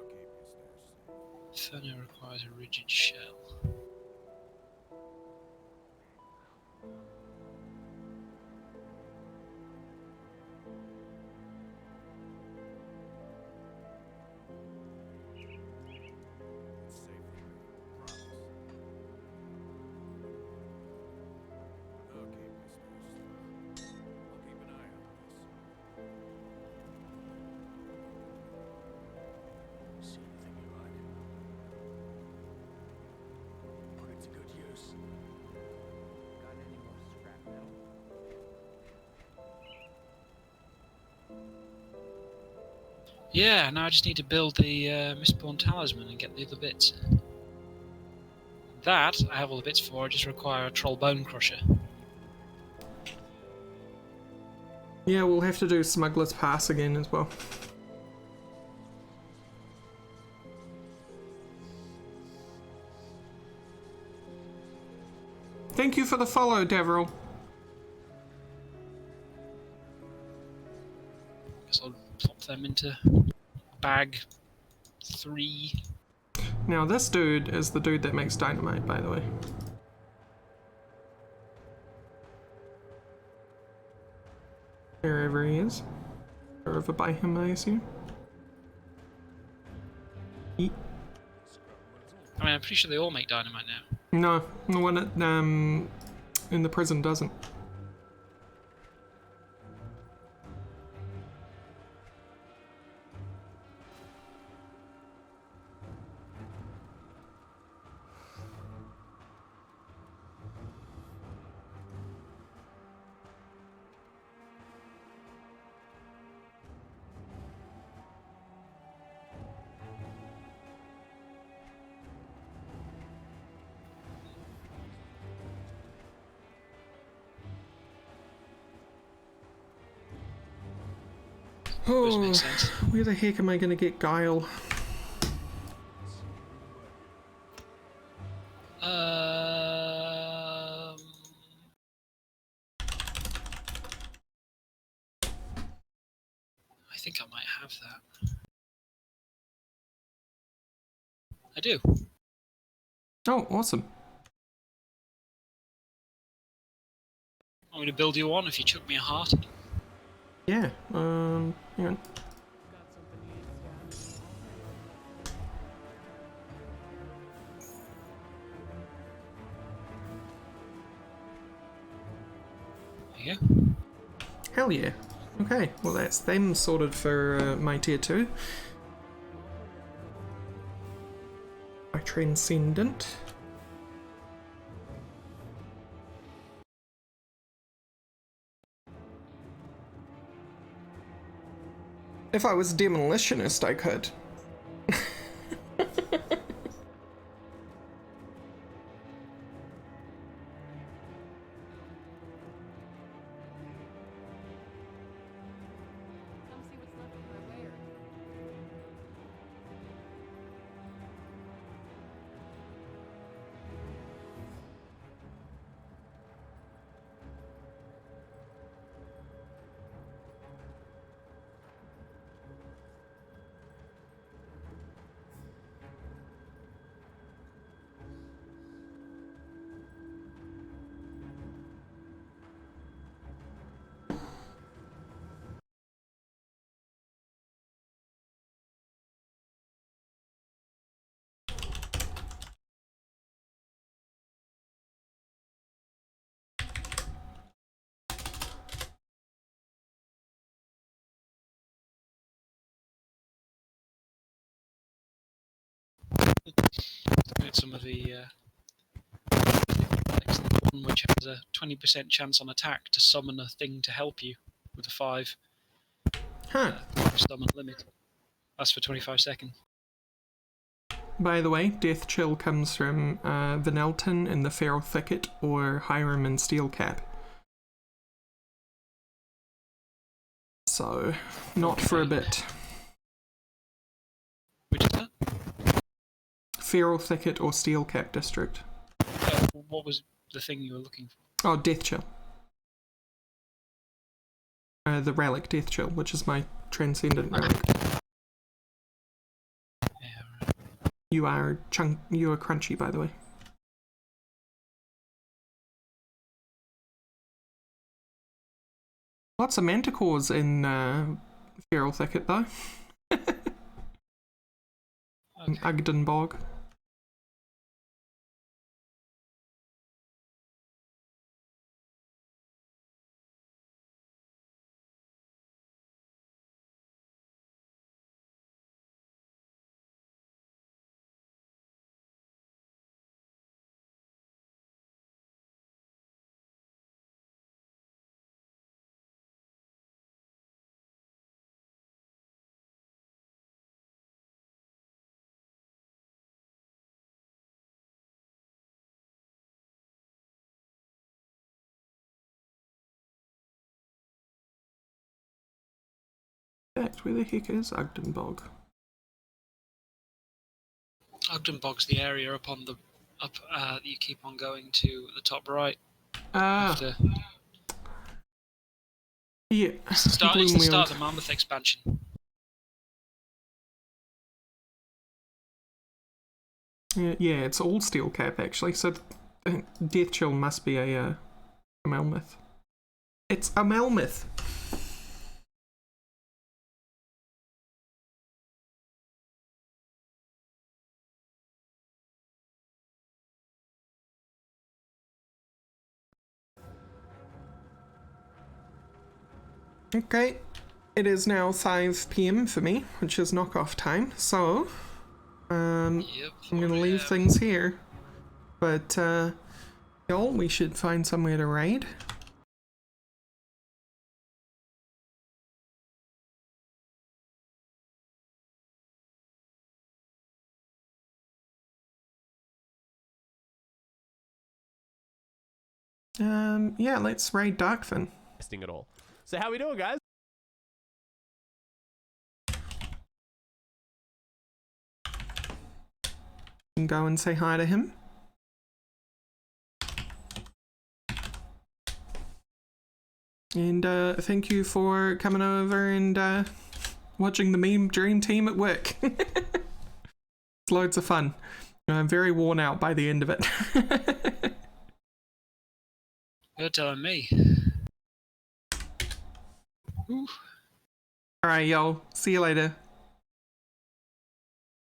keep your stash safe. Inferno requires a rigid shell. It's safe here. Promise. I'll keep your stash safe. I'll keep an eye on this. See anything you like? Put it to good use. Got any more scrap metal? Yeah, now I just need to build the Mistborn Talisman and get the other bits. That I have all the bits for, I just require a Troll Bone Crusher. Yeah, we'll have to do Smuggler's Pass again as well. Thank you for the follow, Devril. Guess I'll pop them into bag 3. Now this dude is the dude that makes dynamite, by the way. Wherever he is. Or over by him, I assume. Yeet. I mean, I'm pretty sure they all make dynamite now. No, the one at, in the prison doesn't. Those Oh, make sense. where the heck am I gonna get Guile? I think I might have that. I do. Oh, awesome. Want me to build you one if you chuck me a heart? Yeah, hang on. Got something needs, There you go. Hell yeah. Okay, well that's them sorted for my tier 2. My Transcendent. If I was Demolitionist, I could. Come see what's left of my lair. At some of the one which has a 20% chance on attack to summon a thing to help you with a 5 Huh. summon limit. That's for 25 seconds. By the way, Death Chill comes from Venelton in the Feral Thicket or Hiram in Steelcap. So, not for a bit. Which is that? Feral Thicket or Steelcap District. What was the thing you were looking for? Oh, Death Chill. The relic Death Chill, which is my Transcendent relic. Yeah, right. You are crunchy, by the way. Lots of manticores in Feral Thicket, though. In Okay. Ugden Bog. In fact, where the heck is Ugden Bog? Ogden Bog's the area up on the up. You keep on going to the top right Ah, after. yeah. It's the start of the Mammoth expansion. Yeah, it's all steel cap actually. So Death Chill must be a Melmoth. It's a Melmoth. Okay, it is now 5 p.m. for me, which is knockoff time. So, Yep. I'm gonna leave things here. But y'all, we should find somewhere to raid. Yeah, let's raid Darkfin. At all. So how we doing, guys? And go and say hi to him. And thank you for coming over and watching the meme dream team at work. It's loads of fun. I'm very worn out by the end of it. You're telling me. Ooh. Alright, y'all. See you later.